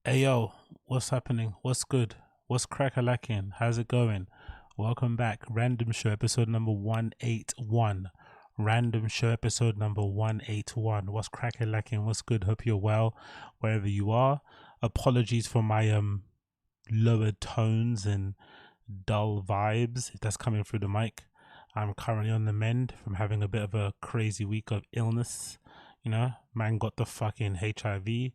Hey yo, what's happening? What's good? What's crack-a-lacking? How's it going? Welcome back. Random Show episode number 181. Random Show episode number 181. What's crack-a-lacking? What's good? Hope you're well wherever you are. Apologies for my lowered tones and dull vibes if that's coming through the mic. I'm currently on the mend from having a bit of a crazy week of illness. You know, man got the fucking HIV,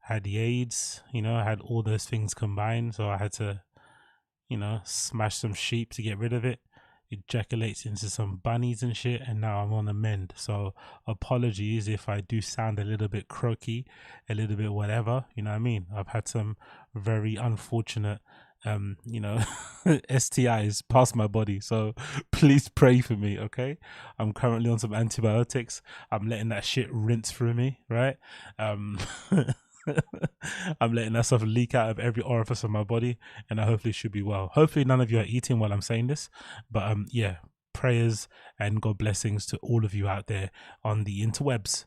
had the AIDS, you know, I had all those things combined, so I had to, you know, smash some sheep to get rid of it. Ejaculates into some bunnies and shit, and now I'm on the mend. So apologies if I do sound a little bit croaky, a little bit whatever, you know what I mean? I've had some very unfortunate you know, STIs past my body, so please pray for me, okay? I'm currently on some antibiotics. I'm letting that shit rinse through me, right? I'm letting that stuff leak out of every orifice of my body, and I hopefully should be well. Hopefully none of you are eating while I'm saying this, but yeah, prayers and God blessings to all of you out there on the interwebs.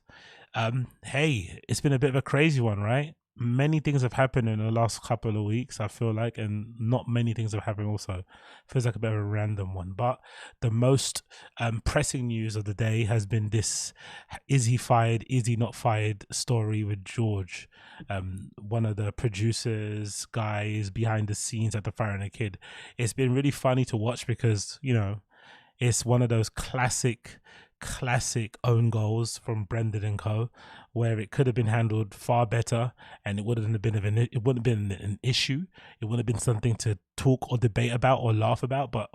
Hey, it's been a bit of a crazy one, right? Many things have happened in the last couple of weeks, I feel like, and not many things have happened also. Feels like a bit of a random one, but the most pressing news of the day has been this is he fired, is he not fired story with George, one of the producers, guys behind the scenes at the Firing a Kid. It's been really funny to watch because, you know, it's one of those classic own goals from Brendan and Co, where it could have been handled far better, and it wouldn't have been an issue. It wouldn't have been something to talk or debate about or laugh about. But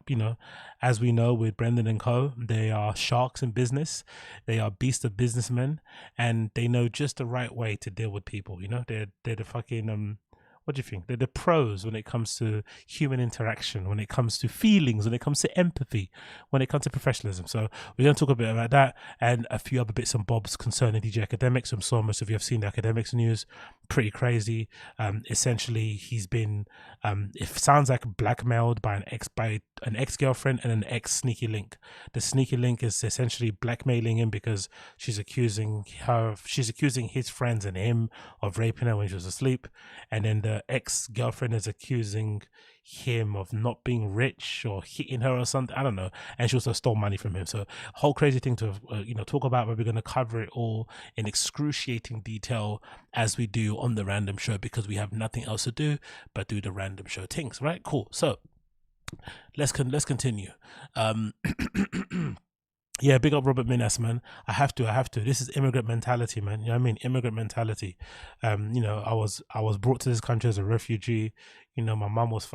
you know, as we know with Brendan and Co, they are sharks in business. They are beasts of businessmen, and they know just the right way to deal with people. You know, they're the fucking what do you think? They're the pros when it comes to human interaction, when it comes to feelings, when it comes to empathy, when it comes to professionalism. So we're going to talk a bit about that and a few other bits and bobs concerning DJ Academics. I'm sure most of you have seen the Academics news. Pretty crazy. Essentially, he's been, it sounds like blackmailed by an ex-girlfriend and an ex-sneaky link. The sneaky link is essentially blackmailing him because she's accusing his friends and him of raping her when she was asleep. And then the ex-girlfriend is accusing him of not being rich or hitting her or something, I don't know, and she also stole money from him. So a whole crazy thing to you know, talk about, but we're going to cover it all in excruciating detail as we do on the Random Show, because we have nothing else to do but do the Random Show things, right? Cool. So let's continue. Yeah, big up Robert Minas, man. I have to. This is immigrant mentality, man. You know what I mean? Immigrant mentality. You know, I was brought to this country as a refugee. You know, my mom was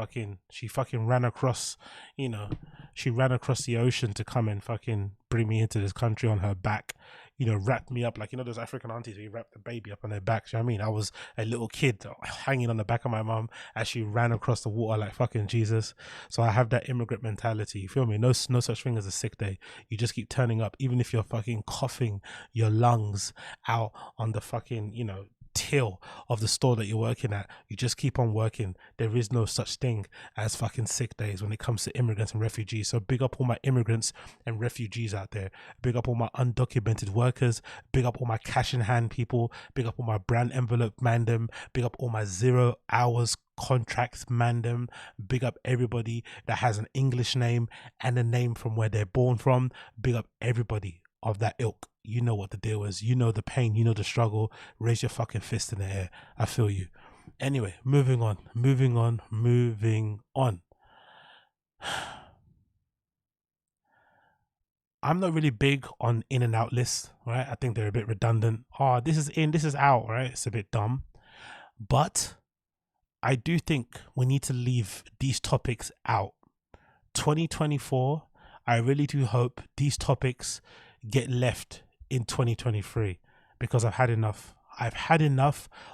she ran across, you know, she ran across the ocean to come and fucking bring me into this country on her back. You know, wrapped me up like, you know, those African aunties where you wrap the baby up on their back. You know what I mean? I was a little kid hanging on the back of my mom as she ran across the water like fucking Jesus. So I have that immigrant mentality. You feel me? No such thing as a sick day. You just keep turning up, even if you're fucking coughing your lungs out on the fucking, you know, till of the store that you're working at. You just keep on working. There is no such thing as fucking sick days when it comes to immigrants and refugees. So big up all my immigrants and refugees out there. Big up all my undocumented workers. Big up all my cash in hand people. Big up all my brand envelope mandem. Big up all my 0 hours contracts mandem. Big up everybody that has an English name and a name from where they're born from. Big up everybody of that ilk. You know what the deal is. You know the pain. You know the struggle. Raise your fucking fist in the air. I feel you. Anyway, moving on. I'm not really big on in and out lists, right? I think they're a bit redundant. Oh, this is in, this is out, right? It's a bit dumb. But I do think we need to leave these topics out. 2024, I really do hope these topics get left in 2023, because I've had enough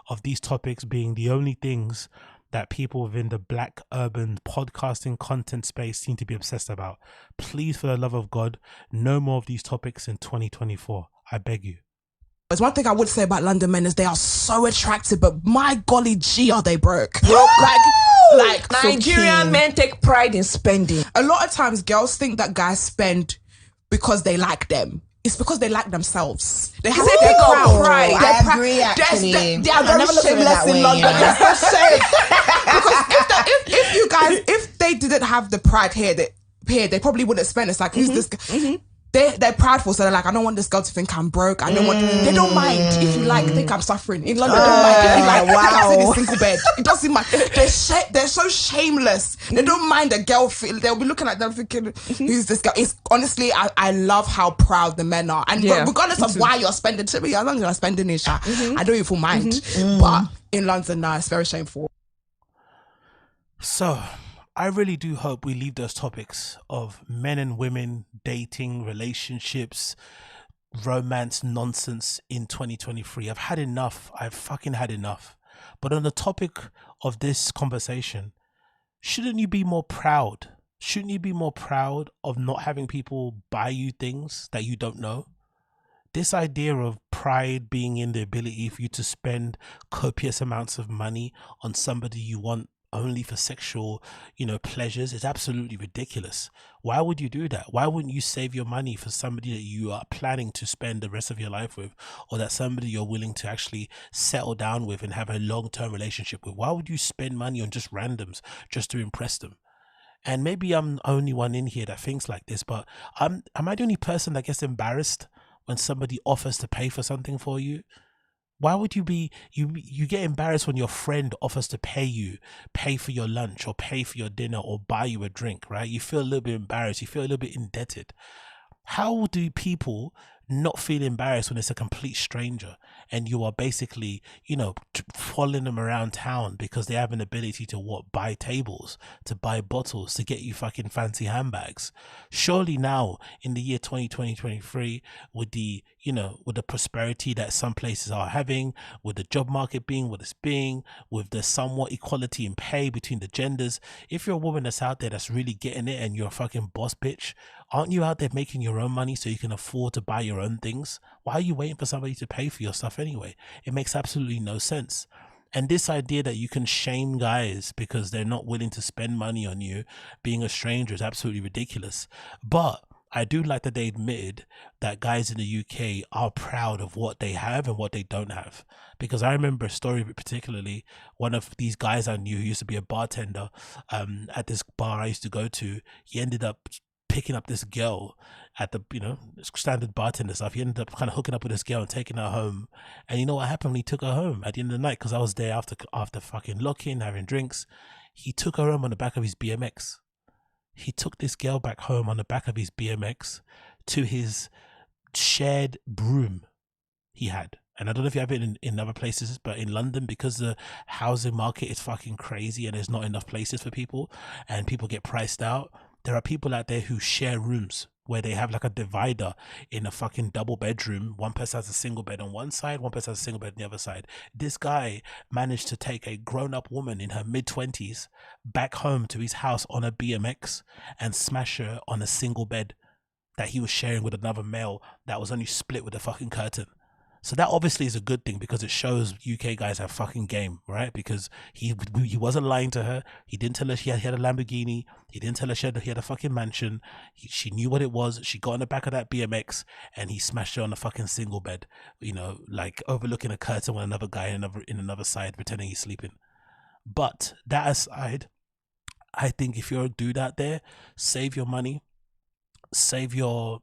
of these topics being the only things that people within the black urban podcasting content space seem to be obsessed about. Please, for the love of God, no more of these topics in 2024. I beg you. There's one thing I would say about London men is they are so attractive, but my golly gee, are they broke? Like Nigerian men take pride in spending. A lot of times girls think that guys spend because they like them. it's because they like themselves. They have It's a their thing of proud. pride. They're I proud. agree, actually. They are I very never looked at it shameless that in way, London. you know? Yes, they're shameless. Because if you guys, if they didn't have the pride here, they probably wouldn't spend. It's like, who's this guy? They're prideful, so they're like, I don't want this girl to think I'm broke. I don't want. They don't mind if you like think I'm suffering in London. They don't mind if you like think I'm sitting in single bed. It doesn't matter. They're so shameless. They don't mind a girl. They'll be looking at them thinking, who's this girl? It's honestly, I love how proud the men are, and regardless of why you're spending, to me, as long as you're spending it, I don't even mind. But in London, it's very shameful. So I really do hope we leave those topics of men and women dating, relationships, romance nonsense in 2023. I've had enough. I've fucking had enough. But on the topic of this conversation, shouldn't you be more proud? Shouldn't you be more proud of not having people buy you things that you don't know? This idea of pride being in the ability for you to spend copious amounts of money on somebody you want only for sexual, pleasures is absolutely ridiculous. Why would you do that? Why wouldn't you save your money for somebody that you are planning to spend the rest of your life with, or that somebody you're willing to actually settle down with and have a long-term relationship with? Why would you spend money on just randoms just to impress them? And maybe I'm the only one in here that thinks like this, but am I the only person that gets embarrassed when somebody offers to pay for something for you? Why would you get embarrassed when your friend offers to pay for your lunch or pay for your dinner or buy you a drink, right? You feel a little bit embarrassed. You feel a little bit indebted. How do people not feel embarrassed when it's a complete stranger and you are basically, following them around town because they have an ability to buy tables, to buy bottles, to get you fucking fancy handbags? Surely now in the year 2023, with the prosperity that some places are having, with the job market being what it's being, with the somewhat equality in pay between the genders, if you're a woman that's out there that's really getting it and you're a fucking boss bitch, aren't you out there making your own money so you can afford to buy your own things? Why are you waiting for somebody to pay for your stuff anyway? It makes absolutely no sense. And this idea that you can shame guys because they're not willing to spend money on you being a stranger is absolutely ridiculous. But I do like that they admitted that guys in the UK are proud of what they have and what they don't have. Because I remember a story particularly, one of these guys I knew who used to be a bartender at this bar I used to go to, he ended up picking up this girl at the standard bartender stuff. He ended up kind of hooking up with this girl and taking her home. And you know what happened when he took her home at the end of the night? Because I was there after fucking locking, having drinks. He took her home on the back of his BMX. He took this girl back home on the back of his BMX to his shared broom he had. And I don't know if you have it in other places, but in London, because the housing market is fucking crazy and there's not enough places for people and people get priced out, there are people out there who share rooms where they have like a divider in a fucking double bedroom. One person has a single bed on one side, one person has a single bed on the other side. This guy managed to take a grown-up woman in her mid-20s back home to his house on a BMX and smash her on a single bed that he was sharing with another male that was only split with a fucking curtain. So that obviously is a good thing because it shows UK guys have fucking game, right? Because he wasn't lying to her. He didn't tell her he had a Lamborghini. He didn't tell her he had a fucking mansion. She knew what it was. She got on the back of that BMX and he smashed her on a fucking single bed, like overlooking a curtain with another guy in another side pretending he's sleeping. But that aside, I think if you're a dude out there, save your money, save your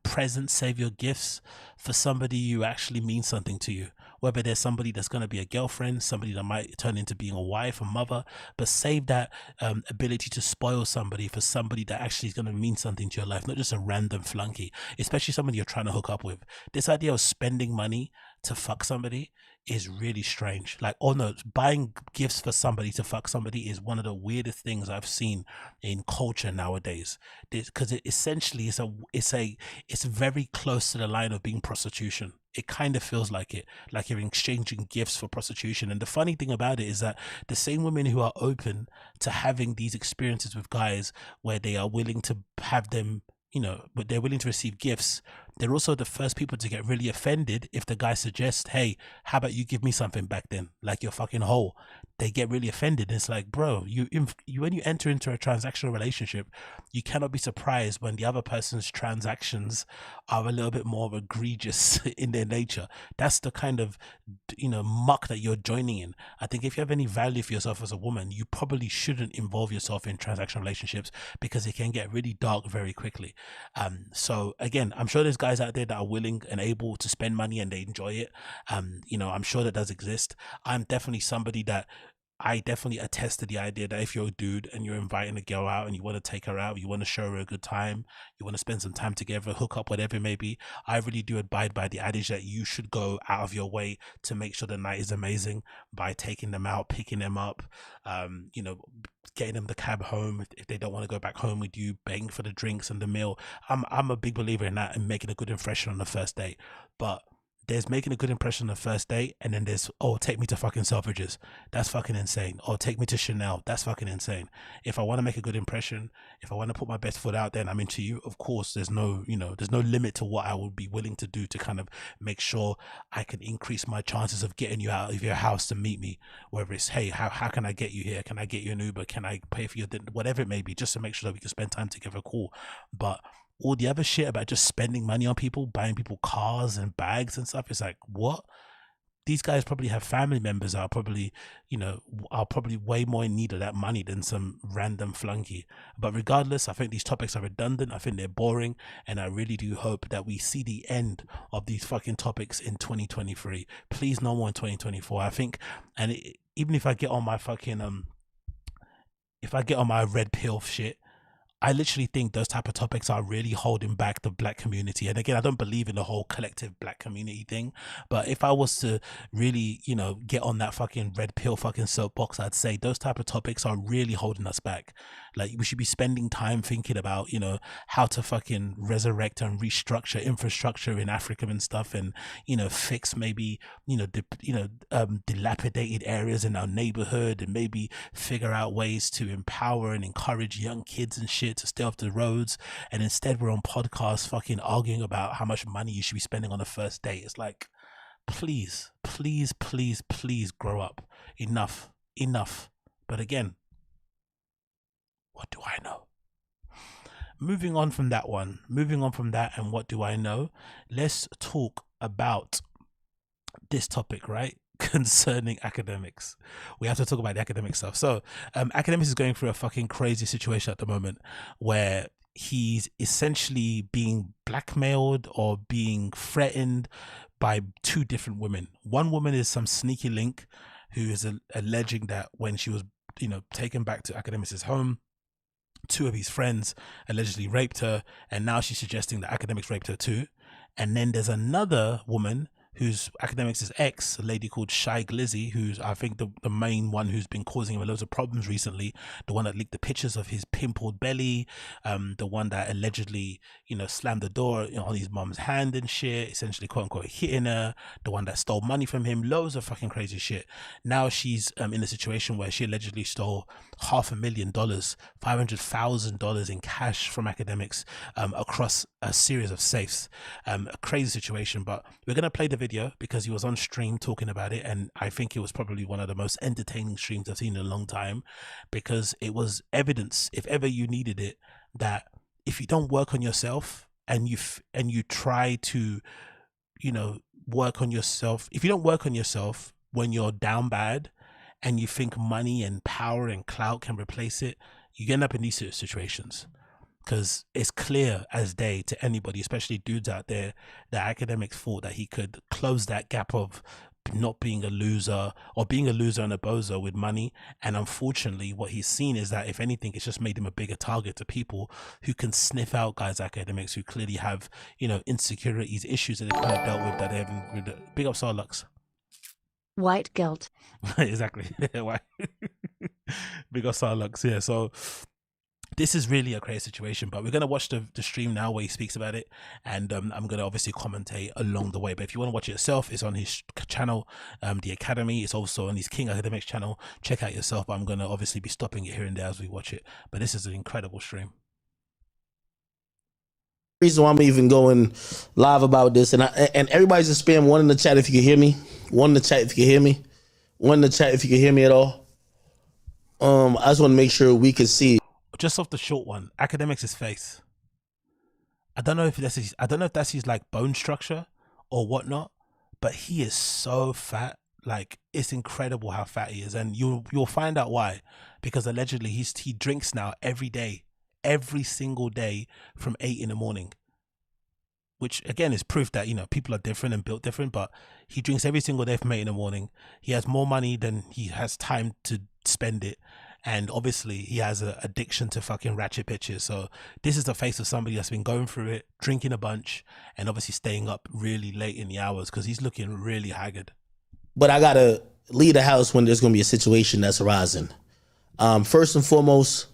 presents, save your gifts for somebody who actually means something to you. Whether there's somebody that's going to be a girlfriend, somebody that might turn into being a wife, a mother, but save that ability to spoil somebody for somebody that actually is going to mean something to your life, not just a random flunky, especially somebody you're trying to hook up with. This idea of spending money to fuck somebody is really strange. Like, oh no, buying gifts for somebody to fuck somebody is one of the weirdest things I've seen in culture nowadays, because it essentially it's very close to the line of being prostitution. It kind of feels like it, like you're exchanging gifts for prostitution. And the funny thing about it is that the same women who are open to having these experiences with guys where they are willing to have them, but they're willing to receive gifts, they're also the first people to get really offended if the guy suggests, hey, how about you give me something back then, like you're fucking whole. They get really offended. It's like, bro, you when you enter into a transactional relationship, you cannot be surprised when the other person's transactions are a little bit more egregious in their nature. That's the kind of, you know, muck that you're joining in. I think if you have any value for yourself as a woman, you probably shouldn't involve yourself in transactional relationships, because it can get really dark very quickly. So again, I'm sure there's guys out there that are willing and able to spend money and they enjoy it. You know, I'm sure that does exist. I'm definitely somebody that I definitely attest to the idea that if you're a dude and you're inviting a girl out and you want to take her out, you want to show her a good time, you want to spend some time together, hook up, whatever it may be, I really do abide by the adage that you should go out of your way to make sure the night is amazing by taking them out, picking them up, you know, getting them the cab home if they don't want to go back home with you, paying for the drinks and the meal. I'm a big believer in that and making a good impression on the first date. But there's making a good impression on the first date, and then there's, oh, take me to fucking Selfridges. That's fucking insane. Or take me to Chanel. That's fucking insane. If I want to make a good impression, if I want to put my best foot out there and I'm into you, of course, there's no, you know, there's no limit to what I would be willing to do to kind of make sure I can increase my chances of getting you out of your house to meet me. Whether it's, hey, how can I get you here? Can I get you an Uber? Can I pay for your dinner? Whatever it may be, just to make sure that we can spend time together, cool. But all the other shit about just spending money on people, buying people cars and bags and stuff, it's like, what? These guys probably have family members that are probably, you know, are probably way more in need of that money than some random flunky. But regardless, I think these topics are redundant. I think they're boring, and I really do hope that we see the end of these fucking topics in 2023. Please, no more in 2024. I think, and even if I get on my fucking if I get on my red pill shit, I literally think those type of topics are really holding back the black community. And again, I don't believe in the whole collective black community thing, but if I was to really, you know, get on that fucking red pill fucking soapbox, I'd say those type of topics are really holding us back. Like, we should be spending time thinking about, you know, how to fucking resurrect and restructure infrastructure in Africa and stuff, and, you know, fix maybe, you know, dilapidated areas in our neighborhood, and maybe figure out ways to empower and encourage young kids and shit to stay off the roads. And instead we're on podcasts fucking arguing about how much money you should be spending on a first date. It's like, please, please, please, please grow up. Enough. But again, what do I know? Moving on from that and what do I know, let's talk about this topic, right? Concerning academics. We have to talk about the academic stuff. So academics is going through a fucking crazy situation at the moment, where he's essentially being blackmailed or being threatened by two different women. One woman is some sneaky link who is alleging that when she was, you know, taken back to academics' home, two of his friends allegedly raped her, and now she's suggesting that academics raped her too. And then there's another woman who's academics' ex, a lady called Shy Glizzy, who's I think the main one who's been causing him loads of problems recently, the one that leaked the pictures of his pimpled belly, the one that allegedly, you know, slammed the door, you know, on his mom's hand and shit, essentially quote unquote hitting her, the one that stole money from him, loads of fucking crazy shit. Now she's in a situation where she allegedly stole $500,000, $500,000 in cash from academics across a series of safes. A crazy situation, but we're gonna play the video because he was on stream talking about it, and I think it was probably one of the most entertaining streams I've seen in a long time, because it was evidence, if ever you needed it, that if you don't work on yourself and you try to, you know, work on yourself, if you don't work on yourself when you're down bad and you think money and power and clout can replace it, you end up in these situations. Because it's clear as day to anybody, especially dudes out there, that academics thought that he could close that gap of not being a loser or being a loser and a bozo with money. And unfortunately, what he's seen is that, if anything, it's just made him a bigger target to people who can sniff out guys academics who clearly have, you know, insecurities, issues that they've kind of dealt with that they haven't. Big up Sarlux. White guilt. Exactly. Why? Big up Sarlux. Yeah. So this is really a crazy situation, but we're going to watch the stream now where he speaks about it, and I'm going to obviously commentate along the way. But if you want to watch it yourself, it's on his channel, The Academy. It's also on his King Academics channel. Check out yourself, but I'm going to obviously be stopping it here and there as we watch it. But this is an incredible stream. reason why I'm even going live about this, and everybody's just spam one in the chat if you can hear me. One in the chat if you can hear me. One in the chat if you can hear me at all. I just want to make sure we can see. Just off the short one, AKADEMIKS' face. I don't know if that's his like bone structure or whatnot, but he is so fat. Like, it's incredible how fat he is, and you'll find out why. Because allegedly he drinks now every day, every single day from 8 in the morning. Which again is proof that, you know, people are different and built different, but he drinks every single day from 8 in the morning. He has more money than he has time to spend it. And obviously he has an addiction to fucking ratchet bitches. So this is the face of somebody that's been going through it, drinking a bunch, and obviously staying up really late in the hours because he's looking really haggard. But I gotta leave the house when there's gonna be a situation that's arising. First and foremost,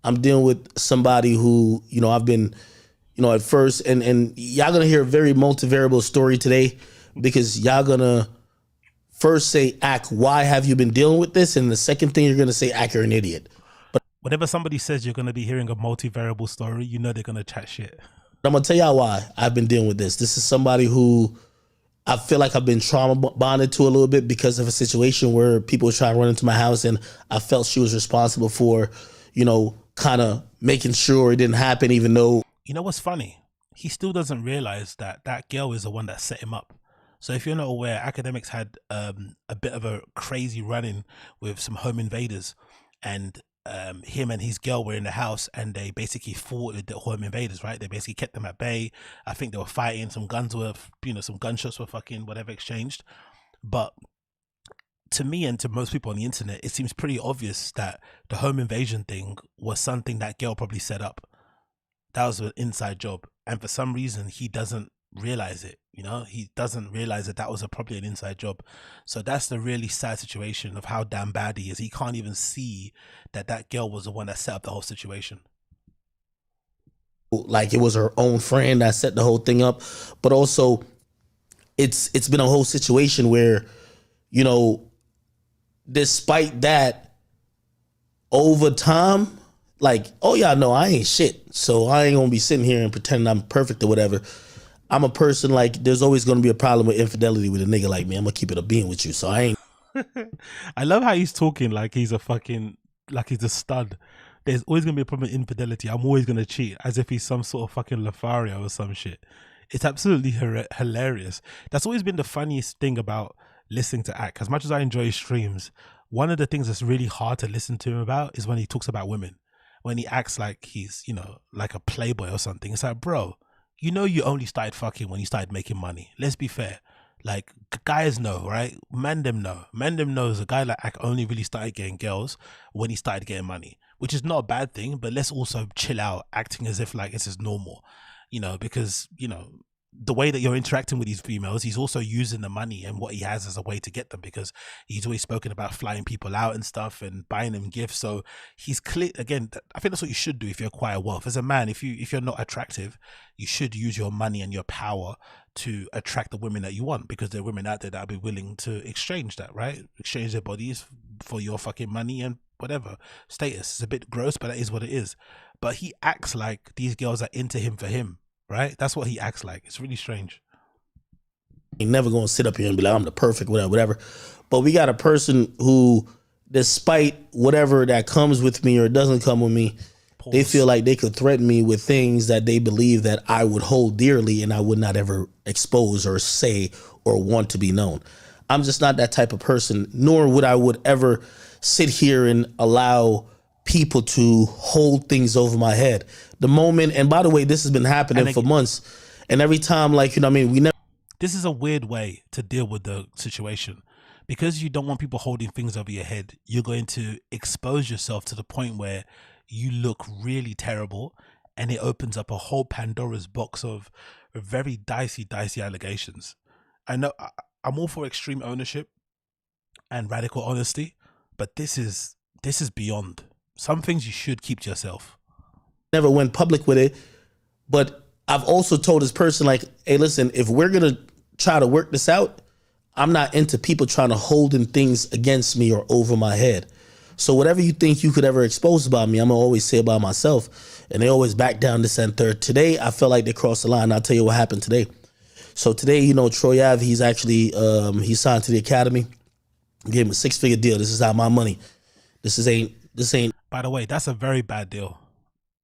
I'm dealing with somebody who, you know, I've been, you know, at first, and y'all gonna hear a very multivariable story today, because y'all gonna first say, Ak, why have you been dealing with this? And the second thing, you're gonna say, Ak, you're an idiot. But whenever somebody says you're gonna be hearing a multivariable story, you know they're gonna chat shit. I'm gonna tell y'all why I've been dealing with this. This is somebody who I feel like I've been trauma bonded to a little bit because of a situation where people were trying to run into my house, and I felt she was responsible for, you know, kind of making sure it didn't happen, even though. You know what's funny? He still doesn't realize that that girl is the one that set him up. So if you're not aware, AKADEMIKS had a bit of a crazy run-in with some home invaders, and him and his girl were in the house, and they basically fought with the home invaders, right? They basically kept them at bay. I think they were fighting, some guns were, you know, some gunshots were fucking whatever exchanged. But to me and to most people on the internet, it seems pretty obvious that the home invasion thing was something that girl probably set up. That was an inside job, and for some reason he doesn't realize it. You know, he doesn't realize that that was probably an inside job. So that's the really sad situation of how damn bad he is. He can't even see that that girl was the one that set up the whole situation. Like, it was her own friend that set the whole thing up, but also it's been a whole situation where, you know, despite that, over time, like, oh yeah, no, I ain't shit, so I ain't gonna be sitting here and pretending I'm perfect or whatever. I'm a person, like, there's always gonna be a problem with infidelity with a nigga like me. I'm gonna keep it a being with you, so I ain't. I love how he's talking like he's a fucking, like he's a stud. There's always gonna be a problem with infidelity. I'm always gonna cheat, as if he's some sort of fucking Lothario or some shit. It's absolutely hilarious. That's always been the funniest thing about listening to Ak. As much as I enjoy his streams, one of the things that's really hard to listen to him about is when he talks about women. When he acts like he's, you know, like a playboy or something. It's like, bro, you know, you only started fucking when you started making money. Let's be fair. Like, guys know, right? Men them know. Men them knows a guy like Ak only really started getting girls when he started getting money, which is not a bad thing, but let's also chill out acting as if like this is normal, you know, because, you know, the way that you're interacting with these females, he's also using the money and what he has as a way to get them, because he's always spoken about flying people out and stuff and buying them gifts. So he's clear. Again, I think that's what you should do if you acquire wealth. As a man, if you're not attractive, you should use your money and your power to attract the women that you want, because there are women out there that will be willing to exchange that, right? Exchange their bodies for your fucking money and whatever status. It's a bit gross, but that is what it is. But he acts like these girls are into him for him. Right? That's what he acts like. It's really strange. Ain't never gonna sit up here and be like, I'm the perfect, whatever. But we got a person who, despite whatever that comes with me or doesn't come with me, Pause. They feel like they could threaten me with things that they believe that I would hold dearly and I would not ever expose or say or want to be known. I'm just not that type of person, nor would I ever sit here and allow people to hold things over my head. The moment, and by the way, this has been happening for months, and every time, like, you know what I mean, we never. This is a weird way to deal with the situation, because you don't want people holding things over your head. You're going to expose yourself to the point where you look really terrible, and it opens up a whole Pandora's box of very dicey allegations. I know I'm all for extreme ownership and radical honesty, but this is beyond. Some things you should keep to yourself. Never went public with it, but I've also told this person, like, hey, listen, if we're going to try to work this out, I'm not into people trying to hold in things against me or over my head. So whatever you think you could ever expose about me, I'm gonna always say about myself. And they always back down this and third. Today, I felt like they crossed the line. I'll tell you what happened today. So today, you know, Troy Ave, he's actually, he signed to the Academy. Gave him a 6-figure deal. This is not my money. This ain't. By the way, that's a very bad deal.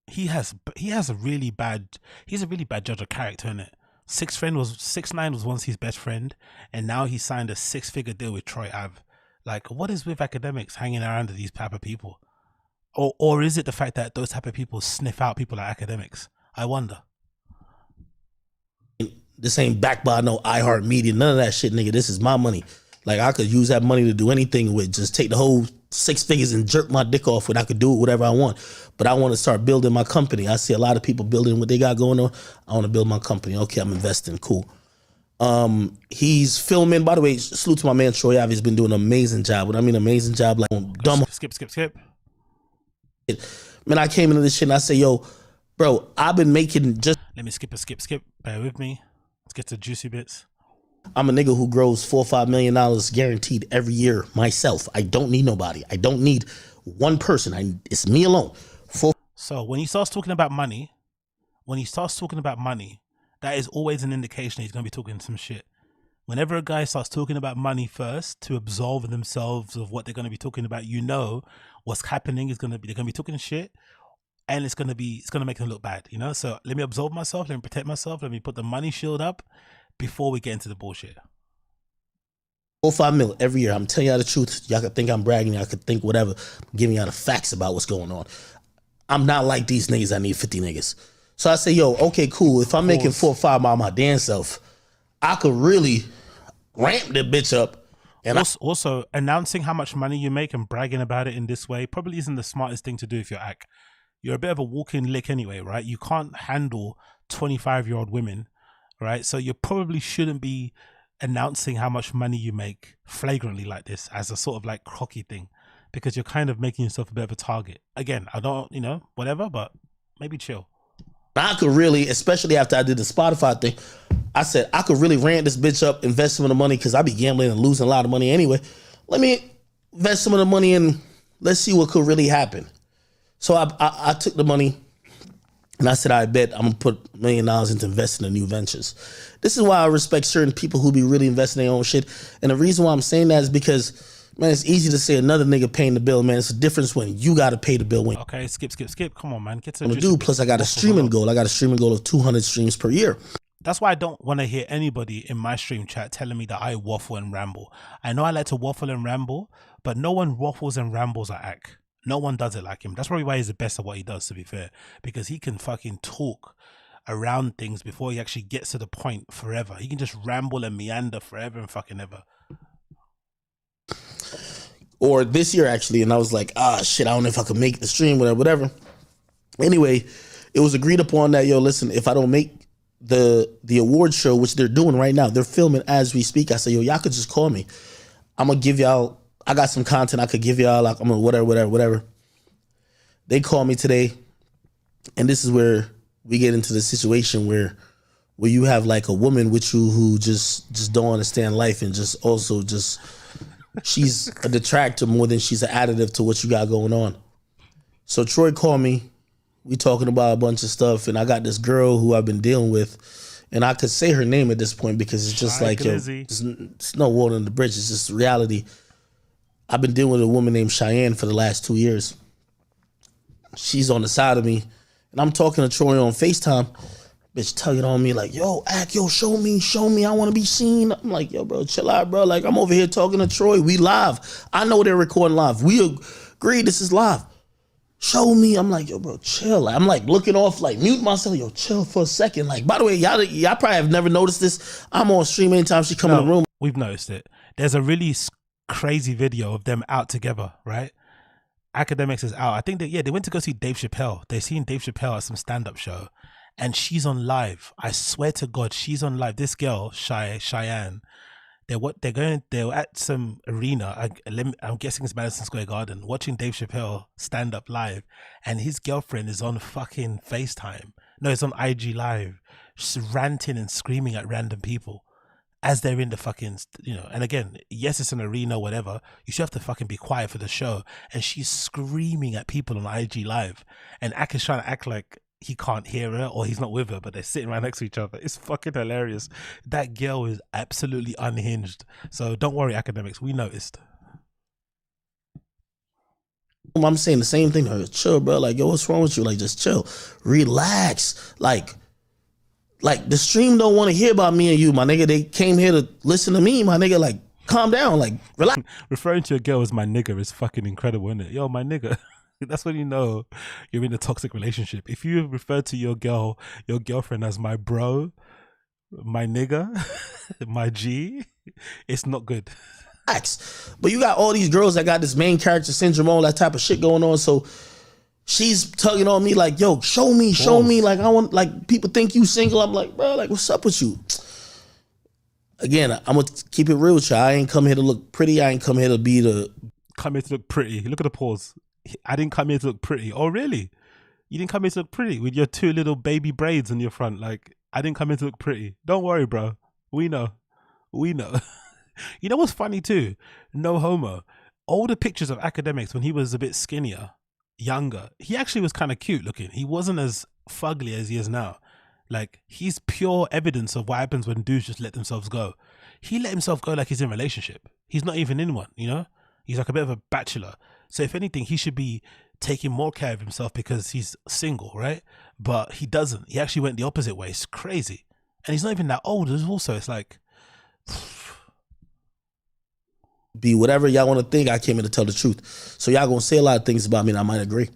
He's a really bad judge of character, isn't it? 6ix9ine was once his best friend, and now he signed a 6-figure deal with Troy Ave. Like, what is with academics hanging around with these type of people? Or is it the fact that those type of people sniff out people like academics? I wonder. This ain't backed by no iHeartMedia, none of that shit, nigga. This is my money. Like, I could use that money to do anything with. Just take the whole 6 figures and jerk my dick off with. I could do it whatever I want. But I want to start building my company. I see a lot of people building what they got going on. I want to build my company. Okay, I'm investing. Cool. He's filming. By the way, salute to my man Troy Ave. He's been doing an amazing job. When I mean amazing job, like dumb. Skip. Man, I came into this shit and I say, yo, bro, I've been making just. Let me skip. Bear with me. Let's get to juicy bits. I'm a nigga who grows $4 or $5 million guaranteed every year myself. I don't need nobody. I don't need one person. It's me alone. So when he starts talking about money, that is always an indication he's going to be talking some shit. Whenever a guy starts talking about money first to absolve themselves of what they're going to be talking about, you know what's happening is they're going to be talking shit, and it's going to make them look bad, you know? So let me absolve myself, let me protect myself, let me put the money shield up before we get into the bullshit. 4 or 5 mil every year. I'm telling y'all the truth. Y'all could think I'm bragging. Y'all could think whatever. I'm giving y'all the facts about what's going on. I'm not like these niggas. I need 50 niggas. So I say, yo, okay, cool. If I'm making 4 or 5 by my damn self, I could really ramp that bitch up. And also, announcing how much money you make and bragging about it in this way probably isn't the smartest thing to do if you're ACC. You're a bit of a walking lick anyway, right? You can't handle 25-year-old women, right? So you probably shouldn't be announcing how much money you make flagrantly like this as a sort of like cocky thing, because you're kind of making yourself a bit of a target. Again, I don't, whatever, but maybe chill. I could really, especially after I did the Spotify thing, I said I could really ramp this bitch up, invest some of the money, because I be gambling and losing a lot of money anyway. Let me invest some of the money and let's see what could really happen. So I took the money and I said, I bet I'm going to put $1 million into investing in new ventures. This is why I respect certain people who be really investing in their own shit. And the reason why I'm saying that is because, man, it's easy to say another nigga paying the bill, man. It's a difference when you got to pay the bill. Okay, skip. Come on, man. Get to the dude. Plus, I got a streaming goal. I got a streaming goal of 200 streams per year. That's why I don't want to hear anybody in my stream chat telling me that I waffle and ramble. I know I like to waffle and ramble, but no one waffles and rambles at ACC. No one does it like him. That's probably why he's the best at what he does, to be fair, because he can fucking talk around things before he actually gets to the point forever. He can just ramble and meander forever and fucking ever. Or this year, actually, and I was like, shit, I don't know if I could make the stream, whatever. Anyway, it was agreed upon that, yo, listen, if I don't make the award show, which they're doing right now, they're filming as we speak. I said, yo, y'all could just call me. I'm going to give y'all, I got some content I could give y'all, like, I'm going to whatever. They call me today, and this is where we get into the situation where you have like a woman with you who just don't understand life, and just also just, she's a detractor more than she's an additive to what you got going on. So Troy called me. We talking about a bunch of stuff, and I got this girl who I've been dealing with, and I could say her name at this point because it's just like, yo, it's no water on the bridge. It's just reality. I've been dealing with a woman named Cheyenne for the last 2 years. She's on the side of me, and I'm talking to Troy on FaceTime. Bitch tugging on me like, yo, Ack, yo, show me, I want to be seen. I'm like, yo, bro, chill out, bro. Like, I'm over here talking to Troy. We live. I know they're recording live. We agree this is live. Show me. I'm like, yo, bro, chill. I'm like looking off, like mute myself. Yo, chill for a second. Like, by the way, y'all probably have never noticed this. I'm on stream anytime she come in the room. We've noticed it. There's a really crazy video of them out together, right? AKADEMIKS is out. I think that, they went to go see Dave Chappelle. They seen Dave Chappelle at some stand-up show, and she's on live. I swear to God, she's on live. This girl, Cheyenne, they're at some arena. I'm guessing it's Madison Square Garden, watching Dave Chappelle stand up live, and his girlfriend is on fucking FaceTime. No, it's on IG Live, just ranting and screaming at random people. as they're in the fucking, you know, and again, yes, it's an arena, whatever, you should have to fucking be quiet for the show. And she's screaming at people on IG Live, and Ak is trying to act like he can't hear her or he's not with her, but they're sitting right next to each other. It's fucking hilarious. That girl is absolutely unhinged. So don't worry, academics, we noticed. I'm saying the same thing to her. Chill, bro. Like, yo, what's wrong with you? Like, just chill. Relax. Like the stream don't want to hear about me and you, my nigga. They came here to listen to me, my nigga. Like, calm down. Like, relax. Referring to a girl as my nigga is fucking incredible, isn't it? Yo, my nigga. That's when you know you're in a toxic relationship. If you refer to your girlfriend as my bro, my nigga, my G, it's not good. But you got all these girls that got this main character syndrome, all that type of shit going on. So she's tugging on me like, yo, show me. Like, I want, like, people think you single. I'm like, bro, like, what's up with you? Again, I'm going to keep it real with you. I ain't come here to look pretty. I ain't come here to be the... Come here to look pretty. Look at the pause. I didn't come here to look pretty. Oh, really? You didn't come here to look pretty with your 2 little baby braids in your front? Like, I didn't come here to look pretty. Don't worry, bro. We know. You know what's funny too? No homo. All the pictures of academics when he was a bit skinnier, younger, he actually was kind of cute looking. He wasn't as fugly as he is now. Like, he's pure evidence of what happens when dudes just let themselves go. He let himself go like he's in a relationship. He's not even in one, you know? He's like a bit of a bachelor. So if anything, he should be taking more care of himself because he's single, right? But he doesn't. He actually went the opposite way. It's crazy. And he's not even that old also. It's like... Be whatever y'all want to think. I came here to tell the truth. So y'all gonna say a lot of things about me and I might agree.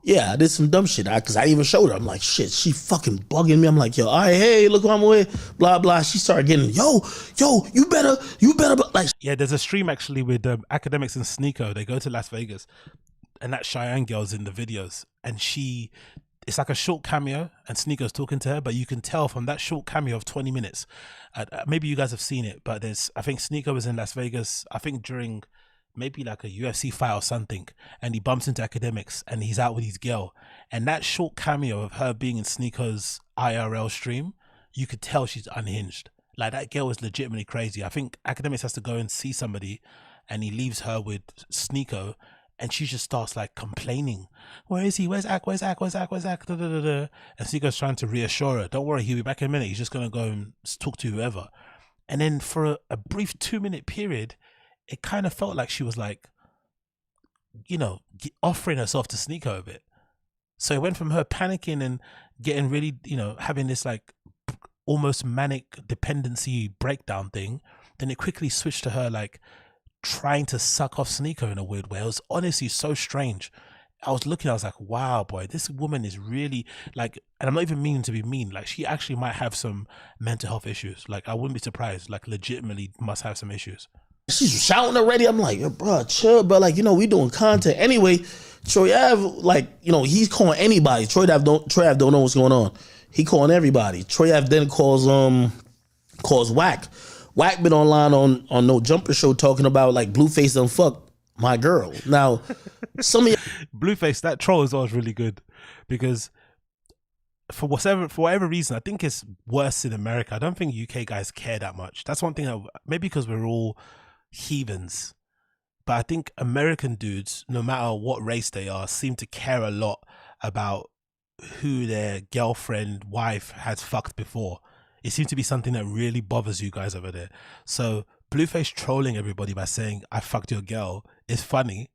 Yeah, I did some dumb shit. Cause I even showed her. I'm like, shit, she fucking bugging me. I'm like, yo, all right, hey, look who I'm with, blah, blah. She started getting, yo, you better, like. Yeah, there's a stream actually with academics and Sneeko. They go to Las Vegas and that Cheyenne girl's in the videos and it's like a short cameo and Sneaker's talking to her, but you can tell from that short cameo of 20 minutes, maybe you guys have seen it, but I think Sneaker was in Las Vegas, I think during maybe like a UFC fight or something, and he bumps into academics and he's out with his girl. And that short cameo of her being in Sneaker's IRL stream, you could tell she's unhinged. Like, that girl is legitimately crazy. I think academics has to go and see somebody and he leaves her with Sneeko. And she just starts like complaining. Where is he? Where's Ak? Where's Ak? Where's Ak? Where's Ak? Da, da, da, da. And Sneako's trying to reassure her. Don't worry, he'll be back in a minute. He's just going to go and talk to whoever. And then for a brief 2-minute period, it kind of felt like she was like, you know, offering herself to Sneeko a bit. So it went from her panicking and getting really, you know, having this like almost manic dependency breakdown thing. Then it quickly switched to her like trying to suck off Sneeko in a weird way. It was honestly so strange. I was looking, I was like, wow, boy, this woman is really like, and I'm not even meaning to be mean, like she actually might have some mental health issues. Like, I wouldn't be surprised, like legitimately must have some issues. She's shouting already. I'm like, yo, bro, chill, bro. Like, you know, we doing content. Anyway, Troy Ave, like, you know, he's calling anybody. Troy Ave don't know what's going on. He calling everybody. Troy Ave then calls Whack. Whack been online on No Jumper Show talking about like Blueface done fuck my girl. Now, some of Blueface, that troll as well is really good because for whatever reason, I think it's worse in America. I don't think UK guys care that much. That's one thing that, maybe because we're all heathens, but I think American dudes, no matter what race they are, seem to care a lot about who their girlfriend, wife has fucked before. It seems to be something that really bothers you guys over there. So Blueface trolling everybody by saying, I fucked your girl, is funny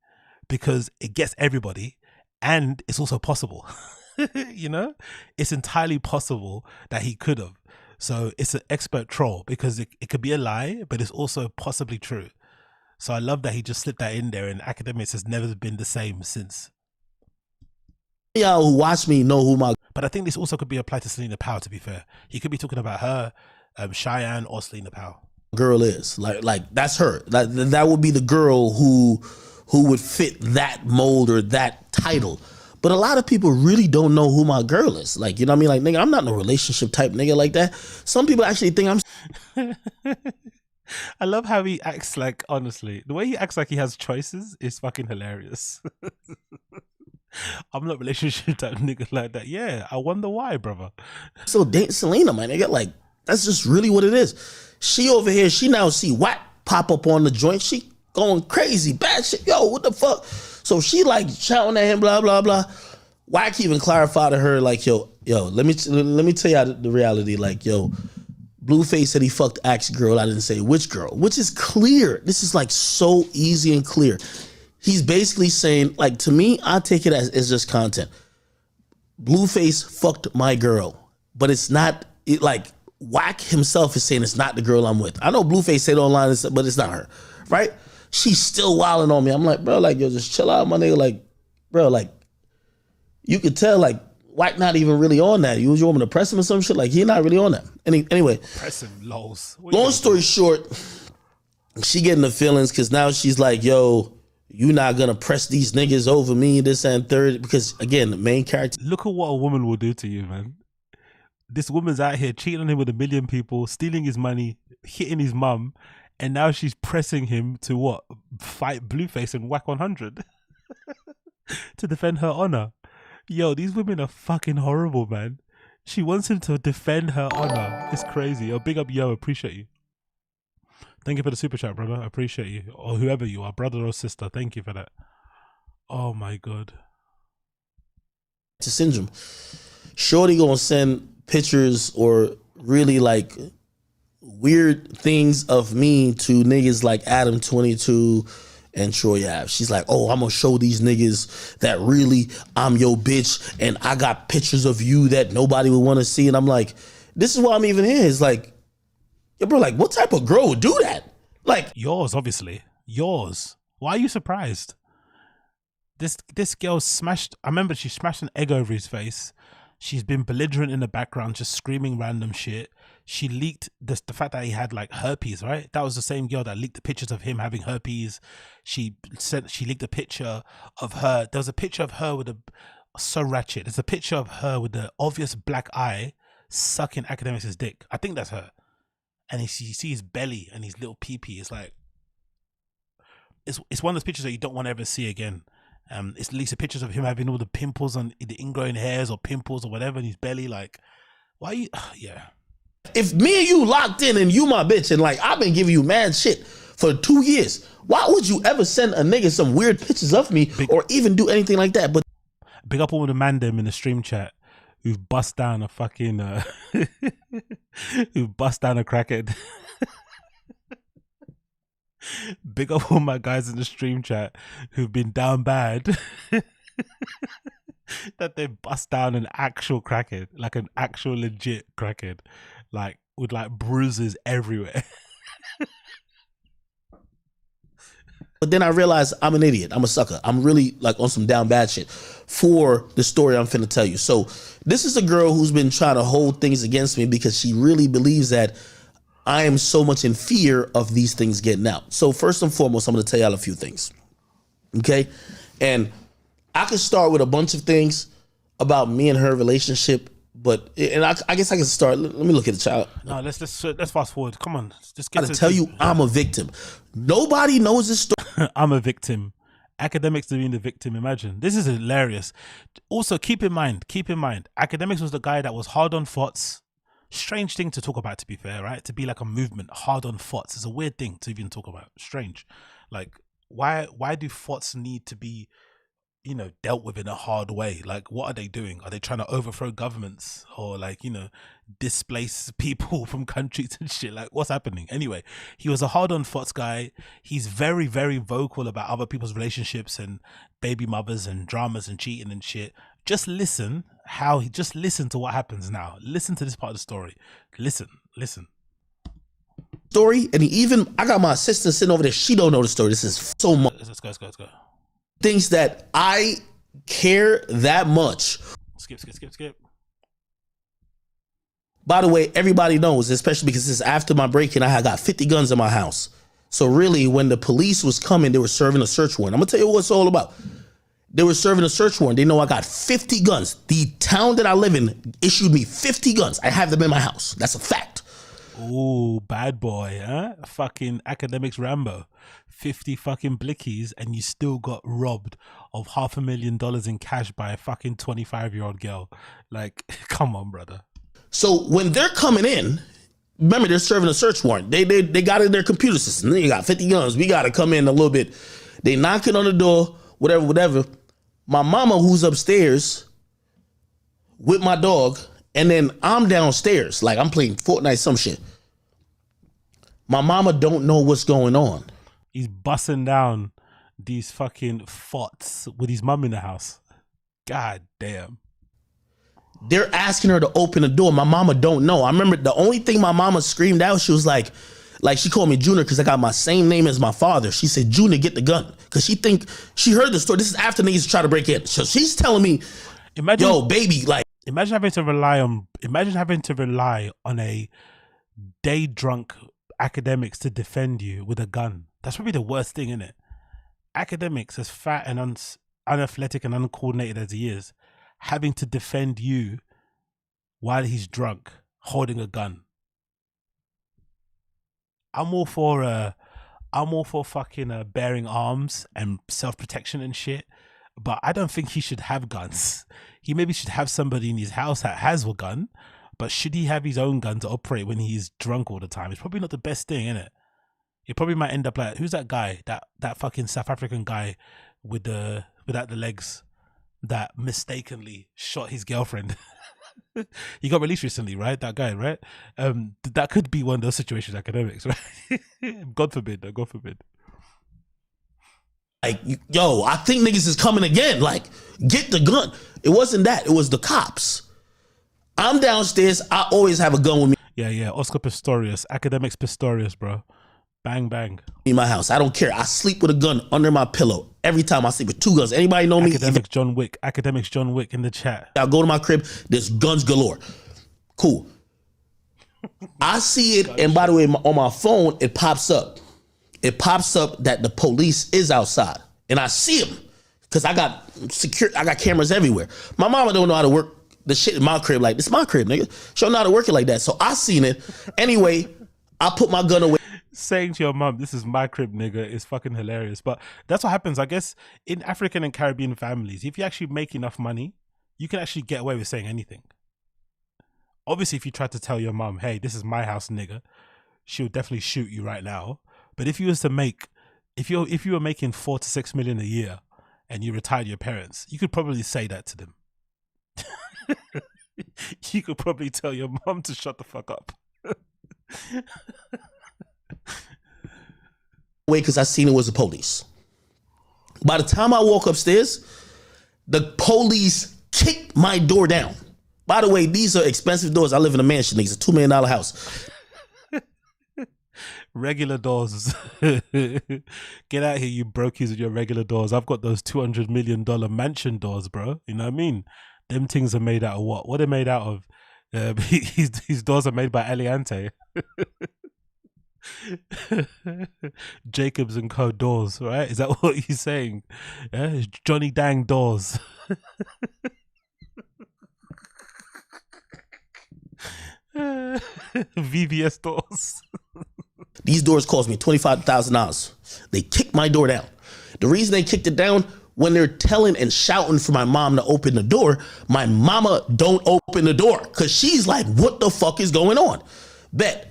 because it gets everybody and it's also possible. You know, it's entirely possible that he could have. So it's an expert troll because it could be a lie, but it's also possibly true. So I love that he just slipped that in there, and Academics has never been the same since. Y'all who watch me know who my... But I think this also could be applied to Selena Powell, to be fair. He could be talking about her, Cheyenne, or Selena Powell. Girl is like that's her. That would be the girl who would fit that mold or that title. But a lot of people really don't know who my girl is. Like, you know what I mean? Like, nigga, I'm not no relationship type nigga like that. Some people actually think I'm... I love how he acts like, honestly, the way he acts like he has choices is fucking hilarious. I'm not relationship type nigga like that. Yeah, I wonder why, brother. So date Selena, my nigga. Like, That's just really what it is. She over here, she now see Wack pop up on the joint. She going crazy, bad shit. Yo, what the fuck? So she like shouting at him, blah, blah, blah. Wack even clarified to her, like, yo, let me tell you the reality. Like, yo, Blueface said he fucked Axe girl. I didn't say which girl, which is clear. This is like so easy and clear. He's basically saying, like, to me, I take it as just content. Blueface fucked my girl, but it's not like Wack himself is saying it's not the girl I'm with. I know Blueface said online, but it's not her, right? She's still wilding on me. I'm like, bro, like, yo, just chill out, my nigga. Like, bro, like, you could tell, like, Wack not even really on that. You want me to press him or some shit? Like, he not really on that. Anyway. Press him, lols. Long story short, she getting the feelings because now she's like, yo, you not gonna press these niggas over me, this and third. Because, again, the main character. Look at what a woman will do to you, man. This woman's out here cheating on him with 1 million people, stealing his money, hitting his mum, and now she's pressing him to what? Fight Blueface and Wack 100 to defend her honor. Yo, these women are fucking horrible, man. She wants him to defend her honor. It's crazy. Yo, big up, yo, appreciate you. Thank you for the super chat, brother. I appreciate you. Or whoever you are, brother or sister. Thank you for that. Oh my God. It's a syndrome. Shorty gonna send pictures or really like weird things of me to niggas like Adam 22 and Troy Ave. She's like, oh, I'm gonna show these niggas that really I'm your bitch and I got pictures of you that nobody would want to see. And I'm like, this is why I'm even here. It's like, yo, bro, like, what type of girl would do that? Like, yours, obviously. Yours. Why are you surprised? This girl smashed, I remember she smashed an egg over his face. She's been belligerent in the background, just screaming random shit. She leaked the fact that he had like herpes, right? That was the same girl that leaked the pictures of him having herpes. She leaked a picture of her. There was a picture of her with so ratchet. There's a picture of her with the obvious black eye sucking Academics' dick. I think that's her. And you see his belly and his little pee-pee. It's like, it's one of those pictures that you don't want to ever see again. It's at least pictures of him having all the pimples on the ingrowing hairs or pimples or whatever in his belly. Like, why you, yeah. If me and you locked in and you my bitch and like I've been giving you mad shit for 2 years, why would you ever send a nigga some weird pictures of me or even do anything like that? But big up all the man them in the stream chat who've bust down a fucking who've bust down a crackhead. Big up all my guys in the stream chat who've been down bad. That they bust down an actual crackhead, like an actual legit crackhead, like with like bruises everywhere. But then I realized I'm an idiot. I'm a sucker. I'm really like on some down bad shit for the story I'm finna tell you. So this is a girl who's been trying to hold things against me because she really believes that I am so much in fear of these things getting out. So first and foremost, I'm gonna tell y'all a few things. Okay? And I could start with a bunch of things about me and her relationship, but I guess I can start. Let me look at the child. No, let's fast forward. Come on, just get to tell you I'm a victim. Nobody knows this story. I'm a victim. Academics being the victim. Imagine, this is hilarious. Also, keep in mind, Academics was the guy that was hard on FOTS. Strange thing to talk about, to be fair, right? To be like a movement hard on FOTS is a weird thing to even talk about. Strange. Like, why do FOTS need to be, you know, dealt with in a hard way? Like, what are they doing? Are they trying to overthrow governments or like, you know, displace people from countries and shit? Like, what's happening? Anyway, he was a hard on FOTS guy. He's very, very vocal about other people's relationships and baby mothers and dramas and cheating and shit. Just listen to what happens now. Listen to this part of the story. Listen. Story, and I got my assistant sitting over there. She don't know the story. This is so much. Let's go. Things that I care that much. Skip. By the way, everybody knows, especially because this is after my break-in, I had got 50 guns in my house. So really, when the police was coming, they were serving a search warrant. I'm gonna tell you what it's all about. They were serving a search warrant. They know I got 50 guns. The town that I live in issued me 50 guns. I have them in my house. That's a fact. Ooh, bad boy, huh? Fucking Academics Rambo. 50 fucking blickies and you still got robbed of $500,000 in cash by a fucking 25-year-old girl. Like, come on, brother. So when they're coming in, remember, they're serving a search warrant. They got in their computer system. They got 50 guns. We got to come in a little bit. They knocking on the door, whatever. My mama, who's upstairs with my dog, and then I'm downstairs, like I'm playing Fortnite, some shit. My mama don't know what's going on. He's busting down these fucking forts with his mum in the house. God damn. They're asking her to open the door. My mama don't know. I remember the only thing my mama screamed out, she was like she called me Junior because I got my same name as my father. She said, Junior, get the gun. Because she heard the story. This is after niggas try to break in. So she's telling me, yo, baby, like. Imagine having to rely on a day drunk academics to defend you with a gun. That's probably the worst thing, isn't it? Academics, as fat and unathletic and uncoordinated as he is, having to defend you while he's drunk, holding a gun. I'm all for fucking bearing arms and self-protection and shit, but I don't think he should have guns. He maybe should have somebody in his house that has a gun, but should he have his own gun to operate when he's drunk all the time? It's probably not the best thing, innit? It probably might end up like, who's that guy? That fucking South African guy without the legs that mistakenly shot his girlfriend. He got released recently, right? That guy, right? That could be one of those situations, academics, right? God forbid, though, God forbid. Like, yo, I think niggas is coming again. Like, get the gun. It wasn't that. It was the cops. I'm downstairs. I always have a gun with me. Yeah. Oscar Pistorius. Academics Pistorius, bro. Bang, bang. In my house. I don't care. I sleep with a gun under my pillow. Every time I sleep with 2 guns. Anybody know me? Academics John Wick. Academics John Wick in the chat. I'll go to my crib. There's guns galore. Cool. I see it. And by the way, on my phone, it pops up. It pops up that the police is outside. And I see them. Because I got cameras everywhere. My mama don't know how to work the shit in my crib. Like, this is my crib, nigga. She don't know how to work it like that. So I seen it. Anyway, I put my gun away. Saying to your mom, this is my crib, nigga, is fucking hilarious. But that's what happens, I guess, in African and Caribbean families. If you actually make enough money, you can actually get away with saying anything. Obviously, if you try to tell your mom, hey, this is my house, nigga, she'll definitely shoot you right now. But if you was to make, if you were making 4 to 6 million a year and you retired your parents, you could probably say that to them. You could probably tell your mom to shut the fuck up. Wait, because I seen it was the police. By the time I walk upstairs, the police kicked my door down. By the way, these are expensive doors. I live in a mansion. It's a $2 million house. Regular doors. Get out here, you brokies with your regular doors. I've got those $200 million mansion doors, bro. You know what I mean? Them things are made out of what? What are they made out of? His doors are made by Eliante. Jacobs and Co. doors, right? Is that what he's saying? Yeah, it's Johnny Dang doors. VVS doors. These doors cost me $25,000. They kicked my door down. The reason they kicked it down, when they're telling and shouting for my mom to open the door, my mama don't open the door because she's like, what the fuck is going on? Bet.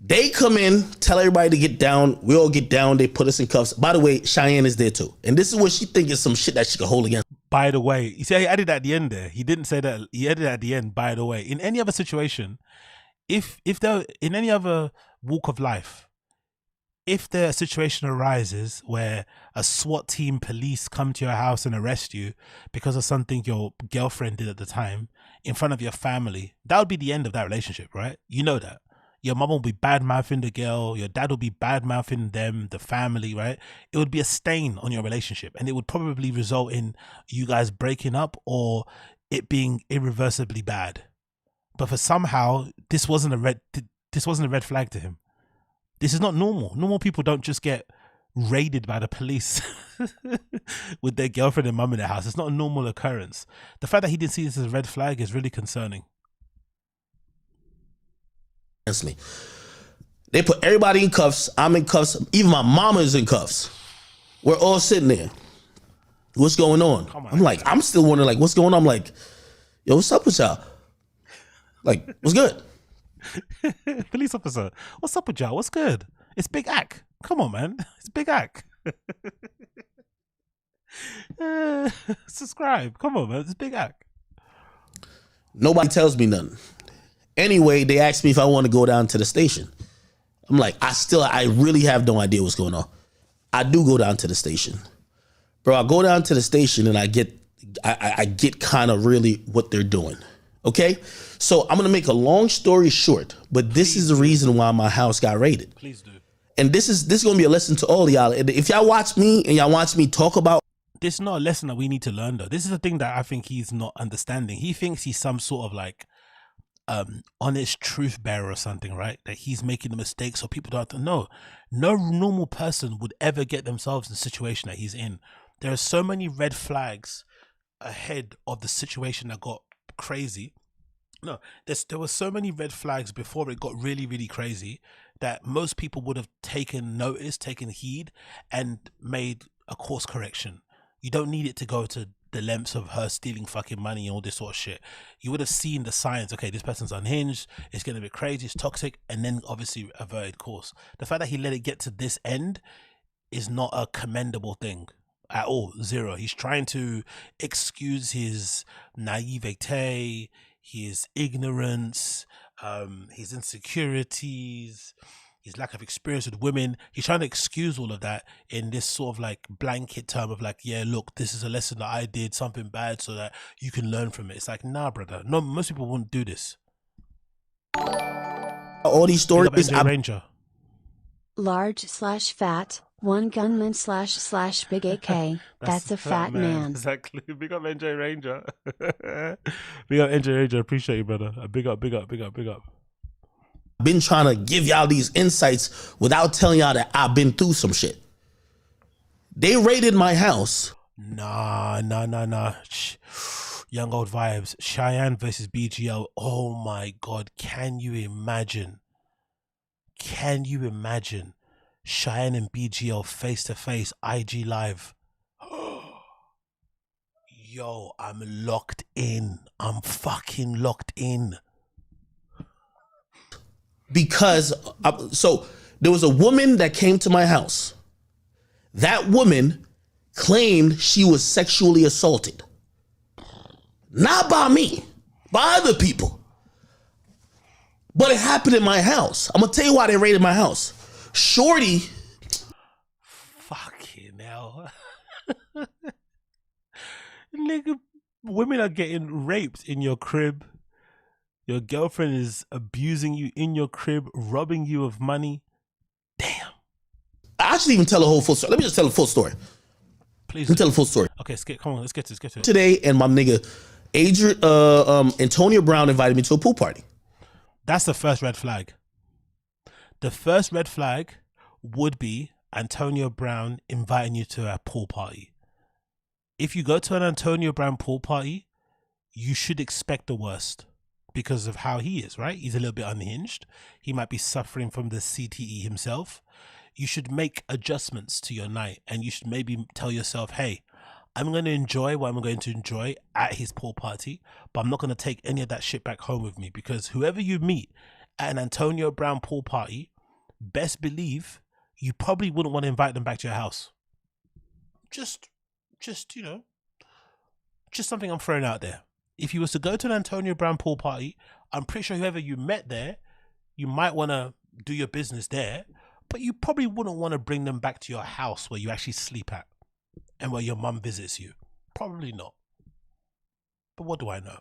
They come in, tell everybody to get down. We all get down. They put us in cuffs. By the way, Cheyenne is there too. And this is what she thinks is some shit that she could hold against. By the way, you see, he added at the end there. He didn't say that. He added at the end, by the way. In any other situation, if there, in any other walk of life, if the situation arises where a SWAT team, police come to your house and arrest you because of something your girlfriend did at the time in front of your family, that would be the end of that relationship, right? You know that. Your mom will be bad-mouthing the girl. Your dad will be bad-mouthing them, the family, right? It would be a stain on your relationship. And it would probably result in you guys breaking up or it being irreversibly bad. But for somehow, this wasn't a red flag to him. This is not normal. Normal people don't just get raided by the police with their girlfriend and mum in their house. It's not a normal occurrence. The fact that he didn't see this as a red flag is really concerning. Me. They put everybody in cuffs. I'm in cuffs. Even my mama is in cuffs. We're all sitting there. What's going on? I'm like, I'm still wondering, like, what's going on? I'm like, yo, what's up with y'all? Like, what's good? Police officer, what's up with y'all? What's good? It's Big Ack. Come on, man. It's Big Ack. Subscribe. Come on, man. It's Big Ack. Nobody tells me nothing. Anyway, they asked me if I want to go down to the station. I'm like, I really have no idea what's going on. I do go down to the station. Bro, I go down to the station and I get kind of really what they're doing. Okay? So I'm going to make a long story short, but this is the reason why my house got raided. Please do. And this is going to be a lesson to all of y'all. And if y'all watch me and y'all watch me talk about, this is not a lesson that we need to learn, though. This is the thing that I think he's not understanding. He thinks he's some sort of like honest truth bearer or something, right? That he's making the mistake so people don't have to know. No normal person would ever get themselves in the situation that he's in. There are so many red flags ahead of the situation that got crazy. No, there were so many red flags before it got really, really crazy that most people would have taken notice, taken heed, and made a course correction. You don't need it to go to the lengths of her stealing fucking money and all this sort of shit. You would have seen the signs. Okay, this person's unhinged. It's getting a bit crazy. It's toxic. And then obviously averted course. The fact that he let it get to this end is not a commendable thing at all. Zero. He's trying to excuse his naivete, his ignorance, his insecurities, his lack of experience with women. He's trying to excuse all of that in this sort of like blanket term of like, yeah, look, this is a lesson that I did, something bad, so that you can learn from it. It's like, nah, brother. No, most people wouldn't do this. all these stories, Ranger. Large/fat, one gunman / big AK. That's a fat man. Exactly. Big up NJ Ranger. Big up NJ Ranger. Appreciate you, brother. Big up. been trying to give y'all these insights without telling y'all that I've been through some shit. They raided my house. Nah. Young old vibes. Cheyenne versus BGL. Oh my God. Can you imagine? Cheyenne and BGL face to face, IG live. Yo, I'm locked in. I'm fucking locked in. Because, so there was a woman that came to my house. That woman claimed she was sexually assaulted. Not by me, by other people. But it happened in my house. I'm going to tell you why they raided my house. Shorty. Fucking hell. Nigga, women are getting raped in your crib. Your girlfriend is abusing you in your crib, robbing you of money. Damn. I should even tell a whole full story. Let me just tell a full story. Please. Let me tell a full story. Okay, come on, let's get to it. Today, and my nigga Antonio Brown invited me to a pool party. That's the first red flag. The first red flag would be Antonio Brown inviting you to a pool party. If you go to an Antonio Brown pool party, you should expect the worst because of how he is, right? He's a little bit unhinged. He might be suffering from the CTE himself. You should make adjustments to your night, and you should maybe tell yourself, hey, I'm going to enjoy what I'm going to enjoy at his pool party, but I'm not going to take any of that shit back home with me, because whoever you meet at an Antonio Brown pool party, best believe you probably wouldn't want to invite them back to your house. Just you know, just something I'm throwing out there. If you was to go to an Antonio Brown pool party, I'm pretty sure whoever you met there, you might want to do your business there, but you probably wouldn't want to bring them back to your house where you actually sleep at and where your mum visits you. Probably not. But what do I know?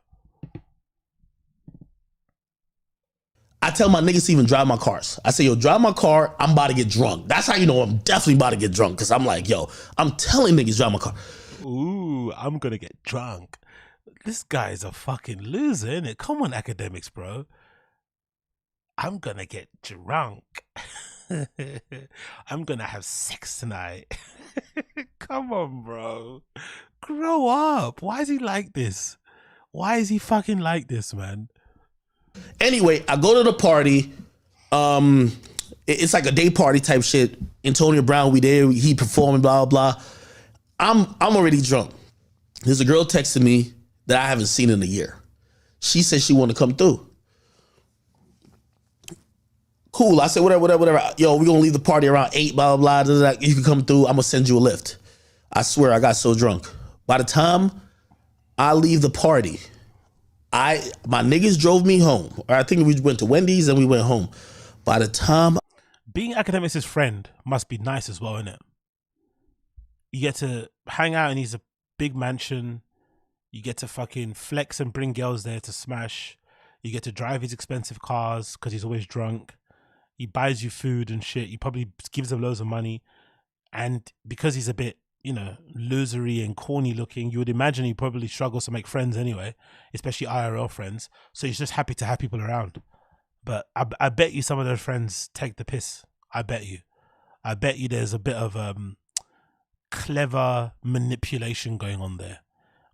I tell my niggas to even drive my cars. I say, yo, drive my car. I'm about to get drunk. That's how you know I'm definitely about to get drunk. Because I'm like, yo, I'm telling niggas drive my car. Ooh, I'm going to get drunk. This guy's a fucking loser, innit? Come on, academics, bro. I'm going to get drunk. I'm going to have sex tonight. Come on, bro. Grow up. Why is he like this? Why is he fucking like this, man? Anyway, I go to the party. It's like a day party type shit. Antonio Brown, we there. He performing, blah, blah. I'm already drunk. There's a girl texting me that I haven't seen in a year. She said she want to come through. Cool. I said, whatever. Yo, we're going to leave the party around 8, blah, blah, blah, blah. You can come through. I'm going to send you a lift. I swear I got so drunk. By the time I leave the party, my niggas drove me home. Or I think we went to Wendy's and we went home. By the time... Being Academics' friend must be nice as well, innit? You get to hang out in his big mansion. You get to fucking flex and bring girls there to smash. You get to drive his expensive cars because he's always drunk. He buys you food and shit. He probably gives them loads of money. And because he's a bit, you know, losery and corny looking, you would imagine he probably struggles to make friends anyway, especially IRL friends. So he's just happy to have people around. But I bet you some of those friends take the piss. I bet you there's a bit of clever manipulation going on there,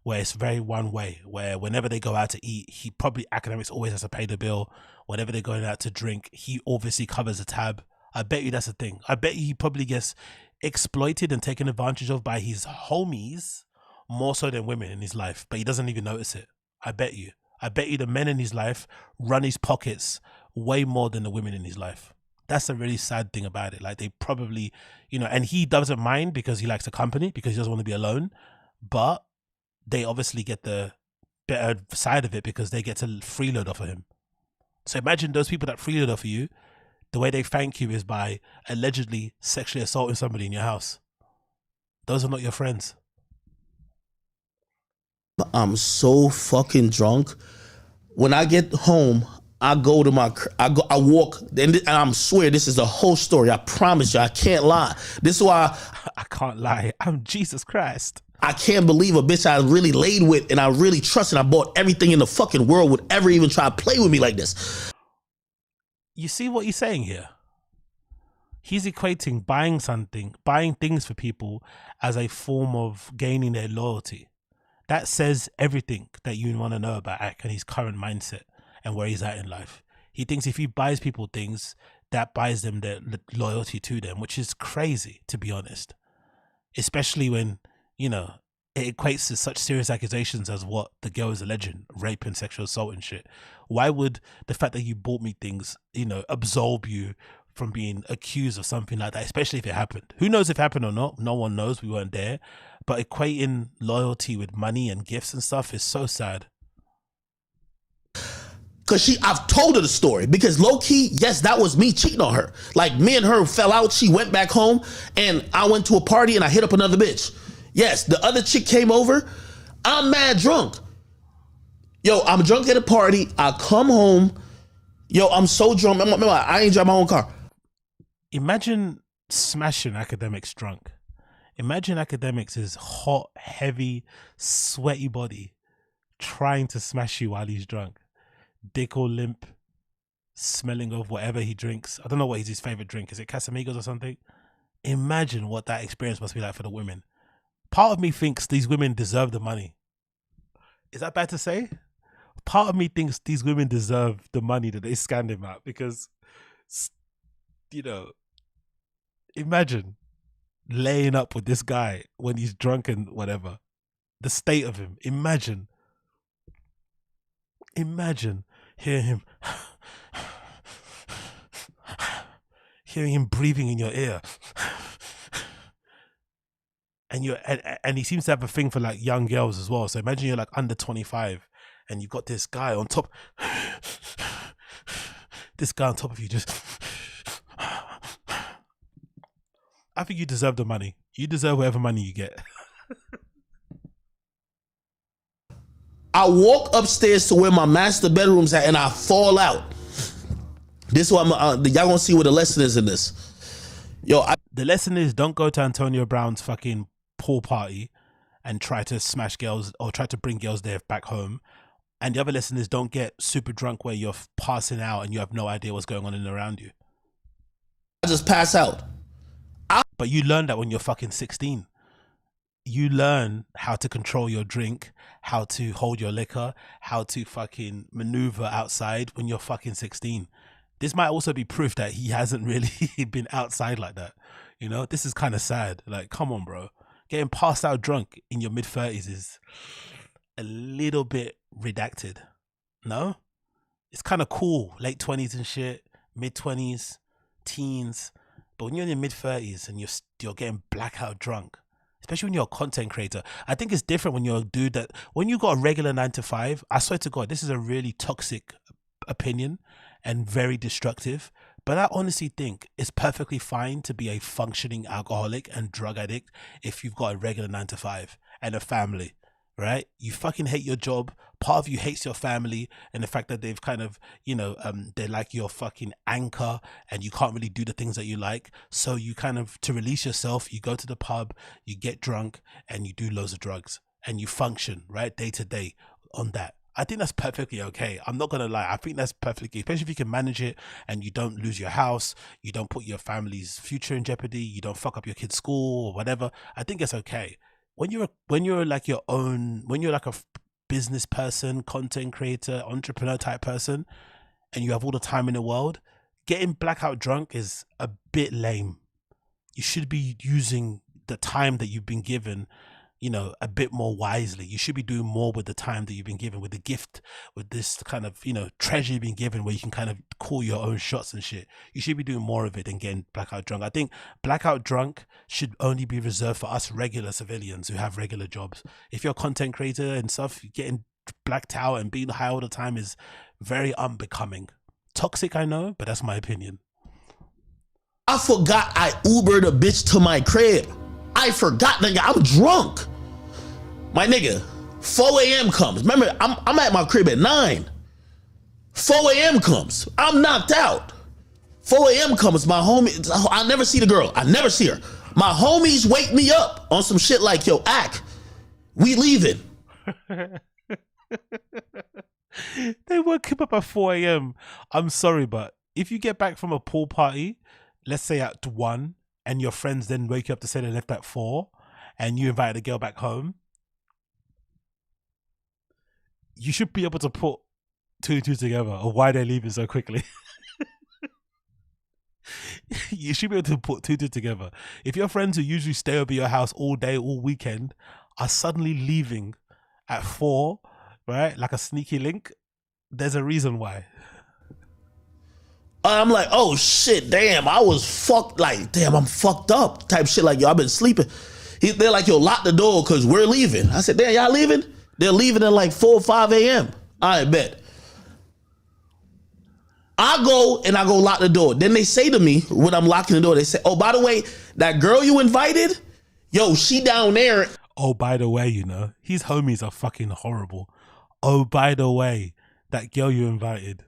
where it's very one way, where whenever they go out to eat, he probably, Academics always has to pay the bill. Whenever they're going out to drink, he obviously covers the tab. I bet you that's the thing. I bet you he probably gets exploited and taken advantage of by his homies more so than women in his life, but he doesn't even notice it. I bet you the men in his life run his pockets way more than the women in his life. That's a really sad thing about it. Like, they probably, you know, and he doesn't mind because he likes the company, because he doesn't want to be alone, but they obviously get the better side of it because they get to freeload off of him. So imagine those people that freeload off of you, the way they thank you is by allegedly sexually assaulting somebody in your house. Those are not your friends. I'm so fucking drunk. When I get home, I go to I walk, and I swear this is the whole story. I promise you, I can't lie. This is why I can't lie. I'm Jesus Christ. I can't believe a bitch I really laid with and I really trusted. I bought everything in the fucking world would ever even try to play with me like this. You see what he's saying here? He's equating buying things for people as a form of gaining their loyalty. That says everything that you want to know about Ak and his current mindset and where he's at in life. He thinks if he buys people things, that buys them their loyalty to them, which is crazy, to be honest. Especially when, you know, it equates to such serious accusations as what the girl is alleging, rape and sexual assault and shit. Why would the fact that you bought me things, you know, absolve you from being accused of something like that, especially if it happened? Who knows if it happened or not? No one knows. We weren't there. But equating loyalty with money and gifts and stuff is so sad. Cause I've told her the story, because low key, yes, that was me cheating on her. Like, me and her fell out. She went back home and I went to a party and I hit up another bitch. Yes, the other chick came over. I'm mad drunk. Yo, I'm drunk at a party. I come home. Yo, I'm so drunk. I ain't drive my own car. Imagine smashing Academics drunk. Imagine Academics' hot, heavy, sweaty body trying to smash you while he's drunk. Dick all limp, smelling of whatever he drinks. I don't know what is his favorite drink. Is it Casamigos or something? Imagine what that experience must be like for the women. Part of me thinks these women deserve the money. Is that bad to say? Part of me thinks these women deserve the money that they scammed him out, because, you know, imagine laying up with this guy when he's drunk and whatever. The state of him. Imagine hearing him breathing in your ear. And he seems to have a thing for like young girls as well. So imagine you're like under 25 and you've got this guy on top. This guy on top of you just. I think you deserve the money. You deserve whatever money you get. I walk upstairs to where my master bedroom's at and I fall out. This is why y'all gonna see what the lesson is in this. Yo, the lesson is, don't go to Antonio Brown's fucking pool party and try to smash girls or try to bring girls there back home. And the other lesson is, don't get super drunk where you're passing out and you have no idea what's going on in and around you. I just pass out. But you learn that when you're fucking 16. You learn how to control your drink, how to hold your liquor, how to fucking maneuver outside when you're fucking 16. This might also be proof that he hasn't really been outside like that. You know, this is kind of sad. Like, come on, bro. Getting passed out drunk in your mid-30s is a little bit redacted. No? It's kind of cool. Late 20s and shit. mid-20s, teens. But when you're in your mid-30s and you're getting blackout drunk, especially when you're a content creator, I think it's different when you're a dude that, when you got a regular 9 to 5, I swear to God, this is a really toxic opinion and very destructive. But I honestly think it's perfectly fine to be a functioning alcoholic and drug addict if you've got a regular 9 to 5 and a family, right? You fucking hate your job. Part of you hates your family and the fact that they've kind of, they're like your fucking anchor and you can't really do the things that you like. So you kind of, to release yourself, you go to the pub, you get drunk and you do loads of drugs and you function, right, day to day on that. I think that's perfectly okay. I'm not gonna lie. I think that's perfectly, especially if you can manage it and you don't lose your house, you don't put your family's future in jeopardy, you don't fuck up your kid's school or whatever. I think it's okay. When you're like your own, when you're like a business person, content creator, entrepreneur type person, and you have all the time in the world, getting blackout drunk is a bit lame. You should be using the time that you've been given, a bit more wisely. You should be doing more with the time that you've been given, with the gift, with this kind of, treasure you've been given where you can kind of call your own shots and shit. You should be doing more of it than getting blackout drunk. I think blackout drunk should only be reserved for us regular civilians who have regular jobs. If you're a content creator and stuff, getting blacked out and being high all the time is very unbecoming. Toxic, I know, but that's my opinion. I forgot I Ubered a bitch to my crib. I forgot, nigga, I'm drunk. My nigga, 4 a.m. comes. Remember, I'm at my crib at 9. 4 a.m. comes. I'm knocked out. 4 a.m. comes. My homie, I never see the girl. I never see her. My homies wake me up on some shit like, yo, we leaving. They woke him up at 4 a.m. I'm sorry, but if you get back from a pool party, let's say at 1, and your friends then wake you up to say they left at 4, and you invite the girl back home, you should be able to put 2 and 2 together of why they're leaving so quickly. You should be able to put 2 and 2 together. If your friends who usually stay over your house all day, all weekend, are suddenly leaving at 4, right, like a sneaky link, there's a reason why. I'm like, oh shit, damn, I was fucked, like, damn, I'm fucked up type shit, like, yo, I've been sleeping. They're like, yo, lock the door because we're leaving. I said, damn, y'all leaving? They're leaving at like 4 or 5 a.m. I bet. I go lock the door. Then they say to me when I'm locking the door, they say, oh, by the way, that girl you invited, yo, she down there. Oh, by the way, his homies are fucking horrible. Oh, by the way, that girl you invited.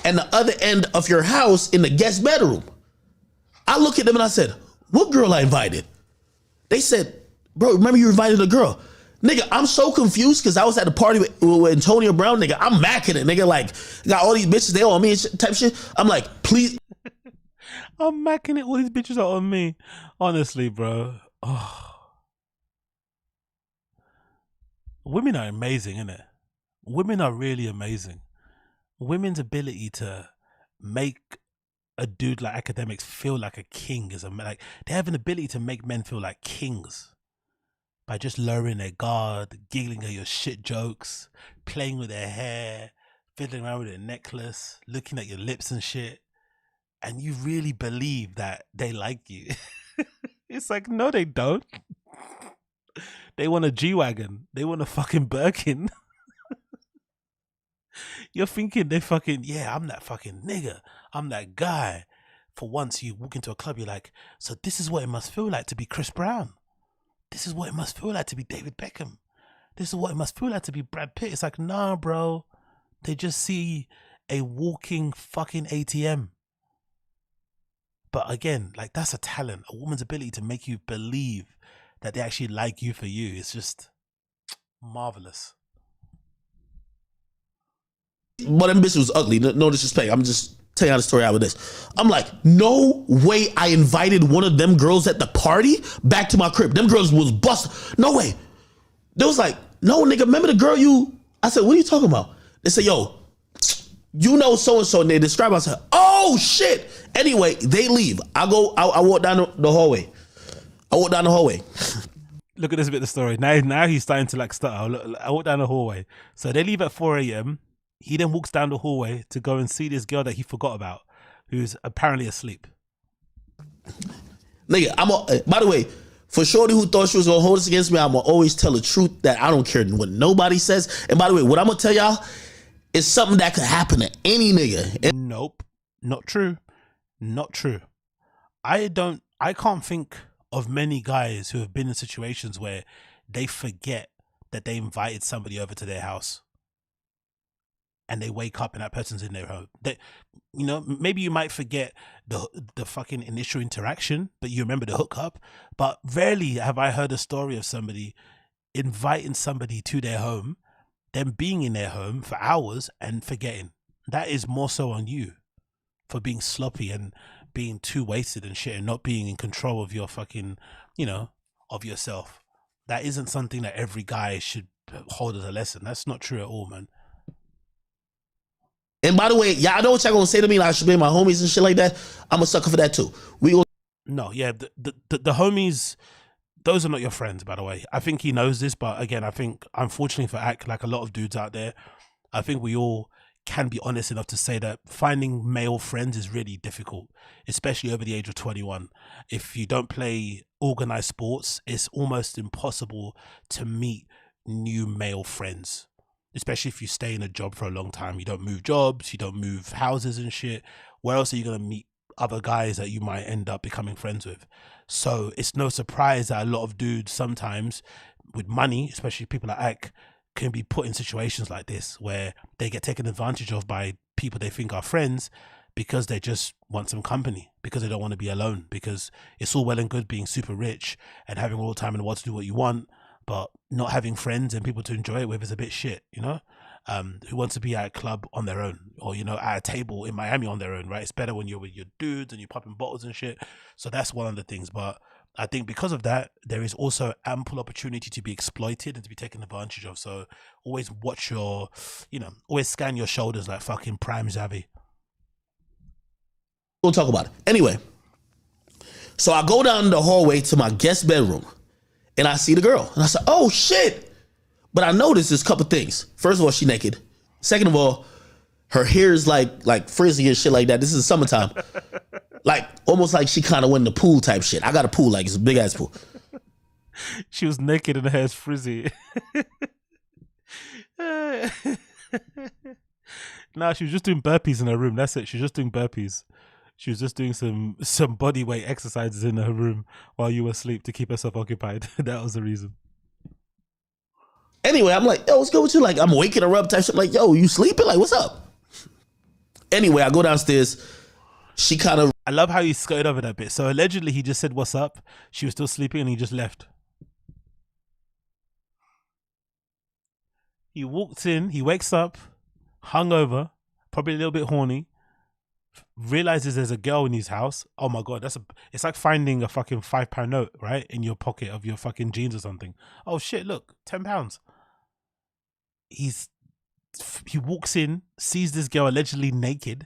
And the other end of your house in the guest bedroom. I look at them and I said, what girl I invited? They said, bro, remember you invited a girl. Nigga, I'm so confused because I was at the party with Antonio Brown. Nigga, I'm macking it. Nigga, like, got all these bitches, they all on me and shit, type shit. I'm like, please. I'm macking it. All these bitches are on me. Honestly, bro. Oh. Women are amazing, innit? Women are really amazing. Women's ability to make a dude like AKADEMIKS feel like a king is like, they have an ability to make men feel like kings by just lowering their guard, giggling at your shit jokes, playing with their hair, fiddling around with their necklace, looking at your lips and shit, and you really believe that they like you. It's like, no, they don't. They want a G-Wagon. They want a fucking Birkin. You're thinking they fucking, yeah, I'm that fucking nigga. I'm that guy. For once you walk into a club, you're like, so this is what it must feel like to be Chris Brown. This is what it must feel like to be David Beckham. This is what it must feel like to be Brad Pitt. It's like, nah, bro. They just see a walking fucking ATM. But again, like, that's a talent. A woman's ability to make you believe that they actually like you for you. It's just marvelous. But them bitches was ugly. No disrespect. I'm just telling you how the story out with this. I'm like, no way I invited one of them girls at the party back to my crib. Them girls was busted. No way. They was like, no, nigga, remember the girl you... I said, what are you talking about? They said, yo, you know so-and-so. And they describe, I said, oh, shit. Anyway, they leave. I walk down the hallway. Look at this bit of the story. Now he's starting to like stutter. I walk down the hallway. So they leave at 4 a.m. He then walks down the hallway to go and see this girl that he forgot about, who's apparently asleep. Nigga, by the way, for shorty who thought she was gonna hold this against me, I'm gonna always tell the truth that I don't care what nobody says. And by the way, what I'm gonna tell y'all is something that could happen to any nigga. Nope, not true. Not true. I can't think of many guys who have been in situations where they forget that they invited somebody over to their house and they wake up and that person's in their home. Maybe you might forget the fucking initial interaction, but you remember the hookup. But rarely have I heard a story of somebody inviting somebody to their home, them being in their home for hours and forgetting. That is more so on you for being sloppy and being too wasted and shit and not being in control of your fucking, of yourself. That isn't something that every guy should hold as a lesson. That's not true at all, man. And by the way, y'all know what y'all gonna say to me, like I should be my homies and shit like that. I'm a sucker for that too. No, yeah, the homies, those are not your friends, by the way. I think he knows this, but again, I think, unfortunately for Ak, like a lot of dudes out there, I think we all can be honest enough to say that finding male friends is really difficult, especially over the age of 21. If you don't play organized sports, it's almost impossible to meet new male friends, especially if you stay in a job for a long time. You don't move jobs, you don't move houses and shit. Where else are you going to meet other guys that you might end up becoming friends with? So it's no surprise that a lot of dudes sometimes with money, especially people like Ak, can be put in situations like this where they get taken advantage of by people they think are friends because they just want some company, because they don't want to be alone, because it's all well and good being super rich and having all the time in the world to do what you want, but not having friends and people to enjoy it with is a bit shit, who wants to be at a club on their own, or at a table in Miami on their own, right? It's better when you're with your dudes and you're popping bottles and shit. So that's one of the things. But I think because of that, there is also ample opportunity to be exploited and to be taken advantage of. So always watch your, always scan your shoulders like fucking Prime Xavi. We'll talk about it. Anyway, so I go down the hallway to my guest bedroom and I see the girl. And I said, oh shit. But I noticed this couple things. First of all, she naked. Second of all, her hair is like frizzy and shit like that. This is summertime. Like almost like she kind of went in the pool type shit. I got a pool, like it's a big ass pool. She was naked and her hair's frizzy. No, she was just doing burpees in her room. That's it. She was just doing burpees. She was just doing some body weight exercises in her room while you were asleep to keep herself occupied. That was the reason. Anyway, I'm like, yo, what's good with you? Like, I'm waking her up type shit. I'm like, yo, you sleeping? Like, what's up? Anyway, I go downstairs. She kind of... I love how you skirted over that bit. So allegedly he just said, what's up? She was still sleeping and he just left. He walked in, he wakes up, hungover, probably a little bit horny, realizes there's a girl in his house. Oh my God, it's like finding a fucking £5 note, right? In your pocket of your fucking jeans or something. Oh shit, look, £10. He walks in, sees this girl allegedly naked,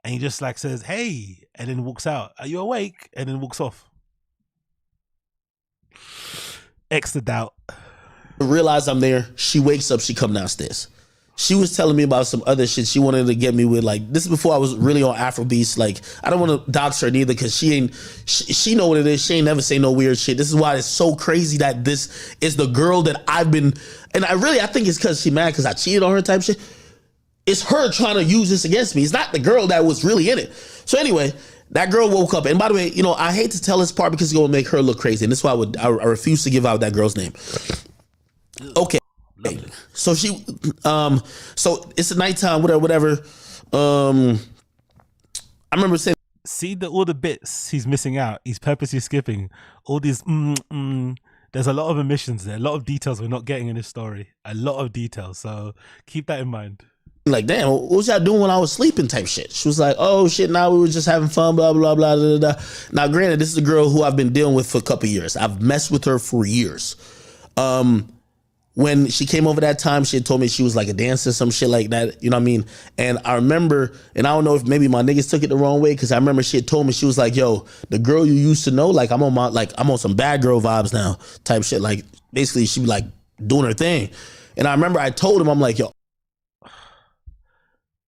and he just like says, hey, and then walks out. Are you awake? And then walks off. Extra doubt. Realize I'm there. She wakes up, she come downstairs. She was telling me about some other shit she wanted to get me with. Like, this is before I was really on Afrobeats. Like, I don't want to dox her neither because she know what it is. She ain't never say no weird shit. This is why it's so crazy that this is the girl that I've been, and I think it's because she mad because I cheated on her type shit. It's her trying to use this against me. It's not the girl that was really in it. So anyway, that girl woke up. And by the way, I hate to tell this part because it's going to make her look crazy. And this is why I refuse to give out that girl's name. Okay. So so it's a nighttime, whatever. I remember saying, see all the bits he's missing out. He's purposely skipping all these. There's a lot of omissions there, a lot of details we're not getting in this story, a lot of details. So keep that in mind. Like, damn, what was y'all doing when I was sleeping type shit? She was like, oh shit, now we were just having fun, blah, blah, blah, blah, blah. Now, granted, this is a girl who I've been dealing with for a couple of years. I've messed with her for years. When she came over that time, she had told me she was like a dancer, some shit like that. You know what I mean? And I remember, and I don't know if maybe my niggas took it the wrong way, because I remember she had told me, she was like, yo, the girl you used to know, like I'm on some bad girl vibes now type shit. Like basically she be like doing her thing. And I remember I told him, I'm like, yo,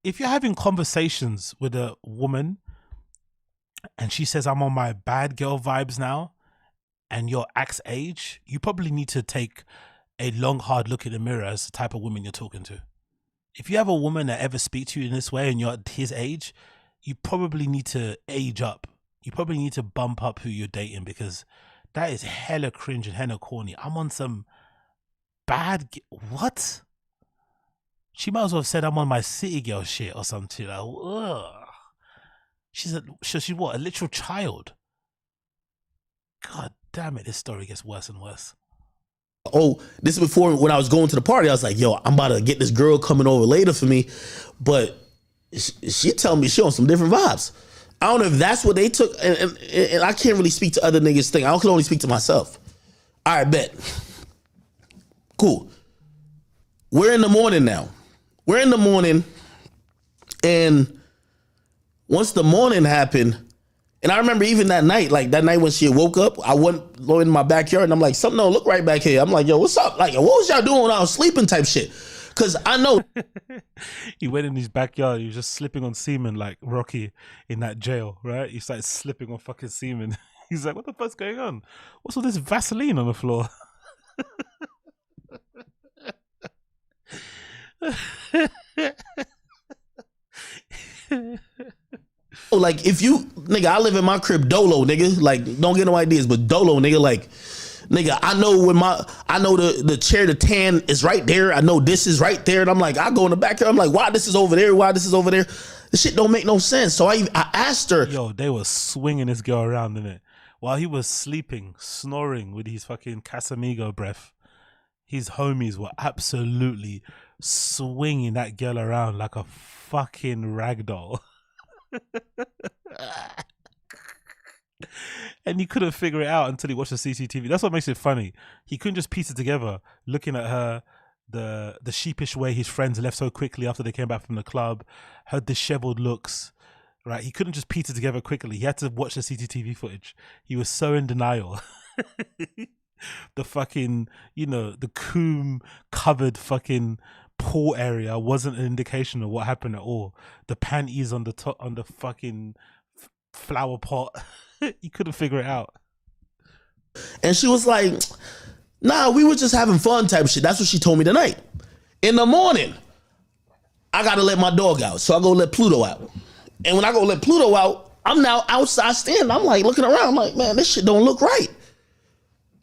if you're having conversations with a woman and she says, I'm on my bad girl vibes now, and you're Axe age, you probably need to take a long, hard look in the mirror as the type of woman you're talking to. If you have a woman that ever speaks to you in this way and you're at his age, you probably need to age up. You probably need to bump up who you're dating, because that is hella cringe and hella corny. I'm on some what? She might as well have said I'm on my city girl shit or something. Like, ugh. She's what? A literal child. God damn it, this story gets worse and worse. Oh, this is before when I was going to the party. I was like, yo, I'm about to get this girl coming over later for me. But she telling me she on some different vibes. I don't know if that's what they took. And I can't really speak to other niggas' thing. I can only speak to myself. All right, bet. Cool. We're in the morning now. We're in the morning. And once the morning happened, and I remember even that night, like that night when she woke up, I went in my backyard and I'm like, something don't look right back here. I'm like, yo, what's up? Like, what was y'all doing when I was sleeping type shit? Because I know. He went in his backyard. He was just slipping on semen like Rocky in that jail, right? He started slipping on fucking semen. He's like, what the fuck's going on? What's all this Vaseline on the floor? Like, if you, nigga, I live in my crib dolo, nigga. Like, don't get no ideas, but dolo, nigga. Like, nigga, I know the chair, the tan is right there. I know this is right there. And I'm like, I go in the backyard. I'm like, why this is over there? Why this is over there? This shit don't make no sense. So I asked her. Yo, they were swinging this girl around, innit? While he was sleeping, snoring with his fucking Casamigo breath, his homies were absolutely swinging that girl around like a fucking ragdoll. And he couldn't figure it out until he watched the CCTV. That's what makes it funny. He couldn't just piece it together, looking at her, the sheepish way his friends left so quickly after they came back from the club, her disheveled looks, right? He couldn't just piece it together quickly. He had to watch the CCTV footage. He was so in denial. The fucking, the coom covered fucking pool area wasn't an indication of what happened at all. The panties on the top, on the fucking flower pot. You couldn't figure it out. And she was like, nah, we were just having fun type shit. That's what she told me tonight. In the morning, I gotta let my dog out. So I go let Pluto out. And when I go let Pluto out, I'm now outside standing. I'm like looking around. I'm like, man, this shit don't look right.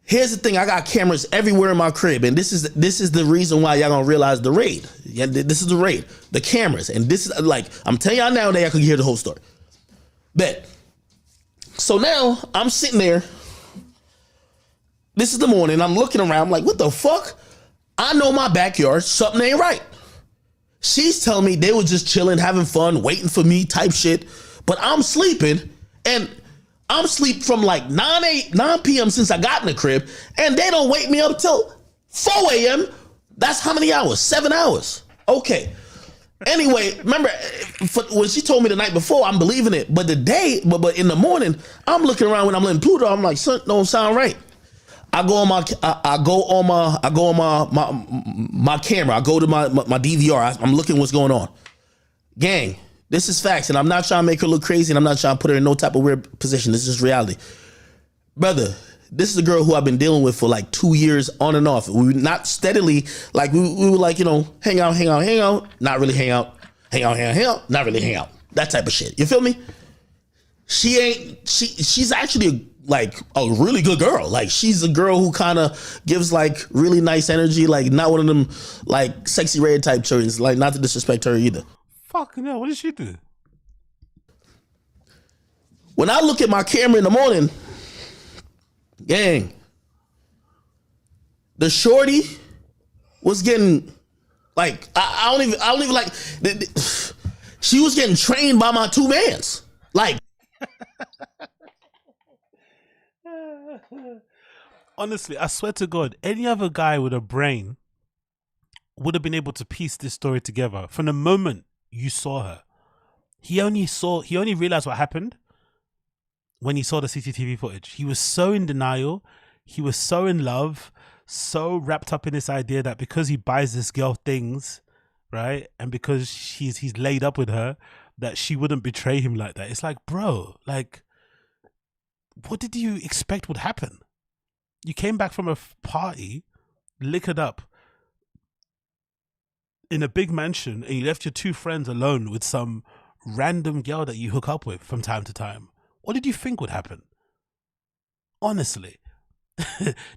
Here's the thing, I got cameras everywhere in my crib, and this is the reason why y'all gonna realize the raid. Yeah, this is the raid, the cameras, and this is like, I'm telling y'all now that I could hear the whole story. Bet. So now I'm sitting there. This is the morning. I'm looking around. I'm like, what the fuck? I know my backyard. Something ain't right. She's telling me they were just chilling, having fun, waiting for me type shit. But I'm sleeping, and I'm asleep from like 9 p.m. since I got in the crib, and they don't wake me up till 4 a.m. That's how many hours? 7 hours. Okay. Anyway, remember when she told me the night before, I'm believing it. But but in the morning, I'm looking around when I'm letting Pluto. I'm like, something don't sound right. I go on my camera. I go to my DVR. I'm looking what's going on. Gang, this is facts, and I'm not trying to make her look crazy, and I'm not trying to put her in no type of weird position. This is just reality. Brother, this is a girl who I've been dealing with for like 2 years on and off. We were not steadily, like we were like, hang out, not really hang out, not really hang out. That type of shit. You feel me? She's actually like a really good girl. Like, she's a girl who kind of gives like really nice energy, like not one of them like sexy red type children. Like, not to disrespect her either. Fucking hell, what did she do? When I look at my camera in the morning, gang, the shorty was getting like, I don't even like, she was getting trained by my two mans. Like, honestly, I swear to God, any other guy with a brain would have been able to piece this story together. From the moment you saw her, he only realized what happened when he saw the CCTV footage. He was so in denial. He was so in love, so wrapped up in this idea that because he buys this girl things right? And because he's laid up with her, that she wouldn't betray him like that. It's like, bro, like, what did you expect would happen? You came back from a party, liquored up, in a big mansion, and you left your two friends alone with some random girl that you hook up with from time to time. What did you think would happen? Honestly.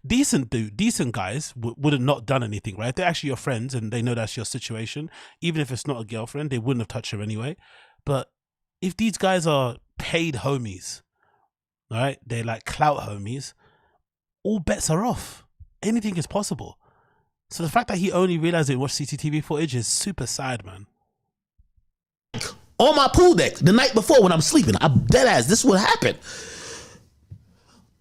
Decent guys would have not done anything, right? They're actually your friends and they know that's your situation. Even if it's not a girlfriend, they wouldn't have touched her anyway. But if these guys are paid homies, right? They're like clout homies, all bets are off. Anything is possible. So the fact that he only realized it watched CCTV footage is super sad, man. On my pool deck the night before when I'm sleeping, I'm dead ass. This is what happened.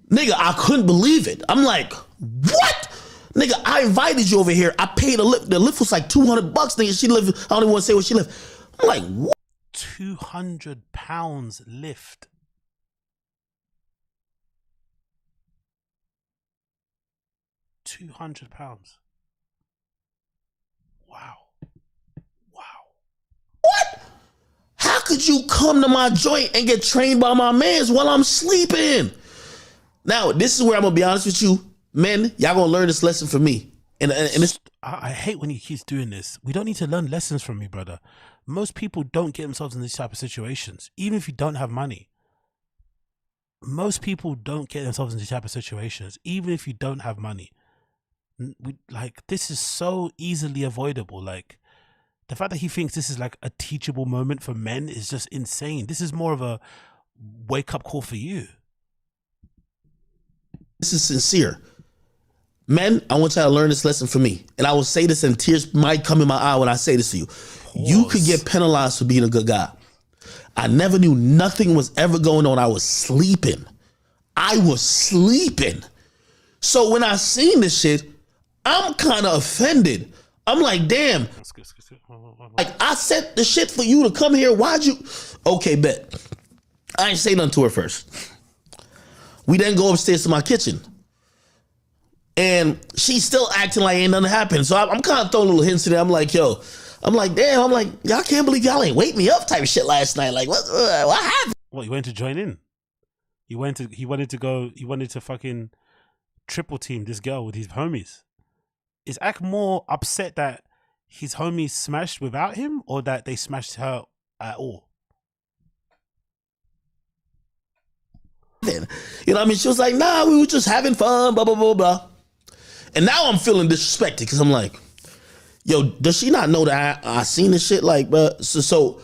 Nigga, I couldn't believe it. I'm like, what? Nigga, I invited you over here. I paid a lift. The lift was like $200. Nigga, she lived. I don't even want to say where she lived. I'm like, what? £200 lift. £200. Wow. What? How could you come to my joint and get trained by my mans while I'm sleeping? Now, this is where I'm going to be honest with you. Men, y'all going to learn this lesson from me. And it's, I hate when he keeps doing this. We don't need to learn lessons from me, brother. Most people don't get themselves in these type of situations, even if you don't have money. Most people don't get themselves in these type of situations, even if you don't have money. This is so easily avoidable. Like, the fact that he thinks this is like a teachable moment for men is just insane. This is more of a wake-up call for you. This is sincere. Men, I want y'all to learn this lesson from me. And I will say this, and tears might come in my eye when I say this to you. Pause. You could get penalized for being a good guy. I never knew nothing was ever going on. I was sleeping. So when I seen this shit, I'm kind of offended. I'm like, damn. Like, I said the shit for you to come here. Why'd you? Okay, bet. I ain't say nothing to her first. We then go upstairs to my kitchen. And she's still acting like ain't nothing happened. So I'm kind of throwing little hints to that. I'm like, damn. I'm like, y'all can't believe y'all ain't wake me up type of shit last night. Like, what happened? What, you went to join in? He wanted to fucking triple team this girl with his homies. Is Ak more upset that his homies smashed without him, or that they smashed her at all? You know what I mean? She was like, nah, we were just having fun, blah, blah, blah, blah. And now I'm feeling disrespected because I'm like, yo, does she not know that I seen this shit? Like, but so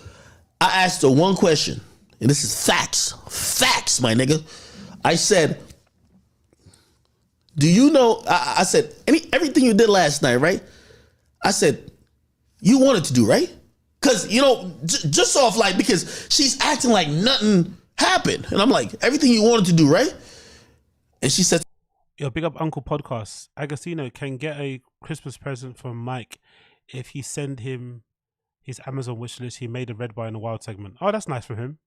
I asked her one question, and this is facts, my nigga. I said, do you know, I said, everything you did last night, right? I said, you wanted to do, right? Because, you know, just off like, because she's acting like nothing happened. And I'm like, everything you wanted to do, right? And she said, yo, big up Uncle Podcast. Agostino can get a Christmas present from Mike if he send him his Amazon wish list. He made a red bar in the wild segment. Oh, that's nice for him.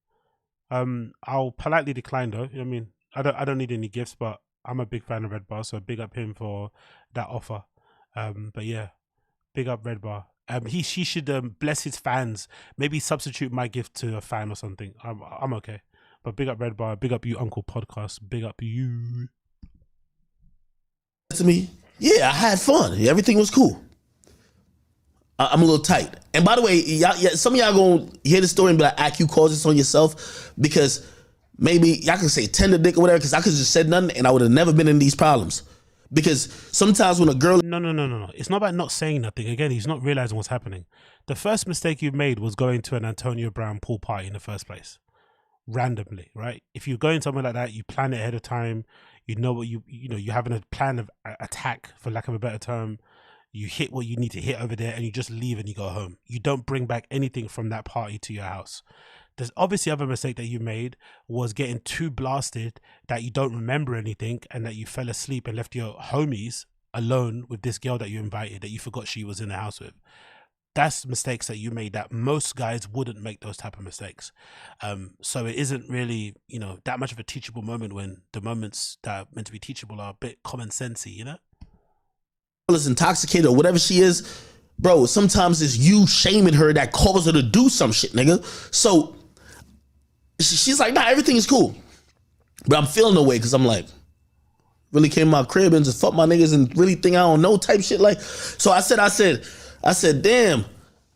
I'll politely decline though. I mean, I don't need any gifts, but I'm a big fan of Red Bar, so big up him for that offer. But yeah, big up Red Bar. She should bless his fans. Maybe substitute my gift to a fan or something. I'm okay. But big up Red Bar. Big up you, Uncle Podcast. Big up you. To me, yeah, I had fun. Everything was cool. I'm a little tight. And by the way, some of y'all gonna hear the story and be like, you caused this on yourself, because maybe y'all can say tender dick or whatever, because I could have just said nothing and I would have never been in these problems. Because sometimes when a girl... No. It's not about not saying nothing. Again, he's not realizing what's happening. The first mistake you made was going to an Antonio Brown pool party in the first place. Randomly, right? If you're going somewhere like that, you plan it ahead of time. You know what you're having a plan of attack, for lack of a better term. You hit what you need to hit over there and you just leave and you go home. You don't bring back anything from that party to your house. There's obviously other mistake that you made was getting too blasted that you don't remember anything and that you fell asleep and left your homies alone with this girl that you invited that you forgot she was in the house with. That's mistakes that you made that most guys wouldn't make those type of mistakes. So it isn't really, that much of a teachable moment when the moments that are meant to be teachable are a bit common sensey, is intoxicated or whatever she is, bro, sometimes it's you shaming her that causes her to do some shit, nigga. So she's like, nah, everything is cool. But I'm feeling no way because I'm like, really came to my crib and just fuck my niggas and really think I don't know type shit. Like, so I said, damn.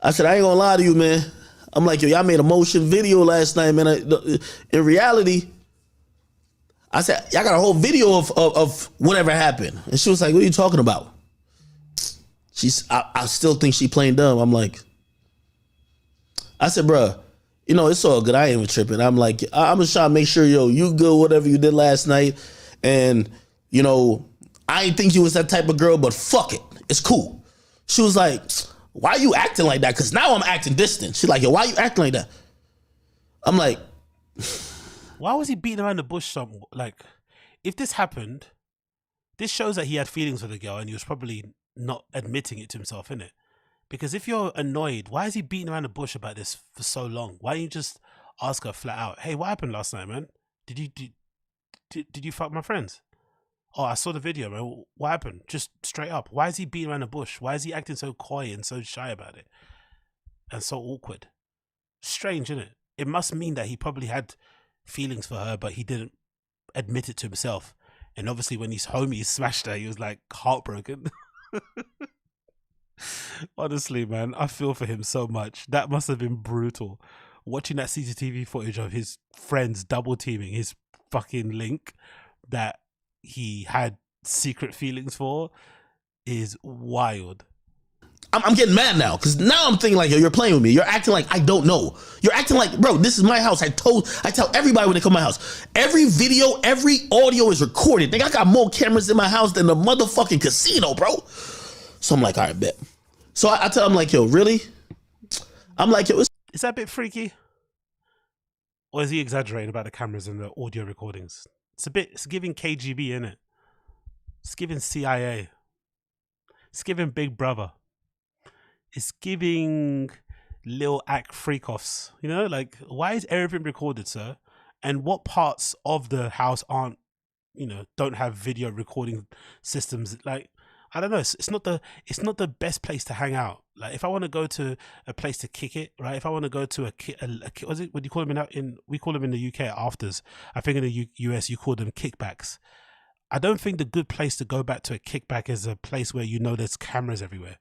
I said, I ain't gonna lie to you, man. I'm like, yo, y'all made a motion video last night, man. In reality, I said, y'all got a whole video of whatever happened. And she was like, what are you talking about? I still think she playing dumb. I'm like, I said, bruh, you know, it's all good. I ain't even tripping. I'm like, I'm just trying to make sure, yo, you good, whatever you did last night. And, you know, I ain't think you was that type of girl, but fuck it. It's cool. She was like, why are you acting like that? Because now I'm acting distant. She's like, yo, why are you acting like that? I'm like, why was he beating around the bush? Like, if this happened, this shows that he had feelings for the girl and he was probably not admitting it to himself, innit? Because if you're annoyed, why is he beating around the bush about this for so long? Why don't you just ask her flat out, hey, what happened last night, man? Did you fuck my friends? Oh, I saw the video, man. What happened? Just straight up. Why is he beating around the bush? Why is he acting so coy and so shy about it? And so awkward? Strange, isn't it? It must mean that he probably had feelings for her, but he didn't admit it to himself. And obviously when his homies smashed her, he was like heartbroken. Honestly, man, I feel for him so much. That must have been brutal. Watching that CCTV footage of his friends double teaming his fucking link that he had secret feelings for is wild. I'm getting mad now because now I'm thinking like, yo, you're playing with me. You're acting like I don't know. You're acting like, bro, this is my house. I tell everybody when they come to my house. Every video, every audio is recorded. Nigga, I got more cameras in my house than the motherfucking casino, bro. So I'm like, all right, bet. So I tell him like, yo, really? I'm like, yo, is that a bit freaky? Or is he exaggerating about the cameras and the audio recordings? It's giving KGB, innit? It's giving CIA. It's giving Big Brother. It's giving Lil Act freak-offs. You know, like, why is everything recorded, sir? And what parts of the house aren't, you know, don't have video recording systems? Like, I don't know. It's not the best place to hang out. Like, if I want to go to a place to kick it, right? If I want to go to what do you call them we call them in the UK afters. I think in the US you call them kickbacks. I don't think the good place to go back to a kickback is a place where you know there's cameras everywhere.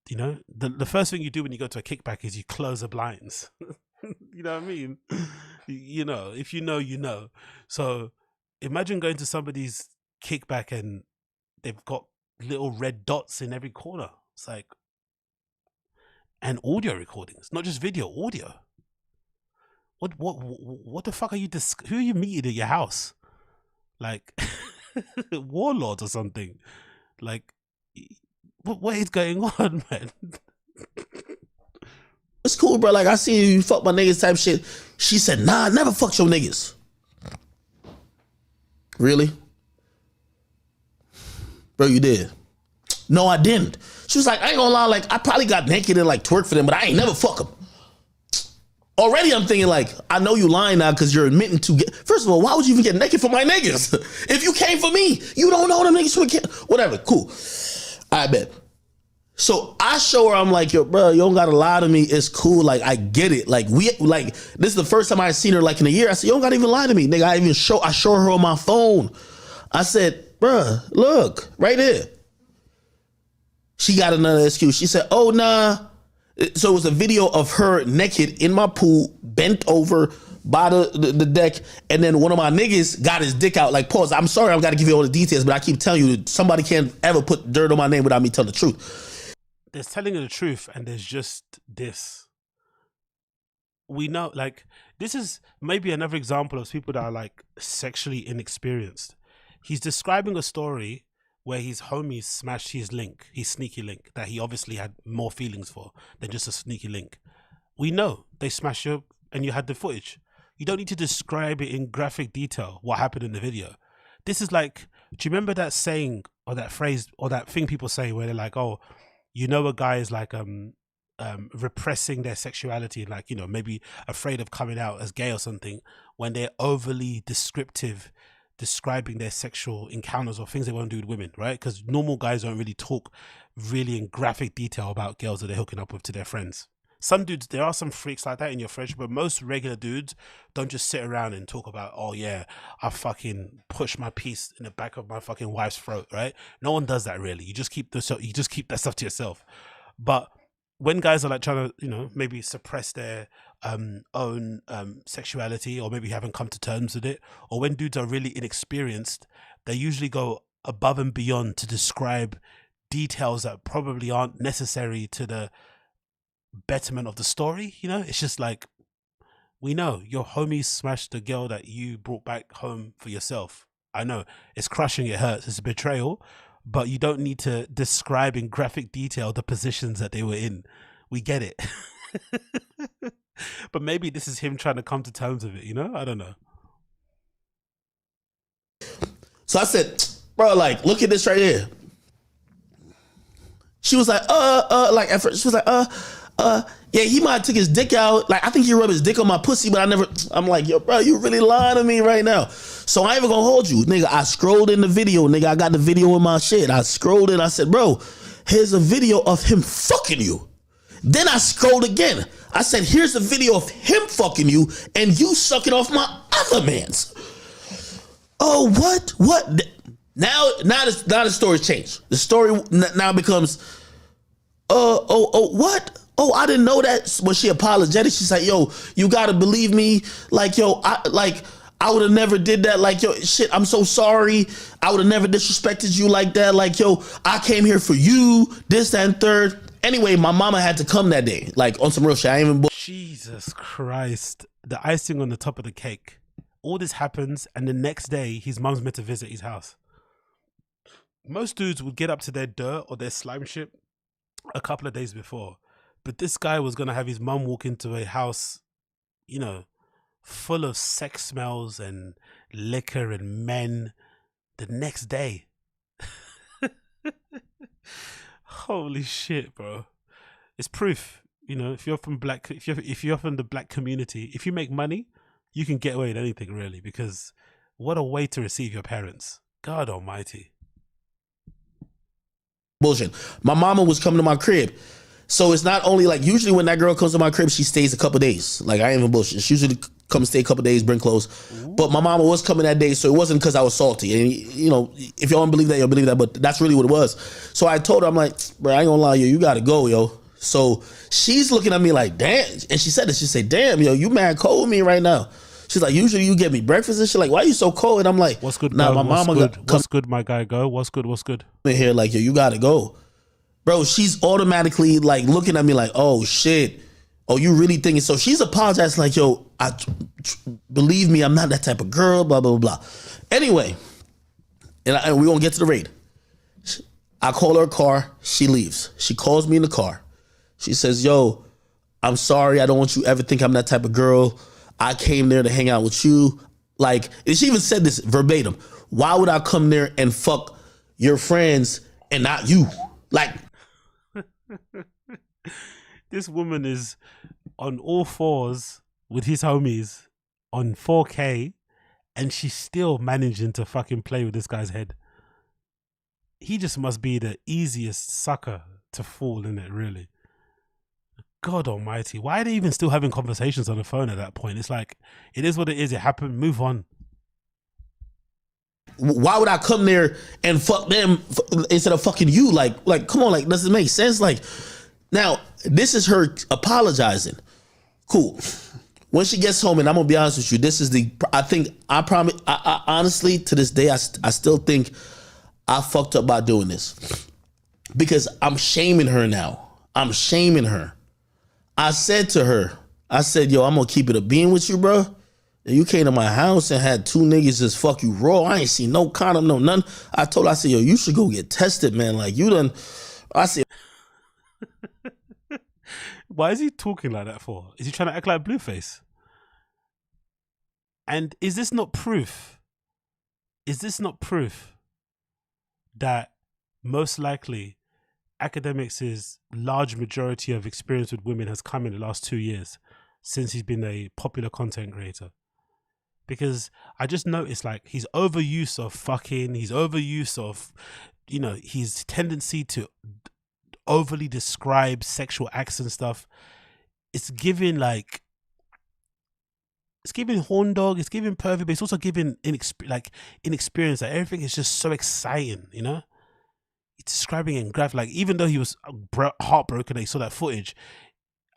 You know, the first thing you do when you go to a kickback is you close the blinds. You know what I mean? You know, if you know, you know. So imagine going to somebody's kickback and they've got little red dots in every corner. It's like, and audio recordings, not just video, audio. What the fuck are you? Who are you meeting at your house? Like warlords or something? Like, what is going on, man? It's cool, bro. Like, I see you fuck my niggas type shit. She said, nah, I never fucked your niggas. Really? Bro, you did. No, I didn't. She was like, I ain't gonna lie, like, I probably got naked and like twerk for them, but I ain't never fuck them. Already I'm thinking like, I know you lying now because you're admitting to get, first of all, why would you even get naked for my niggas? If you came for me, you don't know them niggas, whatever, cool. I bet. So I show her, I'm like, yo, bro, you don't gotta lie to me. It's cool. Like, I get it. Like, this is the first time I seen her like in a year. I said, you don't gotta even lie to me. Nigga, I show her on my phone. I said, bro, look, right there. She got another excuse. She said, oh, nah. So it was a video of her naked in my pool, bent over by the deck, and then one of my niggas got his dick out. Like, pause. I'm sorry, I've got to give you all the details, but I keep telling you, somebody can't ever put dirt on my name without me telling the truth. There's telling you the truth, and there's just this. We know, like, this is maybe another example of people that are like sexually inexperienced. He's describing a story where his homies smashed his sneaky link, that he obviously had more feelings for than just a sneaky link. We know they smashed you and you had the footage. You don't need to describe it in graphic detail what happened in the video. This is like, do you remember that saying or that phrase or that thing people say where they're like, oh, you know, a guy is like repressing their sexuality, like, you know, maybe afraid of coming out as gay or something, when they're overly descriptive describing their sexual encounters or things they want to do with women, right? Because normal guys don't really talk really in graphic detail about girls that they're hooking up with to their friends. Some dudes, there are some freaks like that in your friendship, but most regular dudes don't just sit around and talk about, oh yeah, I fucking push my piece in the back of my fucking wife's throat, right? No one does that really. You just keep that stuff to yourself. But when guys are like trying to, you know, maybe suppress their own sexuality, or maybe haven't come to terms with it, or when dudes are really inexperienced, they usually go above and beyond to describe details that probably aren't necessary to the betterment of the story. You know, it's just like, we know your homie smashed the girl that you brought back home for yourself. I know it's crushing, it hurts, it's a betrayal, but you don't need to describe in graphic detail the positions that they were in. We get it. But maybe this is him trying to come to terms with it, you know? I don't know. So I said, bro, like, look at this right here. She was like, like at first she was like, yeah, he might have took his dick out. Like, I think he rubbed his dick on my pussy, but I'm like, yo, bro, you really lying to me right now. So I ain't even gonna hold you. Nigga, I scrolled in the video. Nigga, I got the video in my shit. I scrolled in, I said, bro, here's a video of him fucking you. Then I scrolled again. I said, here's a video of him fucking you and you sucking off my other man's. Oh, what? Now the story's changed. The story now becomes, what? Oh, I didn't know that. When she apologetic, she's like, yo, you gotta believe me. Like, yo, I would have never did that. Like, yo, shit, I'm so sorry. I would have never disrespected you like that. Like, yo, I came here for you, this, that, and third. Anyway, my mama had to come that day, like on some real shit. I ain't even. Jesus Christ. The icing on the top of the cake. All this happens, and the next day, his mum's meant to visit his house. Most dudes would get up to their dirt or their slime shit a couple of days before. But this guy was going to have his mum walk into a house, you know, full of sex smells and liquor and men the next day. Holy shit, bro. It's proof. You know, if you're from the black community, if you make money, you can get away with anything really, because what a way to receive your parents. God almighty. Bullshit. My mama was coming to my crib. So it's not only like, usually when that girl comes to my crib, she stays a couple days. Like, I ain't even bullshit. She usually come stay a couple days, bring clothes. Ooh. But my mama was coming that day, so it wasn't because I was salty. And, you know, if y'all don't believe that, you'll believe that. But that's really what it was. So I told her, I'm like, bro, I ain't gonna lie, yo, you gotta go, yo. So she's looking at me like, damn. And she said this. She said, damn, yo, you mad cold with me right now. She's like, usually you get me breakfast and shit. Like, why are you so cold? And I'm like, what's good? Nah, my mama what's good, my guy? Go. What's good? In here, like, yo, you gotta go. Bro, she's automatically like looking at me like, oh shit. Oh, you really thinking? So she's apologizing like, yo, believe me, I'm not that type of girl, blah, blah, blah. Anyway, and we're going to get to the raid. I call her a car. She leaves. She calls me in the car. She says, yo, I'm sorry. I don't want you ever think I'm that type of girl. I came there to hang out with you. Like, and she even said this verbatim. Why would I come there and fuck your friends and not you? Like, this woman is on all fours with his homies on 4K, and she's still managing to fucking play with this guy's head. He just must be the easiest sucker to fall in it, really. God almighty. Why are they even still having conversations on the phone at that point? It's like, it is what it is. It happened. Move on. Why would I come there and fuck them instead of fucking you? Like, come on, like, does it make sense? Like, now, this is her apologizing. Cool. When she gets home, and I'm gonna be honest with you, this is I honestly, to this day, I still think I fucked up by doing this. Because I'm shaming her now. I'm shaming her. I said to her, yo, I'm gonna keep it a bean with you, bro. And you came to my house and had two niggas just fuck you raw. I ain't seen no condom, no none. I told her, I said, yo, you should go get tested, man. Like, you done. I said. Why is he talking like that for? Is he trying to act like Blueface? And is this not proof? Is this not proof that most likely AKADEMIKS' large majority of experience with women has come in the last 2 years since he's been a popular content creator? because I just noticed like his overuse of fucking, his overuse of, you know, his tendency to overly describe sexual acts and stuff. It's giving like, it's giving horn dog, it's giving pervy, but it's also giving inexperience. Like everything is just so exciting, you know. It's describing in graphic. Like even though he was heartbroken that he saw that footage,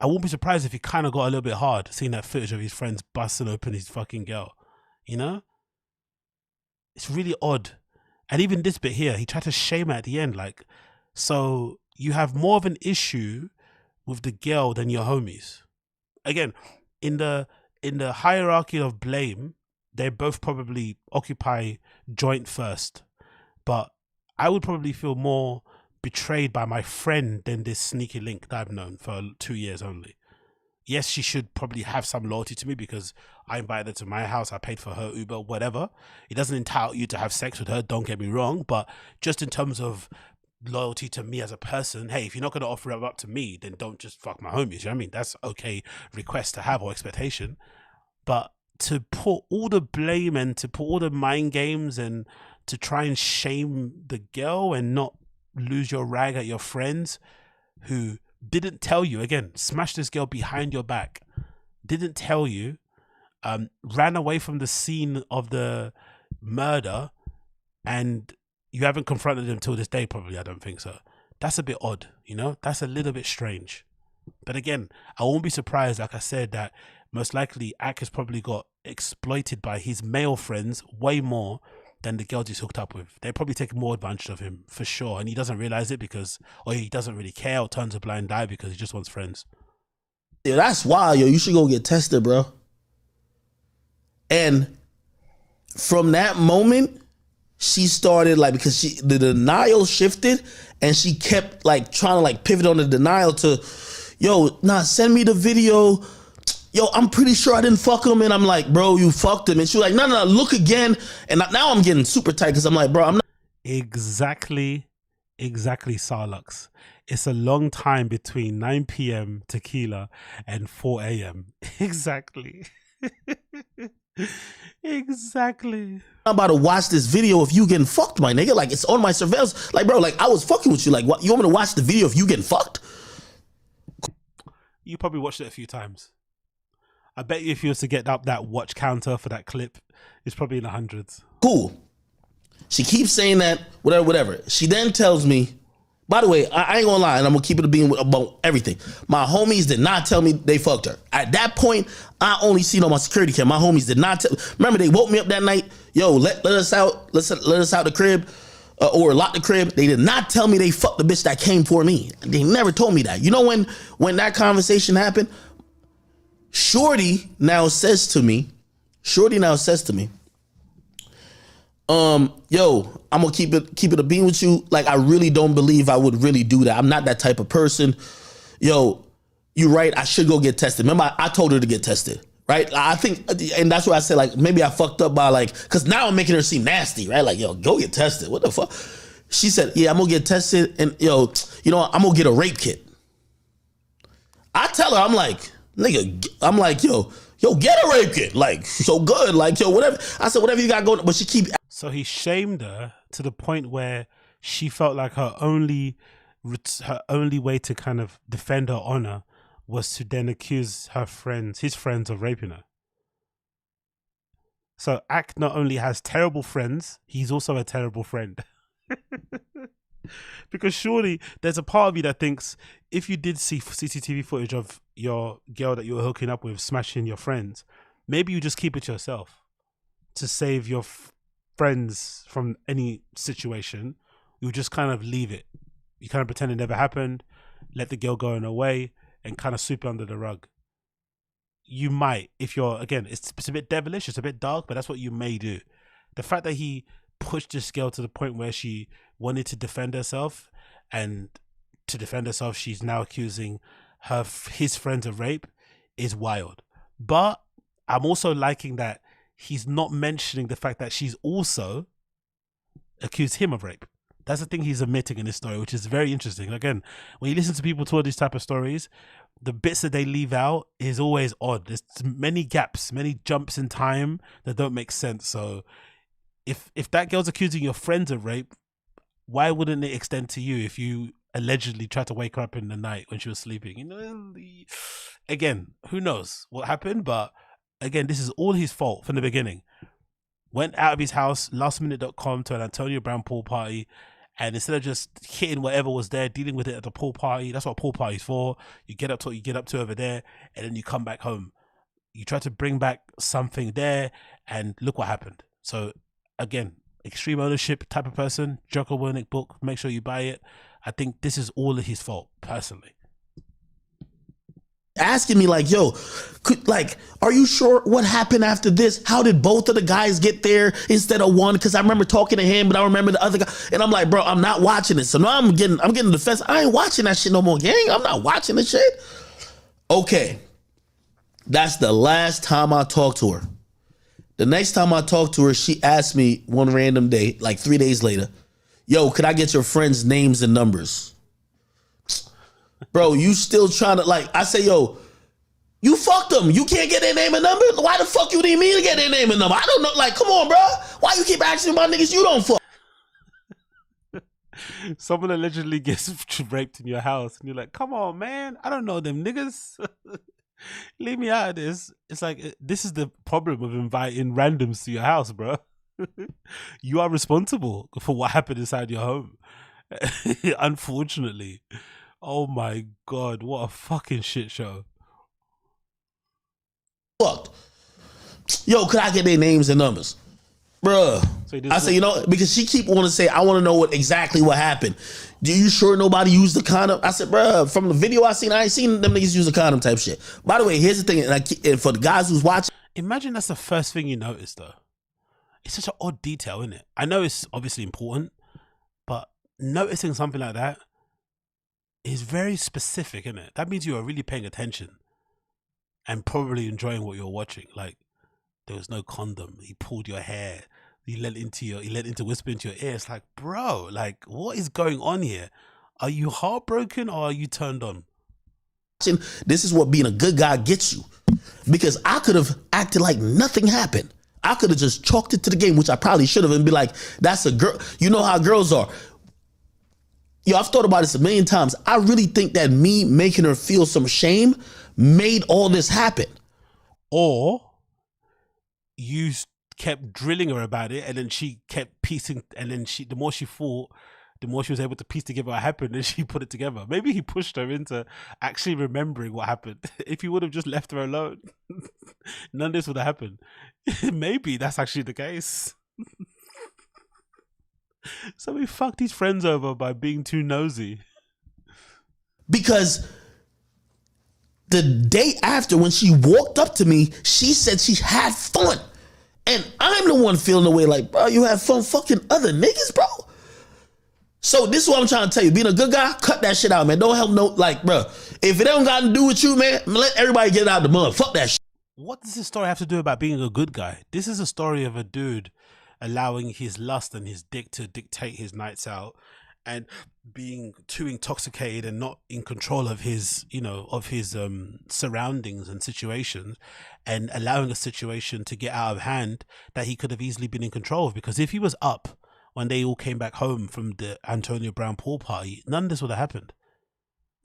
I won't be surprised if he kind of got a little bit hard seeing that footage of his friends busting open his fucking girl. You know, it's really odd. And even this bit here, he tried to shame her at the end. Like, so you have more of an issue with the girl than your homies. Again, in the hierarchy of blame, they both probably occupy joint first. But I would probably feel more betrayed by my friend than this sneaky link that I've known for 2 years only. Yes, she should probably have some loyalty to me because I invited her to my house, I paid for her Uber, whatever. It doesn't entitle you to have sex with her, don't get me wrong, but just in terms of loyalty to me as a person, hey, if you're not going to offer it up to me, then don't just fuck my homies, you know what I mean? That's okay request to have or expectation. But to put all the blame and to put all the mind games and to try and shame the girl and not lose your rag at your friends who didn't tell you, again, smash this girl behind your back, didn't tell you, ran away from the scene of the murder, and you haven't confronted him till this day, probably. I don't think so. That's a bit odd, you know? That's a little bit strange. But again, I won't be surprised, like I said, that most likely Ak has probably got exploited by his male friends way more than the girls he's hooked up with. They're probably taking more advantage of him for sure, and he doesn't realize it because, or he doesn't really care, or turns a blind eye because he just wants friends. Yeah, that's wild, yo. You should go get tested, bro. And from that moment, she started like, because the denial shifted, and she kept like trying to like pivot on the denial to, yo, nah, send me the video. Yo, I'm pretty sure I didn't fuck him. And I'm like, bro, you fucked him. And she was like, no, look again. And now I'm getting super tight because I'm like, bro, I'm not. Exactly, Sarlux. It's a long time between 9 p.m. tequila and 4 a.m. Exactly. Exactly. I'm about to watch this video of you getting fucked, my nigga. Like, it's on my surveillance. Like, bro, like, I was fucking with you. Like, what? You want me to watch the video of you getting fucked? You probably watched it a few times. I bet you if you was to get up that watch counter for that clip, it's probably in the hundreds. Cool. She keeps saying that, whatever. She then tells me, by the way, I ain't gonna lie, and I'm gonna keep it being about everything. My homies did not tell me they fucked her. At that point, I only seen on my security cam. My homies did not tell. Remember, they woke me up that night. Yo, let us out. Let us out the crib, or lock the crib. They did not tell me they fucked the bitch that came for me. They never told me that. You know when that conversation happened, Shorty now says to me, yo, I'm gonna keep it a bean with you. Like, I really don't believe I would really do that. I'm not that type of person. Yo, you're right. I should go get tested. Remember, I told her to get tested, right? I think, and that's why I said, like, maybe I fucked up by, like, because now I'm making her seem nasty, right? Like, yo, go get tested. What the fuck? She said, yeah, I'm gonna get tested, and yo, you know, I'm gonna get a rape kit. I tell her, I'm like, nigga, I'm like, yo, get a rape kit. Like, so good. Like, yo, whatever. I said, whatever you got going. But she keep. So he shamed her to the point where she felt like her only way to kind of defend her honor was to then accuse his friends of raping her. So Ak not only has terrible friends, he's also a terrible friend. Because surely there's a part of you that thinks if you did see CCTV footage of your girl that you were hooking up with smashing your friends, maybe you just keep it to yourself to save your friends from any situation. You just kind of leave it. You kind of pretend it never happened, let the girl go on her way, and kind of sweep it under the rug. You might, if you're, again, it's a bit devilish, it's a bit dark, but that's what you may do. The fact that he pushed this girl to the point where she wanted to defend herself, and to defend herself she's now accusing his friends of rape, is wild. But I'm also liking that he's not mentioning the fact that she's also accused him of rape. That's the thing he's omitting in this story, which is very interesting. Again, when you listen to people tell these type of stories, the bits that they leave out is always odd. There's many gaps, many jumps in time that don't make sense. So if that girl's accusing your friends of rape, why wouldn't it extend to you if you allegedly tried to wake her up in the night when she was sleeping? You know, again, who knows what happened? But again, this is all his fault from the beginning. Went out of his house, lastminute.com, to an Antonio Brown pool party, and instead of just hitting whatever was there, dealing with it at the pool party, that's what pool party's for. You get up to what you get up to over there, and then you come back home. You try to bring back something there, and look what happened. So again, extreme ownership type of person. Jocko Willink book, make sure you buy it. I think this is all of his fault, personally. Asking me like, yo, are you sure what happened after this? How did both of the guys get there instead of one? Because I remember talking to him, but I remember the other guy, and I'm like, bro, I'm not watching it. So now I'm getting defense. I ain't watching that shit no more, gang. I'm not watching the shit. Okay, that's the last time I talked to her. The next time I talked to her, she asked me one random day, like 3 days later, yo, could I get your friends' names and numbers? Bro, you still trying to, like, I say, yo, you fucked them. You can't get their name and number? Why the fuck you need me to get their name and number? I don't know. Like, come on, bro. Why you keep asking about niggas you don't fuck? Someone allegedly gets raped in your house, and you're like, come on, man. I don't know them niggas. Leave me out of this. It's like, this is the problem of inviting randoms to your house, bro. You are responsible for what happened inside your home. Unfortunately. Oh my God, what a fucking shit show. Fucked. Yo, could I get their names and numbers? Bruh. So I say, you know, because she keep wanting to say, I want to know exactly what happened. Do you sure nobody used the condom? I said, bruh, from the video I ain't seen them niggas use a condom type shit. By the way, here's the thing, and for the guys who's watching. Imagine that's the first thing you notice, though. It's such an odd detail, isn't it? I know it's obviously important, but noticing something like that is very specific, isn't it? That means you are really paying attention and probably enjoying what you're watching. Like, there was no condom. He pulled your hair. He let into whisper into your ear. It's like, bro, like, what is going on here? Are you heartbroken or are you turned on? This is what being a good guy gets you. Because I could have acted like nothing happened. I could have just chalked it to the game, which I probably should have, and be like, that's a girl. You know how girls are. Yo, I've thought about this a million times. I really think that me making her feel some shame made all this happen. Or you kept drilling her about it, and then she kept piecing, and then the more she thought, the more she was able to piece together what happened, and she put it together. Maybe he pushed her into actually remembering what happened. If he would have just left her alone, none of this would have happened. Maybe that's actually the case. So we fucked his friends over by being too nosy. Because the day after, when she walked up to me, she said she had fun. And I'm the one feeling the way like, bro, you had fun fucking other niggas, bro. So this is what I'm trying to tell you. Being a good guy, cut that shit out, man. Don't help no, like, bro, if it don't got to do with you, man, let everybody get out of the mud. Fuck that shit. What does this story have to do about being a good guy? This is a story of a dude allowing his lust and his dick to dictate his nights out, and being too intoxicated and not in control of his, you know, of his surroundings and situations, and allowing a situation to get out of hand that he could have easily been in control of. Because if he was up when they all came back home from the Antonio Brown pool party, none of this would have happened.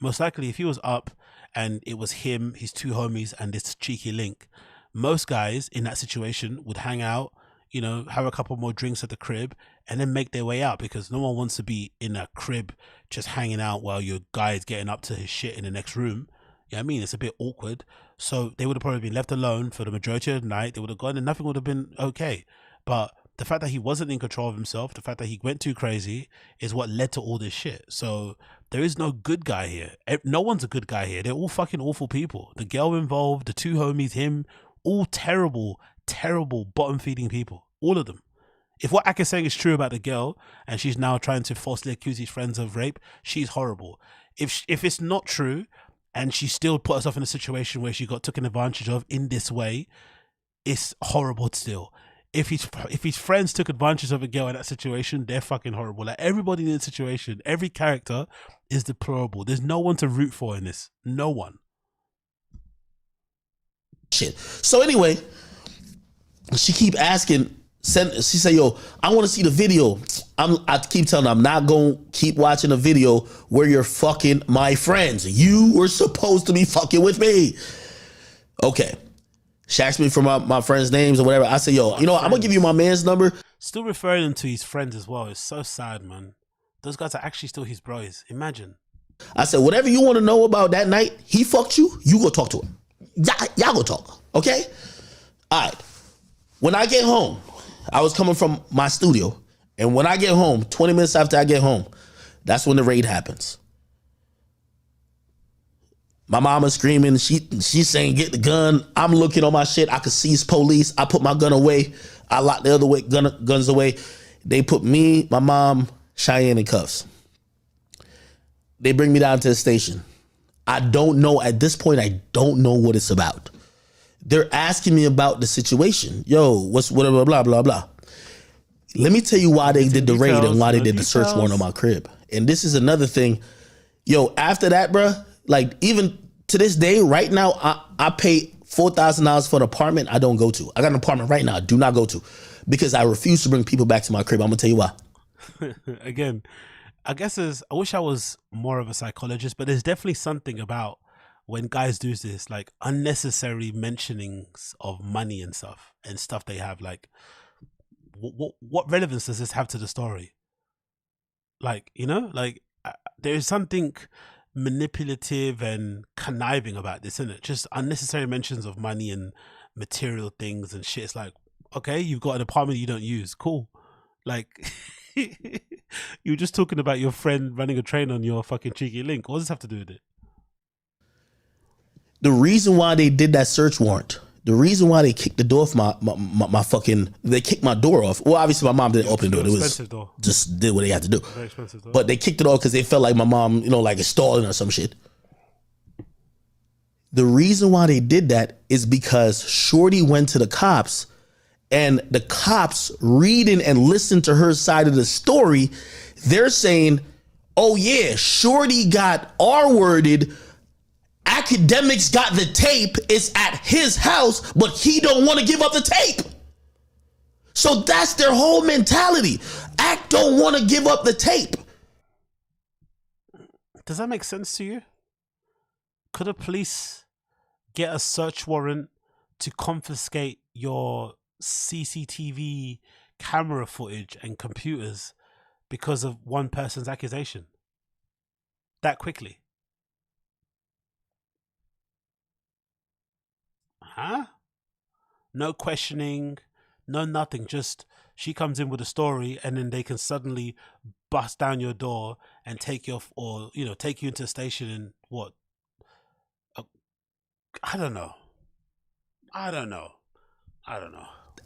Most likely, if he was up and it was him, his two homies, and this cheeky link, most guys in that situation would hang out, you know, have a couple more drinks at the crib, and then make their way out, because no one wants to be in a crib just hanging out while your guy is getting up to his shit in the next room. You know what I mean? It's a bit awkward. So they would have probably been left alone for the majority of the night. They would have gone and nothing would have been okay. But the fact that he wasn't in control of himself, the fact that he went too crazy, is what led to all this shit. So there is no good guy here. No one's a good guy here. They're all fucking awful people. The girl involved, the two homies, him, all terrible, terrible bottom feeding people. All of them. If what Ak is saying is true about the girl, and she's now trying to falsely accuse his friends of rape, she's horrible. If it's not true, and she still put herself in a situation where she got taken advantage of in this way, it's horrible still. If his friends took advantage of a girl in that situation, they're fucking horrible. Like, everybody in the situation, every character is deplorable. There's no one to root for in this. No one. shit. So anyway, she keep asking. She say, "Yo, I want to see the video." I keep telling her I'm not gonna keep watching a video where you're fucking my friends. You were supposed to be fucking with me. Okay. She asked me for my friends' names or whatever. I say, "Yo, you know what? I'm gonna give you my man's number." Still referring him to his friends as well. It's so sad, man. Those guys are actually still his bros. Imagine. I said, "Whatever you want to know about that night he fucked you, you go talk to him. Y'all go talk, okay?" All right. When I get home, I was coming from my studio, and when I get home, 20 minutes after I get home, that's when the raid happens. My mama's screaming. She's saying, "Get the gun." I'm looking on my shit. I could see it's police. I put my gun away. I locked the other way guns away. They put me, my mom, Cheyenne in cuffs. They bring me down to the station. I don't know at this point. I don't know what it's about. They're asking me about the situation. Yo, what's whatever, blah, blah, blah. Let me tell you why they did the raid and why they did the search warrant on my crib. And this is another thing. Yo, after that, bruh, like even to this day, right now, I pay $4,000 for an apartment I don't go to. I got an apartment right now I do not go to because I refuse to bring people back to my crib. I'm going to tell you why. Again, I guess I wish I was more of a psychologist, but there's definitely something about when guys do this, like unnecessary mentionings of money and stuff they have, like what relevance does this have to the story? Like, you know, like there is something manipulative and conniving about this, isn't it? Just unnecessary mentions of money and material things and shit. It's like, okay, you've got an apartment you don't use, cool. Like you were just talking about your friend running a train on your fucking cheeky link. What does this have to do with it? The reason why they did that search warrant, the reason why they kicked the door off my fucking, they kicked my door off. Well, obviously my mom didn't open the door. It was door. Just did what they had to do. Very expensive door. But they kicked it off because they felt like my mom, you know, like is stalling or some shit. The reason why they did that is because Shorty went to the cops, and the cops reading and listening to her side of the story, they're saying, "Oh yeah, Shorty got R-worded. Academics got the tape. It's at his house, but he don't want to give up the tape." So that's their whole mentality. Act don't want to give up the tape. Does that make sense to you? Could the police get a search warrant to confiscate your CCTV camera footage and computers because of one person's accusation that quickly? Huh? No questioning, no nothing. Just she comes in with a story, and then they can suddenly bust down your door and take you off, or take you into a station and what? I don't know.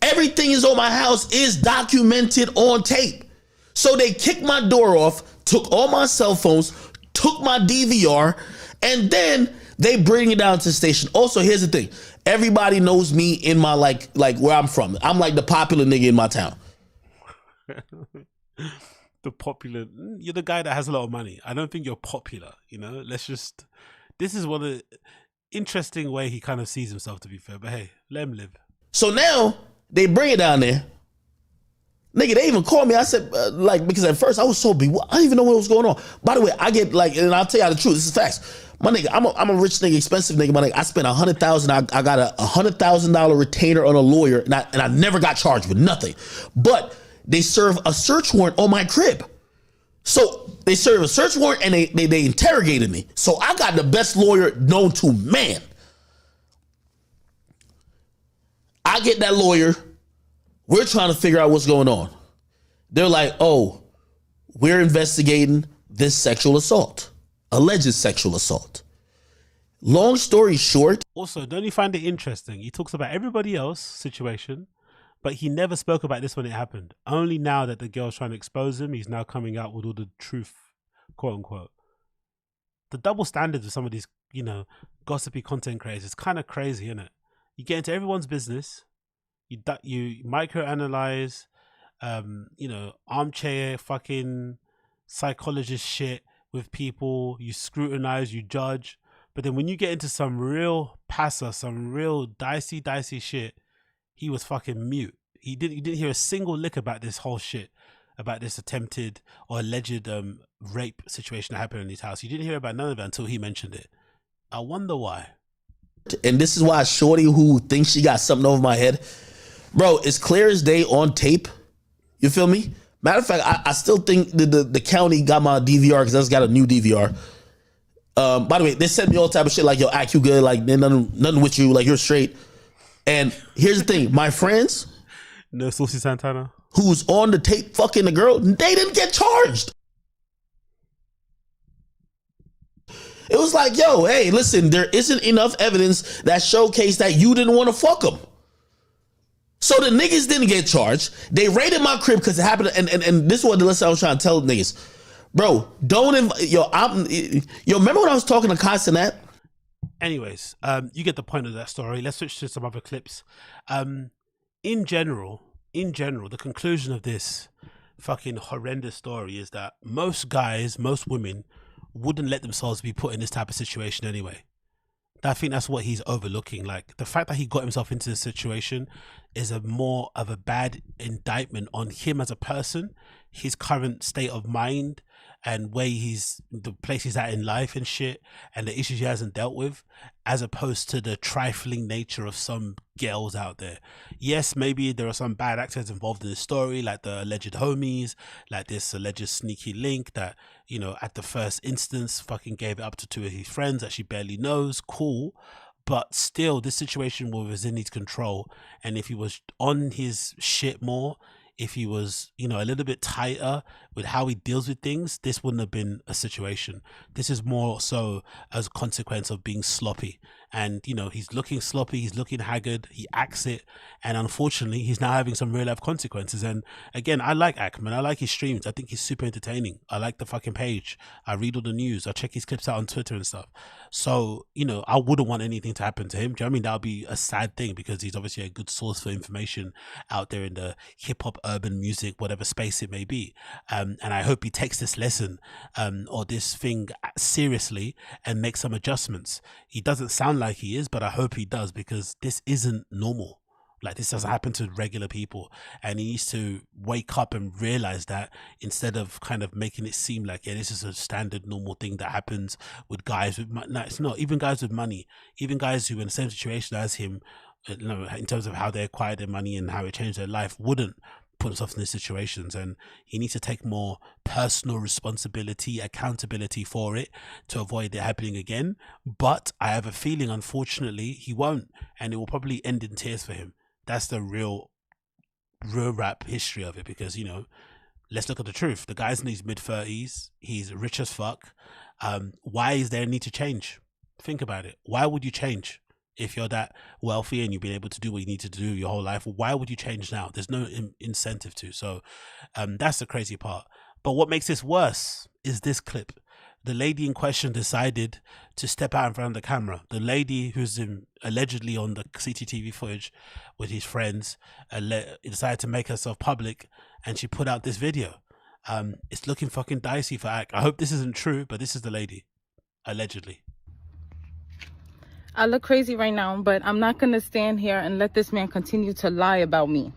Everything is on my house is documented on tape. So they kicked my door off, took all my cell phones, took my DVR, and then they bring it down to the station. Also, here's the thing. Everybody knows me in my like where I'm from. I'm like the popular nigga in my town. You're the guy that has a lot of money. I don't think you're popular, this is one of the interesting way he kind of sees himself, to be fair, but hey, let him live. So now they bring it down there. Nigga, they even called me. I said, because at first I was so bewildered. I didn't even know what was going on. By the way, I get and I'll tell you the truth. This is facts. My nigga, I'm a rich nigga, expensive nigga. My nigga, I spent $100,000. I got a $100,000 retainer on a lawyer, and I never got charged with nothing. But they serve a search warrant on my crib. So they serve a search warrant and they interrogated me. So I got the best lawyer known to man. I get that lawyer. We're trying to figure out what's going on. They're like, "Oh, we're investigating this sexual assault, alleged sexual assault." Long story short. Also, don't you find it interesting? He talks about everybody else's situation, but he never spoke about this when it happened. Only now that the girl's trying to expose him, he's now coming out with all the truth, quote unquote. The double standards of some of these, gossipy content creators is kind of crazy, isn't it? You get into everyone's business. You microanalyze, armchair fucking psychologist shit with people. You scrutinize, you judge. But then when you get into some real passer, some real dicey shit, he was fucking mute. You didn't hear a single lick about this whole shit, about this attempted or alleged rape situation that happened in his house. You didn't hear about none of it until he mentioned it. I wonder why. And this is why shorty who thinks she got something over my head, bro, it's clear as day on tape. You feel me? Matter of fact, I still think the county got my DVR because I just got a new DVR. By the way, they sent me all type of shit like, yo, act you good, like nothing with you, like you're straight. And here's the thing, my friends, no Saucy Santana, who's on the tape fucking the girl, they didn't get charged. It was like, yo, hey, listen, there isn't enough evidence that showcased that you didn't want to fuck them. So the niggas didn't get charged. They raided my crib because it happened. And this is what the lesson I was trying to tell niggas. Bro, don't yo, remember when I was talking to Consonant? Anyways, you get the point of that story. Let's switch to some other clips. In general, the conclusion of this fucking horrendous story is that most guys, most women wouldn't let themselves be put in this type of situation anyway. I think that's what he's overlooking. Like, the fact that he got himself into this situation is a more of a bad indictment on him as a person, his current state of mind, and where the place he's at in life and shit, and the issues he hasn't dealt with, as opposed to the trifling nature of some girls out there. Yes, maybe there are some bad actors involved in the story, like the alleged homies, like this alleged sneaky link that, you know, at the first instance fucking gave it up to two of his friends that she barely knows. Cool. But still, this situation was in his control, and if he was on his shit more, if he was, you know, a little bit tighter with how he deals with things, this wouldn't have been a situation. This is more so as a consequence of being sloppy. And, you know, he's looking sloppy, he's looking haggard, he acts it, and unfortunately, he's now having some real life consequences. And again, I like Ackman, I like his streams, I think he's super entertaining. I like the fucking page, I read all the news, I check his clips out on Twitter and stuff. So, you know, I wouldn't want anything to happen to him. Do you know what I mean? That would be a sad thing, because he's obviously a good source for information out there in the hip-hop, urban music, whatever space it may be. And I hope he takes this lesson or this thing seriously and makes some adjustments. He doesn't sound like he is, but I hope he does, because this isn't normal. Like, this doesn't happen to regular people, and he needs to wake up and realize that, instead of kind of making it seem like, yeah, this is a standard normal thing that happens with guys with money. No, it's not. Even guys with money, even guys who are in the same situation as him, you know, in terms of how they acquired their money and how it changed their life, wouldn't put himself in these situations. And he needs to take more personal responsibility, accountability for it, to avoid it happening again. But I have a feeling, unfortunately, he won't, and it will probably end in tears for him. That's the real rap history of it, because, you know, let's look at the truth. The guy's in his mid-30s, he's rich as fuck. Why is there a need to change? Think about it. Why would you change? If you're that wealthy and you've been able to do what you need to do your whole life, why would you change now? There's no incentive to. So that's the crazy part. But what makes this worse is this clip. The lady in question decided to step out in front of the camera. The lady who's allegedly on the CCTV footage with his friends decided to make herself public, and she put out this video. It's looking fucking dicey for Ak. I hope this isn't true, but this is the lady, allegedly. I look crazy right now, but I'm not going to stand here and let this man continue to lie about me.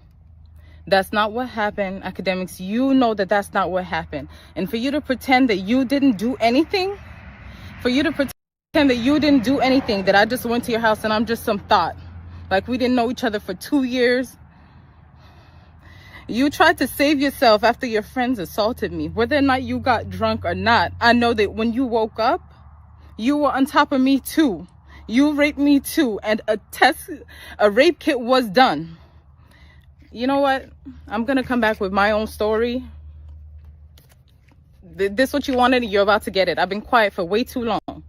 That's not what happened, academics. You know that that's not what happened. And for you to pretend that you didn't do anything, that I just went to your house and I'm just some thought, like we didn't know each other for 2 years. You tried to save yourself after your friends assaulted me. Whether or not you got drunk or not, I know that when you woke up, you were on top of me too. You raped me too, and a rape kit was done. You know what? I'm gonna come back with my own story. This what you wanted, you're about to get it. I've been quiet for way too long.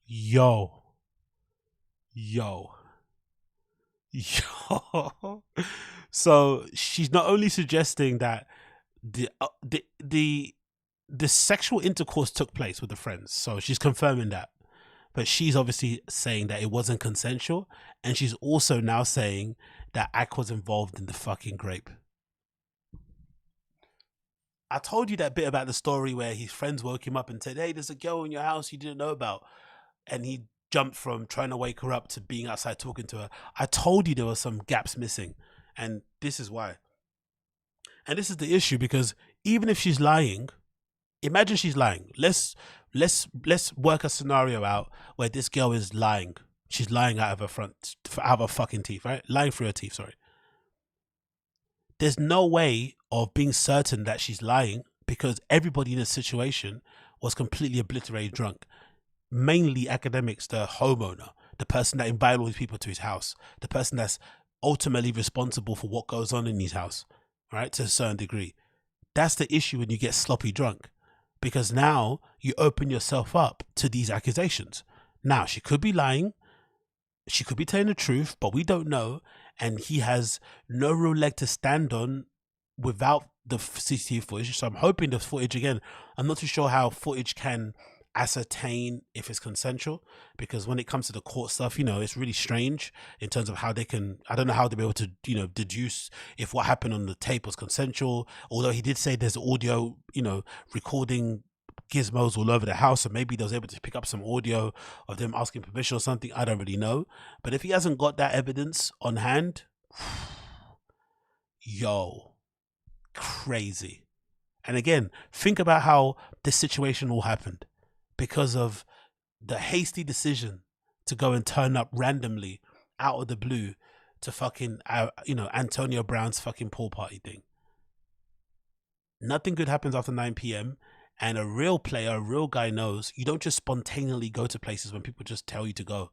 Yo. So she's not only suggesting that the sexual intercourse took place with the friends, so she's confirming that. But she's obviously saying that it wasn't consensual, and she's also now saying that Ak was involved in the fucking grape. I told you that bit about the story where his friends woke him up and said, hey, there's a girl in your house you didn't know about. And he jumped from trying to wake her up to being outside talking to her. I told you there were some gaps missing. And this is why. And this is the issue, because even if she's lying, imagine she's lying. Let's work a scenario out where this girl is lying. She's lying out of her fucking teeth, right? Lying through her teeth, sorry. There's no way of being certain that she's lying, because everybody in the situation was completely obliterated drunk. Mainly AKADEMIKS, the homeowner, the person that invited all these people to his house, the person that's ultimately responsible for what goes on in his house, right? To a certain degree. That's the issue when you get sloppy drunk, because now you open yourself up to these accusations. Now, she could be lying. She could be telling the truth, but we don't know. And he has no real leg to stand on without the CCTV footage. So I'm hoping the footage, again, I'm not too sure how footage can ascertain if it's consensual, because when it comes to the court stuff, you know, it's really strange in terms of how they can, I don't know how they'll be able to, you know, deduce if what happened on the tape was consensual. Although he did say there's audio, you know, recording gizmos all over the house, so maybe they was able to pick up some audio of them asking permission or something. I don't really know. But if he hasn't got that evidence on hand, yo, crazy. And again, think about how this situation all happened because of the hasty decision to go and turn up randomly out of the blue to fucking, you know, Antonio Brown's fucking pool party thing. Nothing good happens after 9 p.m. And a real player, a real guy knows you don't just spontaneously go to places when people just tell you to go.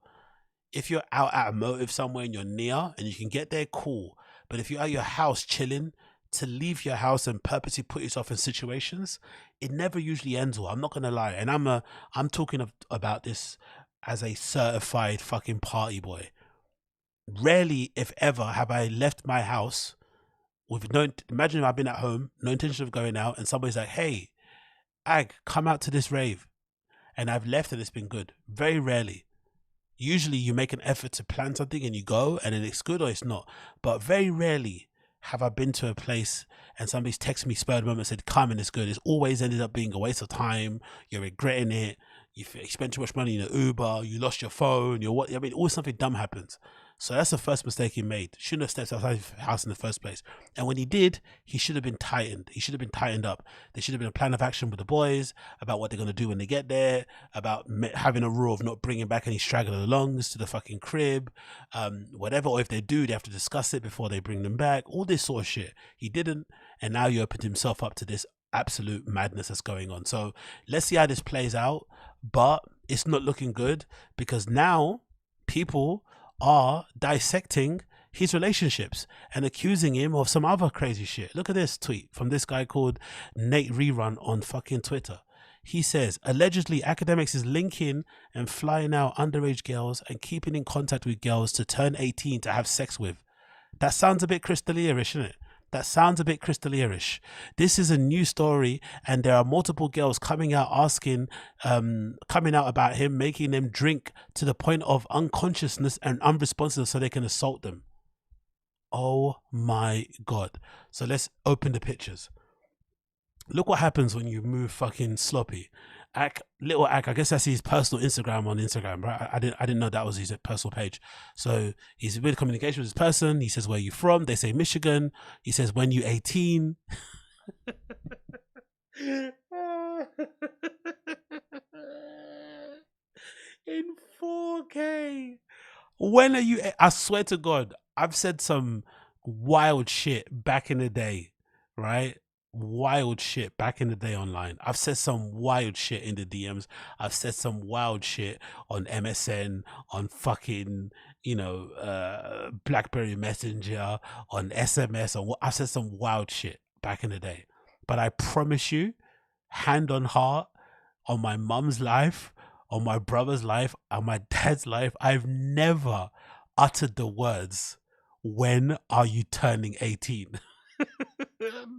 If you're out at a motive somewhere and you're near and you can get there, cool. But if you're at your house chilling, to leave your house and purposely put yourself in situations, it never usually ends well. I'm not gonna lie. And I'm talking about this as a certified fucking party boy. Rarely, if ever, have I left my house with no, imagine if I've been at home, no intention of going out, and somebody's like, hey, Ag, come out to this rave, and I've left and it's been good. Very rarely. Usually you make an effort to plan something and you go and then it's good or it's not. But very rarely have I been to a place and somebody's texted me spur of the moment and said, come and it's good. It's always ended up being a waste of time. You're regretting it. You spent too much money in an Uber. You lost your phone. You're what? I mean, always something dumb happens. So that's the first mistake he made. Shouldn't have stepped outside his house in the first place. And when he did, he should have been tightened. He should have been tightened up. There should have been a plan of action with the boys about what they're going to do when they get there, about having a rule of not bringing back any straggler alongs to the fucking crib, whatever. Or if they do, they have to discuss it before they bring them back. All this sort of shit. He didn't. And now he opened himself up to this absolute madness that's going on. So let's see how this plays out. But it's not looking good, because now people are dissecting his relationships and accusing him of some other crazy shit. Look at this tweet from this guy called Nate Rerun on fucking Twitter. He says, allegedly AKADEMIKS is linking and flying out underage girls and keeping in contact with girls to turn 18 to have sex with. That sounds a bit crystallerish, isn't it? That sounds a bit crystallerish. This is a new story, and there are multiple girls coming out asking, coming out about him, making them drink to the point of unconsciousness and unresponsiveness so they can assault them. Oh my God. So let's open the pictures. Look what happens when you move fucking sloppy. Little Ak, I guess that's his personal Instagram on Instagram, right? I didn't know that was his personal page. So he's in communication with this person. He says, where are you from? They say Michigan. He says, when you 18? In 4K. When are you? I swear to God, I've said some wild shit back in the day, right? Wild shit back in the day online. I've said some wild shit in the DMs. I've said some wild shit on MSN, on fucking, you know, BlackBerry Messenger, on SMS, on what. I've said some wild shit back in the day. But I promise you, hand on heart, on my mum's life, on my brother's life, on my dad's life, I've never uttered the words, when are you turning 18?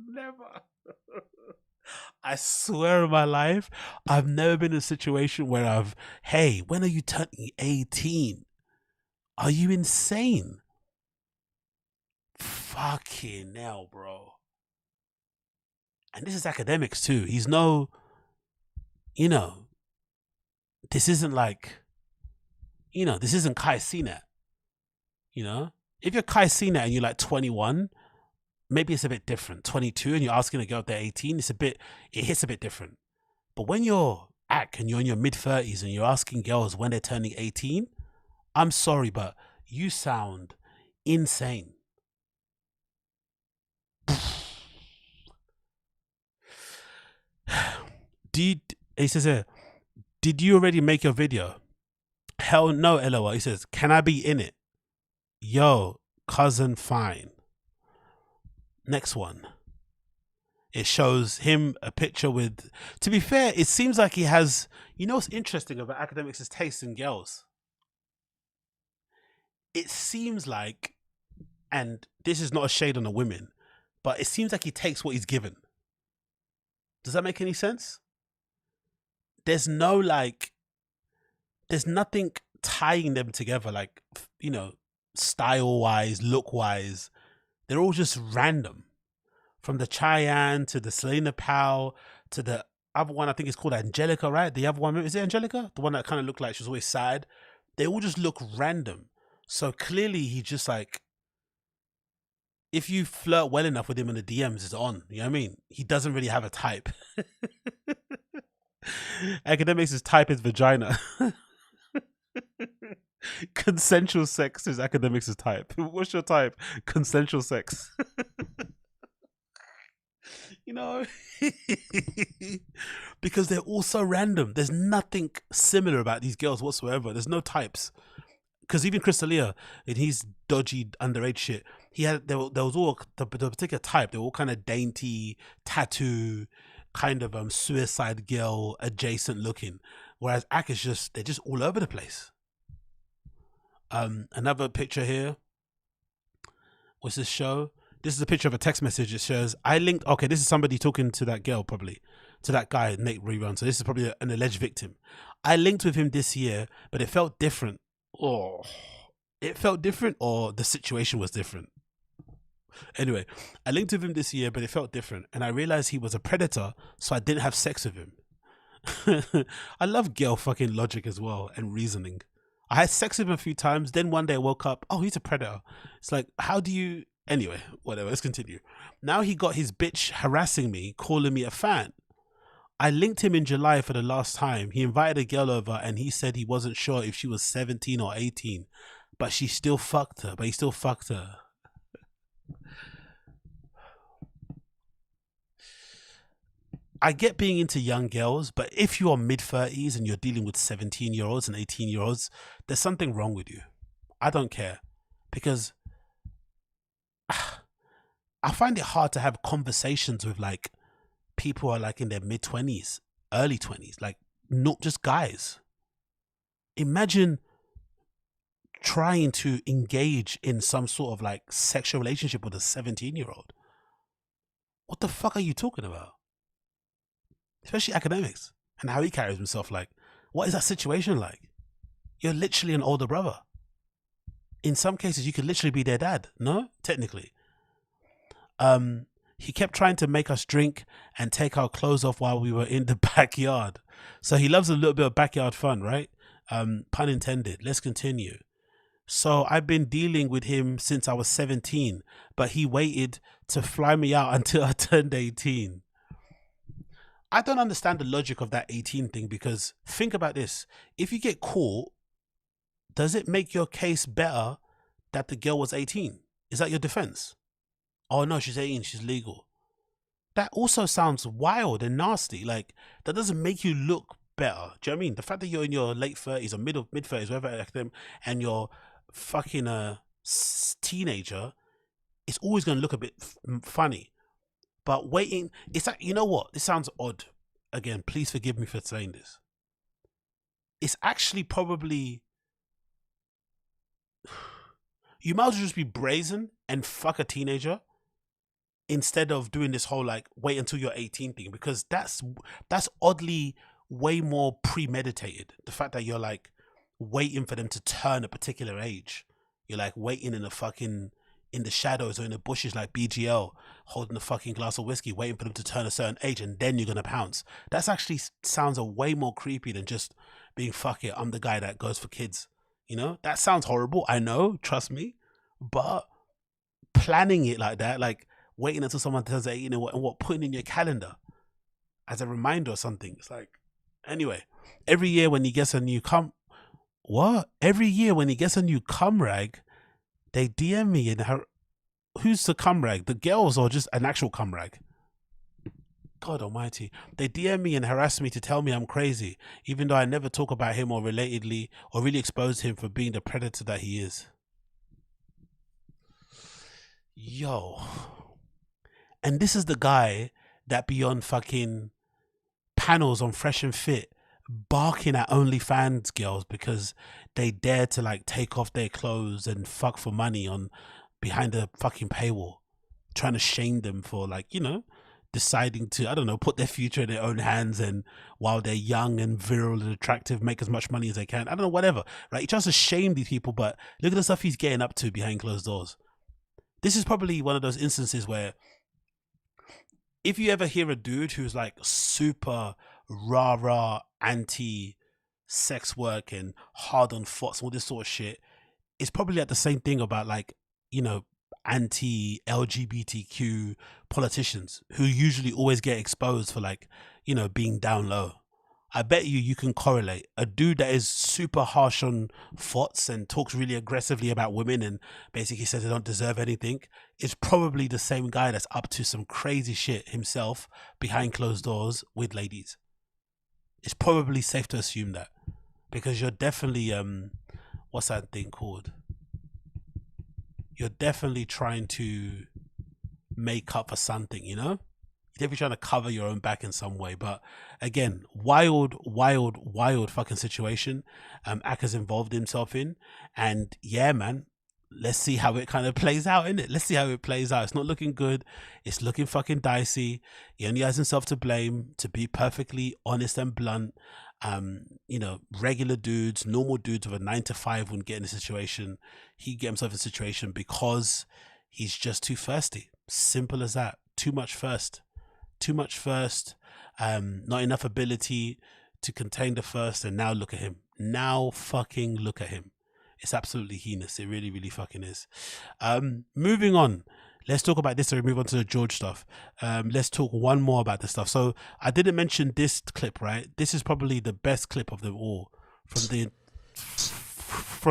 Never. I swear on my life, I've never been in a situation where hey, when are you turning 18? Are you insane? Fucking hell, bro. And this is academics too. He's no, you know, this isn't like, you know, this isn't Kai Cenat. You know, if you're Kai Cenat and you're like 21, maybe it's a bit different. 22 and you're asking a girl if they're 18, it hits a bit different. But when you're and you're in your mid-30s and you're asking girls when they're turning 18, I'm sorry, but you sound insane. He says here, did you already make your video? Hell no, LOL. He says, can I be in it? Yo, cousin, fine. Next one. It shows him a picture with, to be fair, it seems like he has, you know what's interesting about academics' taste in girls? It seems like, and this is not a shade on the women, but it seems like he takes what he's given. Does that make any sense? There's no like, there's nothing tying them together, like, you know, style-wise, look-wise. They're all just random. From the Cheyenne to the Selena Powell to the other one, I think it's called Angelica, right? The other one, is it Angelica? The one that kind of looked like she was always sad. They all just look random. So clearly he just like, if you flirt well enough with him in the DMs, it's on. You know what I mean? He doesn't really have a type. Academics' type is vagina. Consensual sex is academics' type. What's your type? Consensual sex. You know, because they're all so random. There's nothing similar about these girls whatsoever. There's no types. Because even Crystalia, in his dodgy underage shit, there was all the particular type. They were all kind of dainty, tattoo, kind of suicide girl adjacent looking. Whereas Ak is just, they're just all over the place. Another picture here. What's this show? This is a picture of a text message. It shows, I linked, okay, this is somebody talking to that girl, probably, to that guy, Nate Rerun. So this is probably an alleged victim. I linked with him this year, but it felt different. Oh, it felt different, or the situation was different. Anyway, I linked with him this year, but it felt different. And I realized he was a predator, so I didn't have sex with him. I love girl fucking logic as well, and reasoning. I had sex with him a few times, then one day I woke up, oh, he's a predator. It's like, how do you... Anyway, whatever, let's continue. Now he got his bitch harassing me, calling me a fan. I linked him in July for the last time. He invited a girl over and he said he wasn't sure if she was 17 or 18, but he still fucked her. I get being into young girls, but if you're mid-30s and you're dealing with 17-year-olds and 18-year-olds, there's something wrong with you. I don't care, because I find it hard to have conversations with like people who are like in their mid-20s, early 20s, like not just guys. Imagine trying to engage in some sort of like sexual relationship with a 17-year-old. What the fuck are you talking about? Especially academics and how he carries himself. Like, what is that situation like? You're literally an older brother. In some cases, you could literally be their dad. No, technically. He kept trying to make us drink and take our clothes off while we were in the backyard. So he loves a little bit of backyard fun, right? Pun intended. Let's continue. So I've been dealing with him since I was 17, but he waited to fly me out until I turned 18. I don't understand the logic of that 18 thing, because think about this. If you get caught, does it make your case better that the girl was 18? Is that your defense? Oh no, she's 18, she's legal. That also sounds wild and nasty. Like, that doesn't make you look better. Do you know what I mean? The fact that you're in your late 30s or mid-30s, whatever, and you're fucking a teenager, it's always going to look a bit funny. But waiting, it's like, you know what? This sounds odd. Again, please forgive me for saying this. It's actually probably... You might as well just be brazen and fuck a teenager instead of doing this whole like wait until you're 18 thing, because that's oddly way more premeditated. The fact that you're like waiting for them to turn a particular age. You're like waiting in a fucking in the shadows or in the bushes like BGL, holding a fucking glass of whiskey, waiting for them to turn a certain age, and then you're gonna pounce. That's actually sounds a way more creepy than just being, fuck it, I'm the guy that goes for kids. You know, that sounds horrible. I know, trust me, but planning it like that, like waiting until someone turns 18 and what putting in your calendar as a reminder or something. It's like, anyway, every year when he gets a new every year when he gets a new cum rag, they DM me and who's the cum rag? The girls or just an actual cum rag? God almighty. They DM me and harass me to tell me I'm crazy, even though I never talk about him or relatedly or really expose him for being the predator that he is. Yo. And this is the guy that be on fucking panels on Fresh and Fit barking at OnlyFans girls because they dare to like take off their clothes and fuck for money on behind the fucking paywall, trying to shame them for, like, you know, deciding to, I don't know, put their future in their own hands, and while they're young and virile and attractive, make as much money as they can. I don't know, whatever, right? He tries to shame these people, but look at the stuff he's getting up to behind closed doors. This is probably one of those instances where if you ever hear a dude who's like super rah-rah anti-sex work and hard on thoughts, all this sort of shit, it's probably like the same thing about, like, you know, anti-LGBTQ politicians who usually always get exposed for, like, you know, being down low. I bet you can correlate a dude that is super harsh on thoughts and talks really aggressively about women and basically says they don't deserve anything is probably the same guy that's up to some crazy shit himself behind closed doors with ladies. It's probably safe to assume that, because you're definitely what's that thing called? You're definitely trying to make up for something, you know? You're definitely trying to cover your own back in some way. But again, wild fucking situation Aka's involved himself in. And yeah, man, let's see how it kind of plays out, innit? Let's see how it plays out. It's not looking good. It's looking fucking dicey. He only has himself to blame, to be perfectly honest and blunt. You know, regular dudes, normal dudes with a 9-to-5 wouldn't get in a situation. He get himself in a situation because he's just too thirsty. Simple as that. Too much thirst. Not enough ability to contain the thirst, and now look at him. Now fucking look at him. It's absolutely heinous. It really, really fucking is. Moving on. Let's talk about this so we move on to the George stuff. Let's talk one more about this stuff. So I didn't mention this clip, right? This is probably the best clip of them all from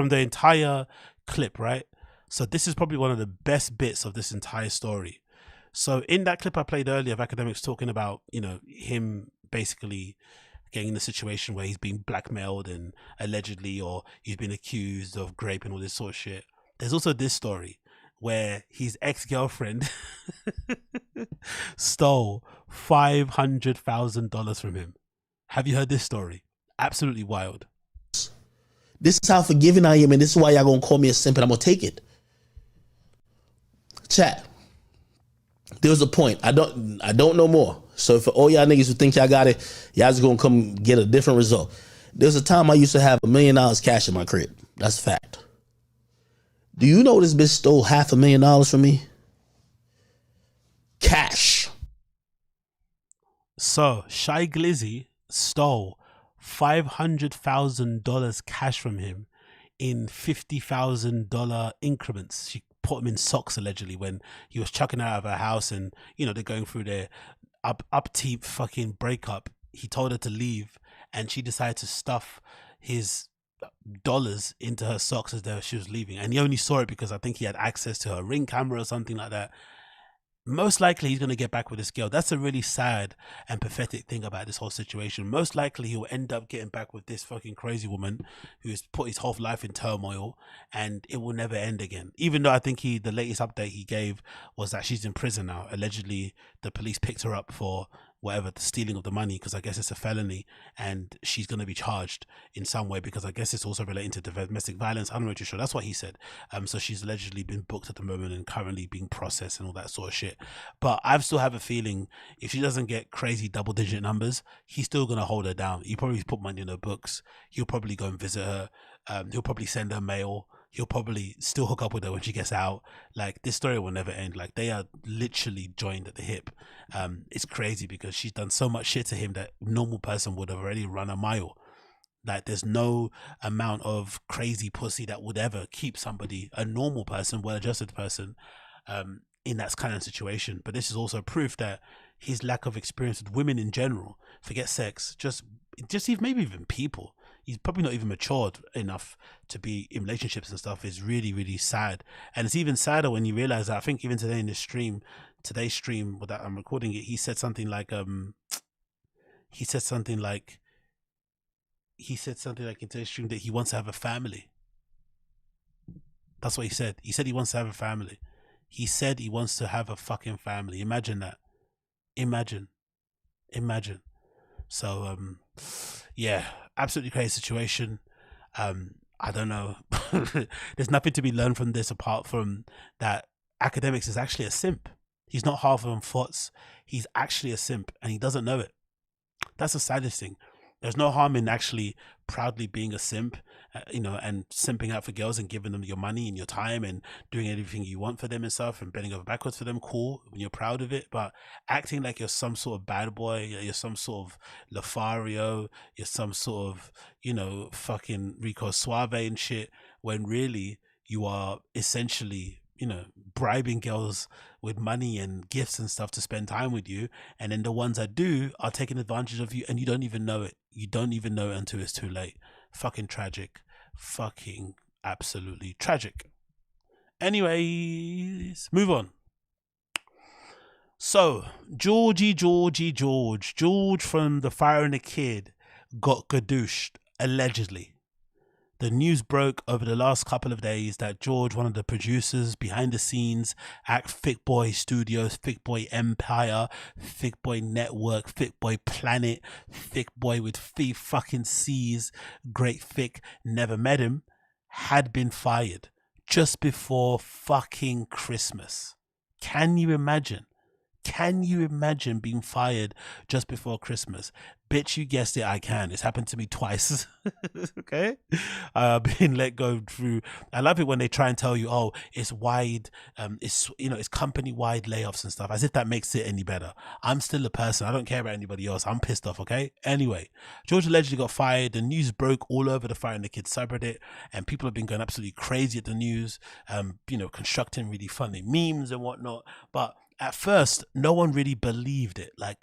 the entire clip, right? So this is probably one of the best bits of this entire story. So in that clip I played earlier of AKADEMIKS talking about, you know, him basically getting in a situation where he's being blackmailed and allegedly, or he's been accused of GRAPE and all this sort of shit. There's also this story where his ex-girlfriend stole $500,000 from him. Have you heard this story? Absolutely wild. This is how forgiving I am, and this is why y'all gonna call me a simp, and I'm gonna take it. Chat. There was a point. I don't know more. So for all y'all niggas who think y'all got it, y'all just gonna come get a different result. There was a time I used to have $1 million cash in my crib. That's a fact. Do you know this bitch stole $500,000 from me? Cash. So Shy Glizzy stole $500,000 cash from him in $50,000 increments. She put him in socks allegedly when he was chucking her out of her house, and you know they're going through their upteep fucking breakup. He told her to leave, and she decided to stuff his dollars into her socks as though she was leaving, and he only saw it because I think he had access to her Ring camera or something like that. Most likely he's going to get back with this girl. That's a really sad and pathetic thing about this whole situation. Most likely he'll end up getting back with this fucking crazy woman who's put his whole life in turmoil, and it will never end again. Even though I think the latest update he gave was that she's in prison now. Allegedly the police picked her up for whatever, the stealing of the money, because I guess it's a felony, and she's going to be charged in some way because I guess it's also relating to domestic violence. I'm not too sure. That's what he said. So she's allegedly been booked at the moment and currently being processed and all that sort of shit. But I still have a feeling if she doesn't get crazy double-digit numbers, he's still going to hold her down. He probably put money in her books. He'll probably go and visit her. He'll probably send her mail. he'll probably still hook up with her when she gets out. Like, this story will never end. Like, they are literally joined at the hip. It's crazy because she's done so much shit to him that a normal person would have already run a mile. Like, there's no amount of crazy pussy that would ever keep somebody, a normal person, well-adjusted person, in that kind of situation. But this is also proof that his lack of experience with women in general, forget sex, just even, maybe even people, he's probably not even matured enough to be in relationships and stuff, is really, really sad. And it's even sadder when you realize that, I think even today in this stream, today's stream that I'm recording it, he said something like in today's stream that he wants to have a family. That's what he said. He said he wants to have a family. He said he wants to have a fucking family. Imagine that. Imagine. So, yeah, absolutely crazy situation. I don't know. There's nothing to be learned from this apart from that AKADEMIKS is actually a simp. He's not half on thoughts. He's actually a simp and he doesn't know it. That's the saddest thing. There's no harm in actually proudly being a simp, and simping out for girls and giving them your money and your time and doing everything you want for them and stuff and bending over backwards for them. Cool, when you're proud of it. But acting like you're some sort of bad boy, you're some sort of Lothario, you're some sort of, fucking Rico Suave and shit, when really you are essentially, bribing girls with money and gifts and stuff to spend time with you, and then the ones that do are taking advantage of you and you don't even know it. You don't even know it until it's too late. Fucking tragic. Fucking absolutely tragic. Anyways, move on. So George from The Fire and the Kid got gadooshed, allegedly. The news broke over the last couple of days that George, one of the producers behind the scenes at Thick Boy Studios, Thick Boy Empire, Thick Boy Network, Thick Boy Planet, Thick Boy with 3 fucking C's, Great Thick, never met him, had been fired just before fucking Christmas. Can you imagine? Can you imagine being fired just before Christmas? Bitch, you guessed it, I can. It's happened to me twice. Okay? Being let go through. I love it when they try and tell you, oh, it's wide, it's company-wide layoffs and stuff, as if that makes it any better. I'm still a person. I don't care about anybody else. I'm pissed off, okay? Anyway, George allegedly got fired. The news broke all over the Fire and the Kid subreddit, and people have been going absolutely crazy at the news, constructing really funny memes and whatnot. But at first, no one really believed it. Like,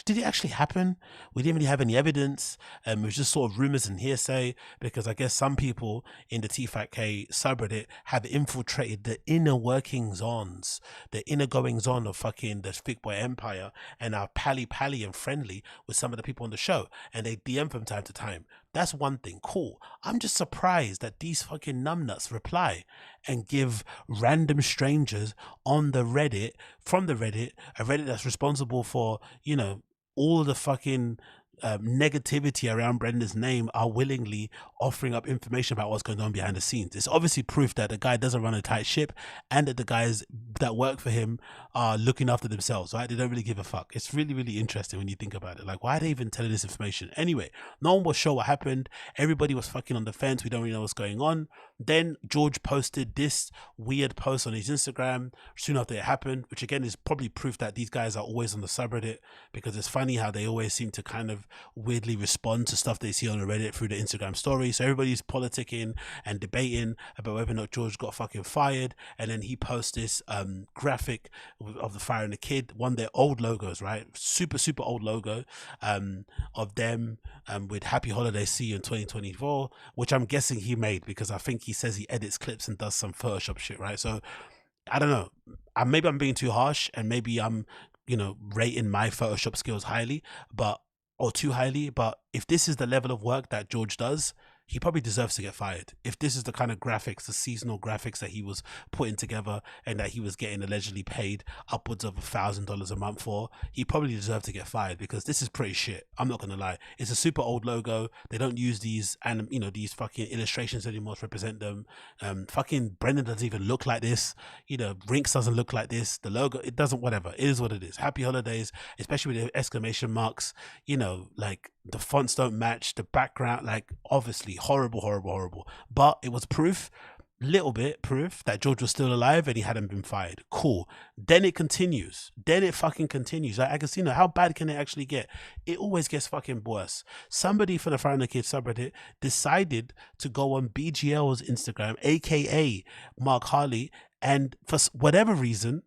did it actually happen? We didn't really have any evidence. It was just sort of rumors and hearsay, because I guess some people in the TFATK subreddit have infiltrated the inner the inner goings on of fucking the Thick Boy Empire, and are pally and friendly with some of the people on the show, and they DM from time to time. That's one thing. Cool. I'm just surprised that these fucking numbnuts reply and give random strangers on the Reddit, from the Reddit, a Reddit that's responsible for, all the fucking negativity around Brenda's name, are willingly offering up information about what's going on behind the scenes. It's obviously proof that the guy doesn't run a tight ship, and that the guys that work for him are looking after themselves, right? They don't really give a fuck. It's really, really interesting when you think about it. Like, why are they even telling this information? Anyway, no one was sure what happened. Everybody was fucking on the fence. We don't really know what's going on. Then George posted this weird post on his Instagram soon after it happened, which again is probably proof that these guys are always on the subreddit, because it's funny how they always seem to kind of weirdly respond to stuff they see on the Reddit through the Instagram story. So everybody's politicking and debating about whether or not George got fucking fired, and then he posts this graphic of the Fire and the Kid, one of their old logos, right? Super old logo of them with Happy Holidays, see you in 2024, which I'm guessing he made, because I think he says he edits clips and does some Photoshop shit, right? So I don't know, maybe I'm being too harsh, and maybe I'm rating my Photoshop skills too highly, but if this is the level of work that George does, he probably deserves to get fired. If this is the kind of graphics, the seasonal graphics that he was putting together and that he was getting allegedly paid upwards of $1,000 a month for, he probably deserved to get fired, because this is pretty shit. I'm not gonna lie. It's a super old logo. They don't use these these fucking illustrations anymore to represent them. Fucking Brendan doesn't even look like this. Rinks doesn't look like this. The logo, it doesn't, whatever. It is what it is. Happy Holidays, especially with the exclamation marks, like the fonts don't match, the background, like obviously horrible. But it was proof little bit proof that George was still alive and he hadn't been fired. Cool. Then it continues. Then it fucking continues. Like, I can see, how bad can it actually get? It always gets fucking worse. Somebody from the Fire and the Kids subreddit decided to go on BGL's Instagram, aka Mark Harley, and for whatever reason,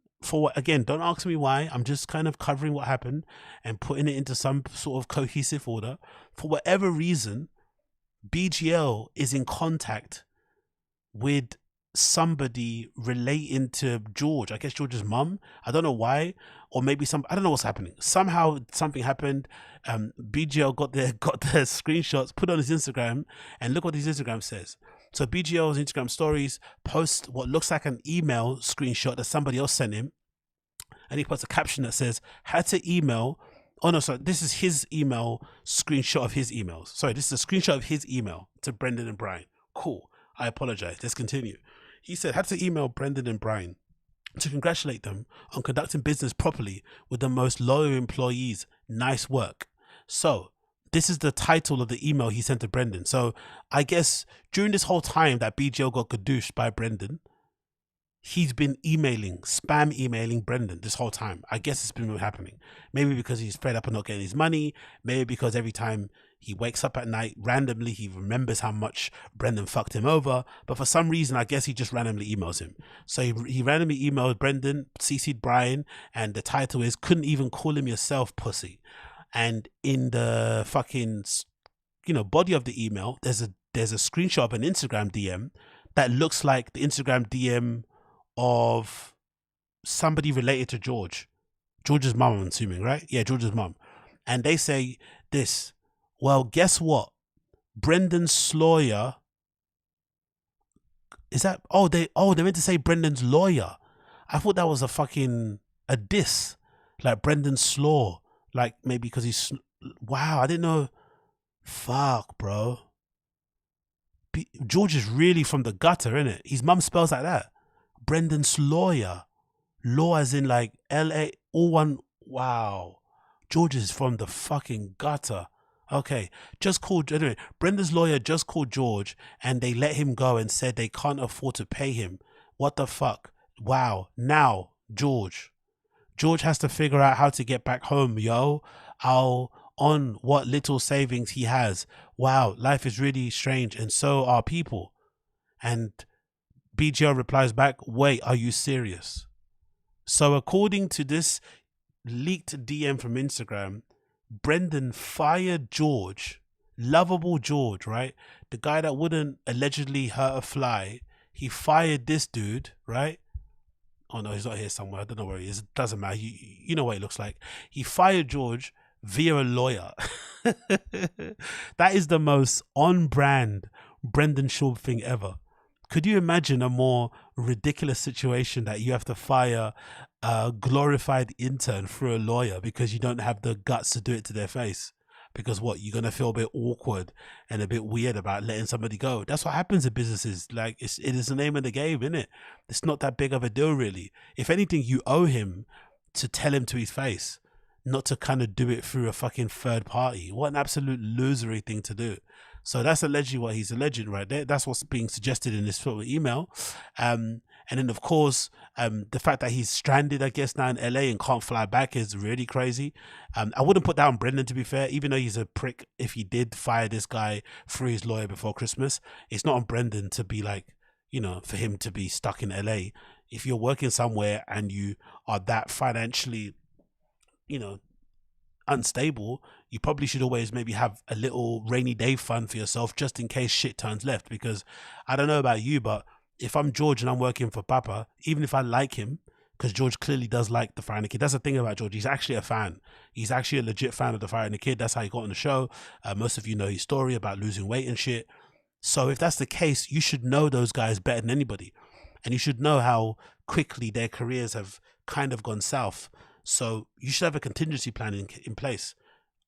again, don't ask me why, I'm just kind of covering what happened and putting it into some sort of cohesive order. For whatever reason, BGL is in contact with somebody relating to George. I guess George's mum. I don't know why, or maybe I don't know what's happening. Somehow something happened. BGL got the screenshots, put on his Instagram, and look what his Instagram says. So BGL's Instagram stories post what looks like an email screenshot that somebody else sent him, and he puts a caption that says, "Had to email." Oh no, sorry, this is his email screenshot of his emails. Sorry, this is a screenshot of his email to Brendan and Brian. Cool. I apologize. Let's continue. He said, had to email Brendan and Brian to congratulate them on conducting business properly with the most loyal employees. Nice work. So this is the title of the email he sent to Brendan. So I guess during this whole time that BGL got gadooshed by Brendan, he's been spam emailing Brendan this whole time. I guess it's been happening. Maybe because he's fed up and not getting his money. Maybe because every time he wakes up at night, randomly, he remembers how much Brendan fucked him over. But for some reason, I guess he just randomly emails him. So he randomly emailed Brendan, CC'd Brian, and the title is, "Couldn't even call him yourself, pussy." And in the fucking, body of the email, there's a screenshot of an Instagram DM that looks like the Instagram DM of somebody related to George's mum, I'm assuming, right? Yeah, George's mum. And they say this: well, guess what? Brendan's lawyer. Is that? They meant to say Brendan's lawyer. I thought that was a diss, like Brendan's slaw, like maybe because he's. Wow, I didn't know. Fuck, bro. George is really from the gutter, innit? His mum spells like that. Brendan's lawyer. Law as in like LA, all one. Wow. George is from the fucking gutter. Okay, anyway, Brendan's lawyer just called George and they let him go and said they can't afford to pay him. What the fuck? Wow. Now, George has to figure out how to get back home, yo. On what little savings he has. Wow, life is really strange and so are people. And BGL replies back, wait, are you serious? So according to this leaked DM from Instagram, Brendan fired George, lovable George, right? The guy that wouldn't allegedly hurt a fly. He fired this dude, right? Oh no, he's not here somewhere. I don't know where he is. It doesn't matter. You know what he looks like. He fired George via a lawyer. That is the most on-brand Brendan Schaub thing ever. Could you imagine a more ridiculous situation that you have to fire a glorified intern through a lawyer because you don't have the guts to do it to their face? Because what, you're going to feel a bit awkward and a bit weird about letting somebody go. That's what happens in businesses. Like, it is the name of the game, isn't it? It's not that big of a deal, really. If anything, you owe him to tell him to his face, not to kind of do it through a fucking third party. What an absolute losery thing to do. So that's allegedly what he's alleging right there. That's what's being suggested in this sort of email. And then, of course, the fact that he's stranded, I guess, now in LA and can't fly back is really crazy. I wouldn't put that on Brendan, to be fair, even though he's a prick. If he did fire this guy through his lawyer before Christmas, it's not on Brendan to be like, for him to be stuck in LA. If you're working somewhere and you are that financially, unstable, you probably should always maybe have a little rainy day fund for yourself just in case shit turns left. Because I don't know about you, but if I'm George and I'm working for Papa, even if I like him, because George clearly does like the Fire and the Kid. That's the thing about George. He's actually a fan. He's actually a legit fan of the Fire and the Kid. That's how he got on the show. Most of you know his story about losing weight and shit. So if that's the case, you should know those guys better than anybody. And you should know how quickly their careers have kind of gone south. So you should have a contingency plan in place.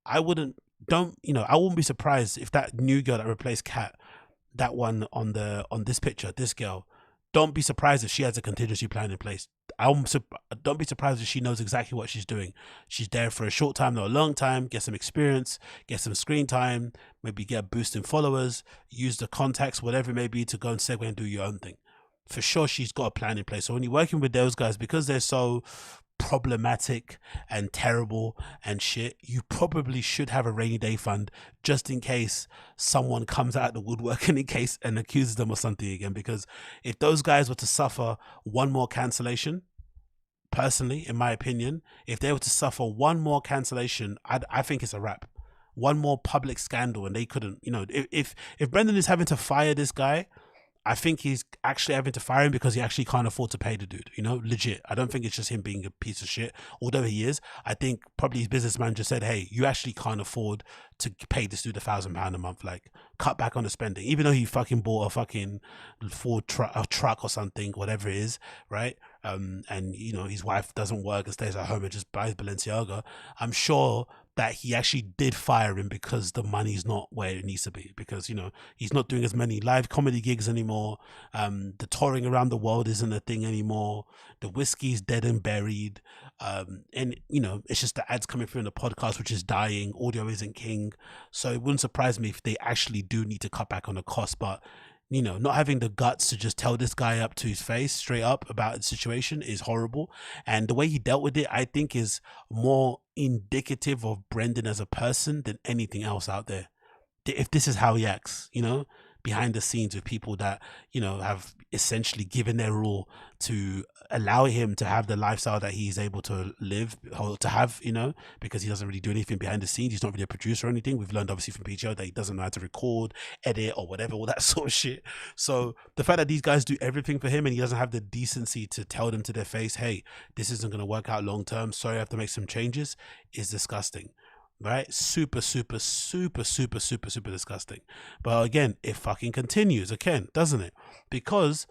I wouldn't be surprised if that new girl that replaced Kat, that one on this picture, this girl, don't be surprised if she has a contingency plan in place. Don't be surprised if she knows exactly what she's doing. She's there for a short time, not a long time, get some experience, get some screen time, maybe get a boost in followers, use the contacts, whatever it may be, to go and segue and do your own thing, for sure she's got a plan in place. So when you're working with those guys, because they're so problematic and terrible and shit, you probably should have a rainy day fund just in case someone comes out of the woodwork and in case and accuses them of something again. Because if those guys were to suffer one more cancellation, personally, in my opinion, if they were to suffer one more cancellation, I think it's a wrap. One more public scandal and they couldn't, you know, if Brendan is having to fire this guy, I think he's actually having to fire him because he actually can't afford to pay the dude, you know, legit. I don't think it's just him being a piece of shit, although he is. I think probably his business manager said, hey, you actually can't afford to pay this dude £1,000 a month. Like, cut back on the spending, even though he fucking bought a fucking Ford truck or something, whatever it is, right? And, you know, his wife doesn't work and stays at home and just buys Balenciaga. I'm sure that he actually did fire him because the money's not where it needs to be, because, you know, he's not doing as many live comedy gigs anymore. The touring around the world isn't a thing anymore. The whiskey's dead and buried. And, you know, it's just the ads coming through in the podcast, which is dying. Audio isn't king. So it wouldn't surprise me if they actually do need to cut back on the cost. But, you know, not having the guts to just tell this guy up to his face straight up about the situation is horrible. And the way he dealt with it, I think, is more indicative of Brendan as a person than anything else out there. If this is how he acts, you know, behind the scenes with people that, you know, have essentially given their all to allow him to have the lifestyle that he's able to live or to have, you know, because he doesn't really do anything behind the scenes. He's not really a producer or anything. We've learned obviously from PGL that he doesn't know how to record, edit or whatever, all that sort of shit. So the fact that these guys do everything for him and he doesn't have the decency to tell them to their face, hey, this isn't going to work out long term, sorry, I have to make some changes, is disgusting. Right? Super disgusting. But again, it fucking continues again, doesn't it? Because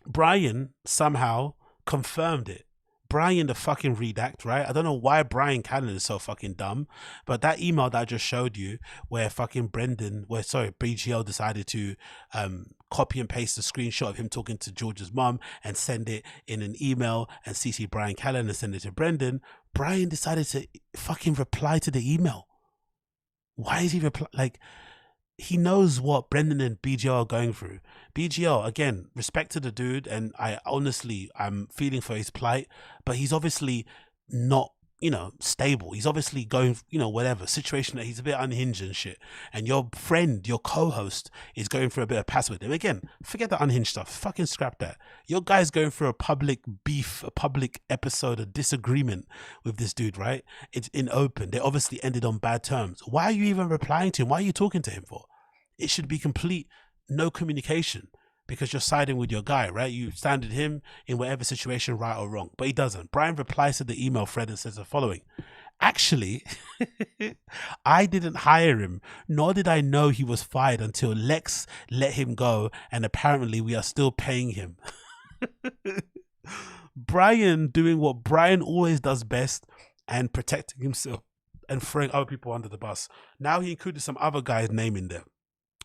Bryan somehow confirmed it. Bryan the fucking redact, right? I don't know why Bryan CALLEN is so fucking dumb, but that email that I just showed you where fucking BGL decided to copy and paste a screenshot of him talking to George's mum and send it in an email and CC Bryan CALLEN and send it to Brendan. Bryan decided to fucking reply to the email. Why is he like, he knows what Brendan and BGL are going through. BGL, again, respect to the dude, and I'm feeling for his plight, but he's obviously not, you know, stable. He's obviously going, you know, whatever situation that he's a bit unhinged and shit. And your friend, your co-host, is going through a bit of pass with him. Again, forget the unhinged stuff. Fucking scrap that. Your guy's going through a public beef, a public episode, a disagreement with this dude, right? It's in open. They obviously ended on bad terms. Why are you even replying to him? Why are you talking to him for? It should be complete no communication, because you're siding with your guy, right? You standed him in whatever situation, right or wrong, but he doesn't. Bryan replies to the email thread and says the following: actually, I didn't hire him, nor did I know he was fired until Lex let him go, and apparently we are still paying him. Bryan doing what Bryan always does best and protecting himself and throwing other people under the bus. Now he included some other guy's name in there.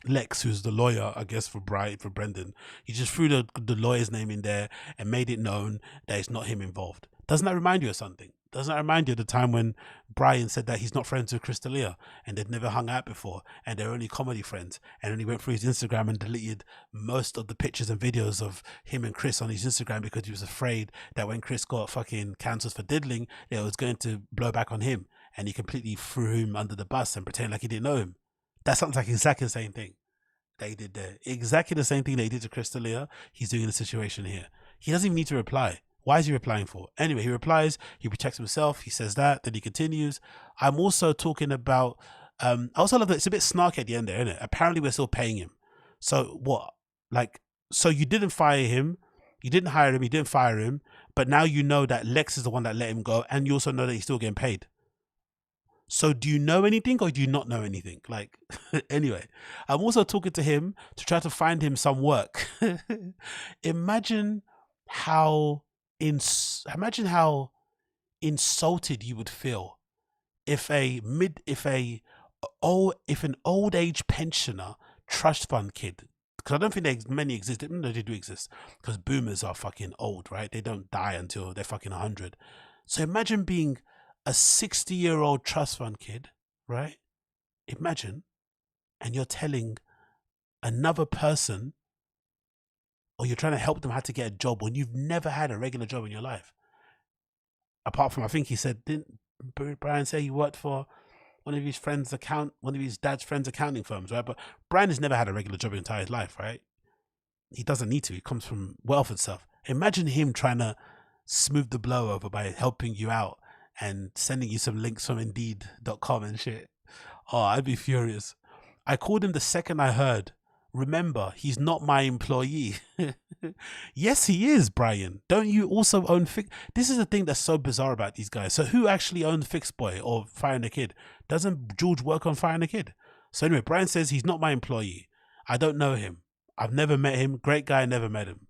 Lex, who's the lawyer, I guess, for Brendan. He just threw the lawyer's name in there and made it known that it's not him involved. Doesn't that remind you of something? Doesn't that remind you of the time when Bryan said that he's not friends with Crystalia and they'd never hung out before and they're only comedy friends, and then he went through his Instagram and deleted most of the pictures and videos of him and Chris on his Instagram because he was afraid that when Chris got fucking cancelled for diddling, it was going to blow back on him, and he completely threw him under the bus and pretended like he didn't know him. That sounds like exactly the same thing they did there. Exactly the same thing they did to Crystalia, he's doing in the situation here. He doesn't even need to reply. Why is he replying for? Anyway, he replies, he protects himself, he says that, then he continues. I'm also talking about, I also love that it's a bit snarky at the end there, isn't it? Apparently we're still paying him. So what? Like, so you didn't fire him, you didn't hire him, you didn't fire him, but now you know that Lex is the one that let him go, and you also know that he's still getting paid. So do you know anything or do you not know anything? Like, anyway, I'm also talking to him to try to find him some work. Imagine how insulted you would feel if an old age pensioner trust fund kid, because I don't think many exist. No, they do exist, because boomers are fucking old, right? They don't die until they're fucking 100. So imagine being a 60-year-old trust fund kid, right? Imagine, and you're telling another person or you're trying to help them how to get a job when you've never had a regular job in your life. Apart from, I think he said, didn't Bryan say he worked for one of his dad's friends' accounting firms, right? But Bryan has never had a regular job in his entire life, right? He doesn't need to. He comes from wealth and stuff. Imagine him trying to smooth the blow over by helping you out and sending you some links from Indeed.com and shit. Oh, I'd be furious. I called him the second I heard. Remember, he's not my employee. Yes, he is, Bryan. Don't you also own Fix? This is the thing that's so bizarre about these guys. So who actually owns Fix Boy or Firing the Kid? Doesn't George work on Firing the Kid? So anyway, Bryan says he's not my employee. I don't know him. I've never met him. Great guy, never met him.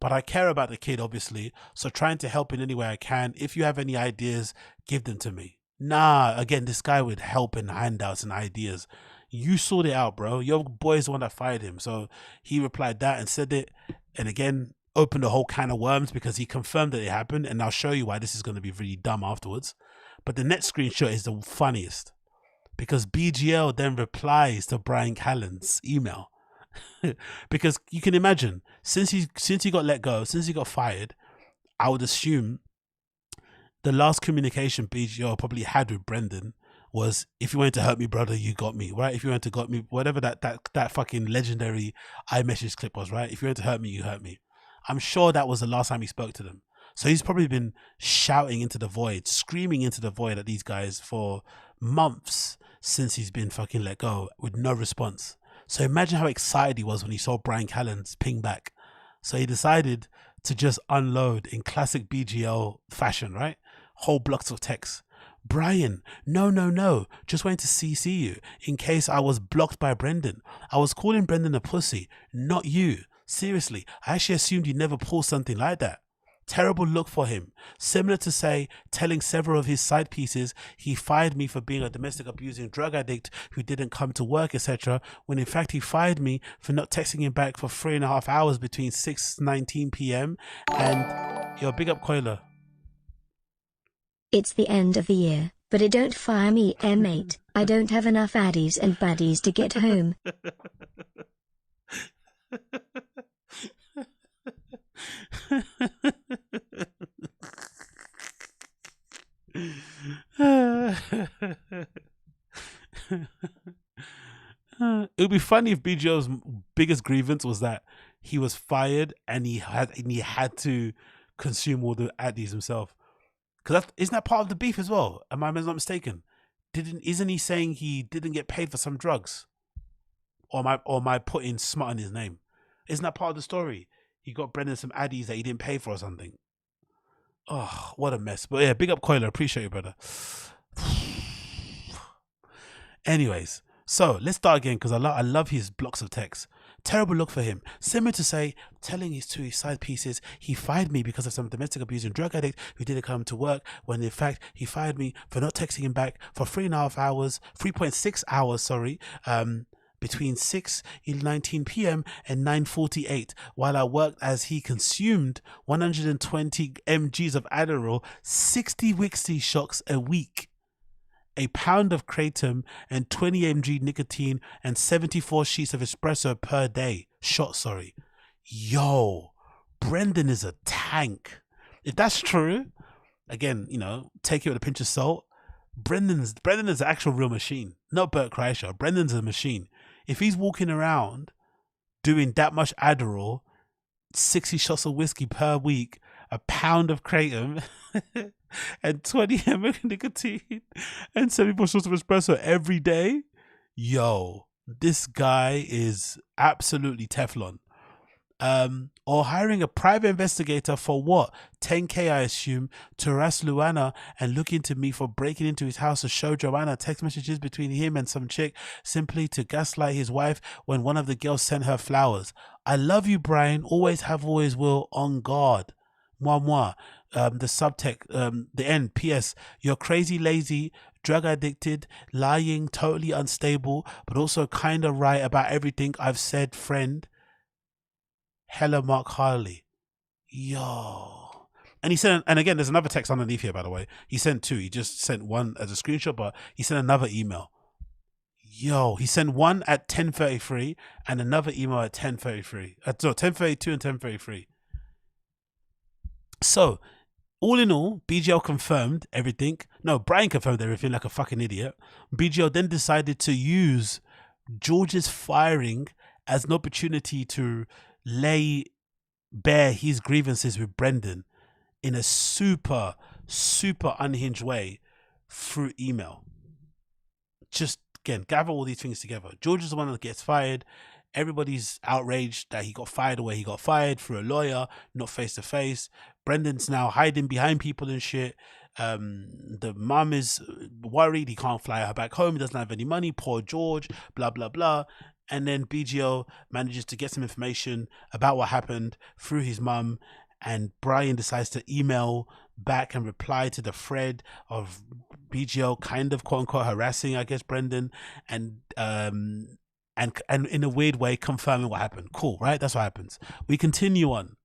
But I care about the kid, obviously. So trying to help in any way I can. If you have any ideas, give them to me. Nah, again, this guy with help and handouts and ideas. You sort it out, bro. Your boy's the one that fired him. So he replied that and said it. And again, opened a whole can of worms because he confirmed that it happened. And I'll show you why this is going to be really dumb afterwards. But the next screenshot is the funniest. Because BGL then replies to Bryan Callen's email. Because you can imagine, since he got let go, since he got fired, I would assume the last communication BGL probably had with Brendan was, if you wanted to hurt me, brother, you got me, right? If you wanted to got me, whatever that fucking legendary iMessage clip was, right? If you wanted to hurt me, you hurt me. I'm sure that was the last time he spoke to them. So he's probably been shouting into the void, screaming into the void at these guys for months since he's been fucking let go with no response. So imagine how excited he was when he saw Bryan Callen's ping back. So he decided to just unload in classic BGL fashion, right? Whole blocks of text. Bryan, no. Just wanted to CC you in case I was blocked by Brendan. I was calling Brendan a pussy, not you. Seriously, I actually assumed you'd never pull something like that. Terrible look for him. Similar to, say, telling several of his side pieces he fired me for being a domestic abusing drug addict who didn't come to work, etc., when in fact he fired me for not texting him back for 3.5 hours between 6:19 p.m. and your big up Coiler. It's the end of the year, but it don't fire me, mate. I don't have enough addies and baddies to get home. It would be funny if BGO's biggest grievance was that he was fired and he had to consume all the addies himself. Because isn't that part of the beef as well? Am I not mistaken? Isn't he saying he didn't get paid for some drugs? Or am I putting smut in his name? Isn't that part of the story? He got Brendan some addies that he didn't pay for or something. Oh, what a mess. But yeah, big up Coiler. Appreciate you, brother. Anyways, so let's start again because I love his blocks of text. Terrible look for him. Similar to, say, telling his side pieces he fired me because of some domestic abuse and drug addict who didn't come to work, when in fact he fired me for not texting him back for 3.6 hours, between 6:19 p.m. and 9:48, while I worked as he consumed 120 mgs of Adderall, 60 Wixie shocks a week, a pound of kratom, and 20 mg nicotine, and 74 sheets of espresso per day. Yo, Brendan is a tank. If that's true, again, take it with a pinch of salt. Brendan is an actual real machine, not Bert Kreischer. Brendan's a machine. If he's walking around doing that much Adderall, 60 shots of whiskey per week, a pound of kratom, and 20 mg of nicotine, and 74 shots of espresso every day, yo, this guy is absolutely Teflon. Or hiring a private investigator for what? 10K, I assume, to harass Luana and look into me for breaking into his house to show Joanna text messages between him and some chick simply to gaslight his wife when one of the girls sent her flowers. I love you, Bryan. Always have, always will. On guard. Moi. The subtext, the end. P.S. You're crazy, lazy, drug addicted, lying, totally unstable, but also kind of right about everything I've said, friend. Hella Mark Harley. Yo. And he sent, and again, there's another text underneath here, by the way. He sent two. He just sent one as a screenshot, but he sent another email. Yo, he sent one at 10:33 and another email at 10:33. So 10:32 and 10:33. So, all in all, BGL confirmed everything. No, Bryan confirmed everything like a fucking idiot. BGL then decided to use George's firing as an opportunity to lay bare his grievances with Brendan in a super, super unhinged way through email. Just, again, gather all these things together. George is the one that gets fired. Everybody's outraged that he got fired the way he got fired, through a lawyer, not face to face. Brendan's now hiding behind people and shit. The mum is worried he can't fly her back home. He doesn't have any money. Poor George, blah, blah, blah. And then BGL manages to get some information about what happened through his mum. And Bryan decides to email back and reply to the thread of BGL kind of quote unquote harassing, I guess, Brendan, and in a weird way confirming what happened. Cool, right? That's what happens. We continue on.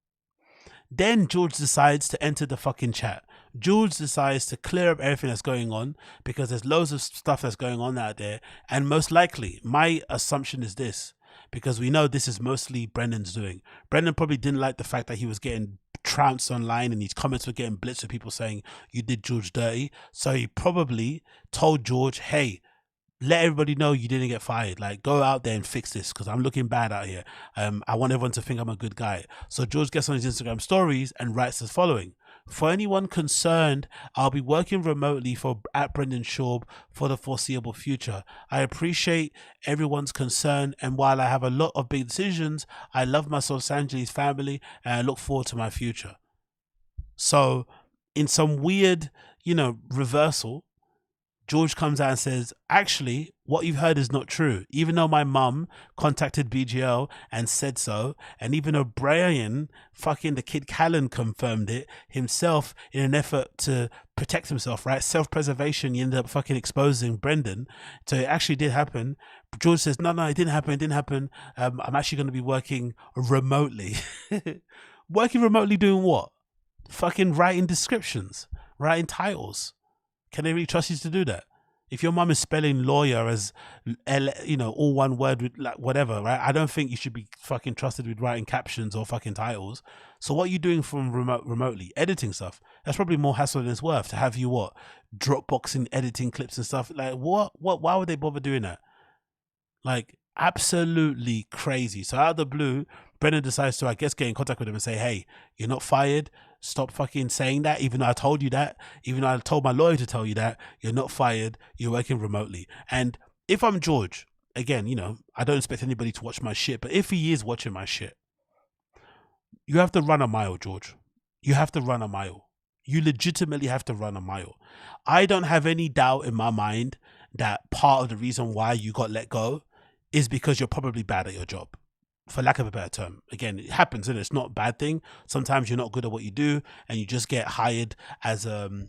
Then George decides to enter the fucking chat. George decides to clear up everything that's going on because there's loads of stuff that's going on out there. And most likely, my assumption is this, because we know this is mostly Brendan's doing. Brendan probably didn't like the fact that he was getting trounced online and his comments were getting blitzed with people saying you did George dirty. So he probably told George, hey, let everybody know you didn't get fired. Like, go out there and fix this because I'm looking bad out here. I want everyone to think I'm a good guy. So George gets on his Instagram stories and writes as following: for anyone concerned, I'll be working remotely at Brendan SCHAUB for the foreseeable future. I appreciate everyone's concern, and while I have a lot of big decisions, I love my Los Angeles family and I look forward to my future. So in some weird, reversal, George comes out and says, actually, what you've heard is not true. Even though my mum contacted BGL and said so, and even though Bryan, fucking the kid CALLEN, confirmed it himself in an effort to protect himself, right? Self-preservation, he ended up fucking exposing Brendan. So it actually did happen. George says, no, it didn't happen. I'm actually going to be working remotely. Working remotely doing what? Fucking writing descriptions, writing titles. Can they really trust you to do that? If your mum is spelling lawyer as, all one word with like whatever, right? I don't think you should be fucking trusted with writing captions or fucking titles. So what are you doing from remotely? Editing stuff. That's probably more hassle than it's worth to have you Dropboxing, editing clips and stuff. Like what? Why would they bother doing that? Like absolutely crazy. So out of the blue, Brendan decides to, I guess, get in contact with him and say, hey, you're not fired. Stop fucking saying that. Even though I told you that, even though I told my lawyer to tell you that, you're not fired. You're working remotely. And if I'm George, again, I don't expect anybody to watch my shit, but if he is watching my shit, you have to run a mile, George. You have to run a mile. You legitimately have to run a mile. I don't have any doubt in my mind that part of the reason why you got let go is because you're probably bad at your job, for lack of a better term. Again, it happens, and it's not a bad thing. Sometimes you're not good at what you do and you just get hired as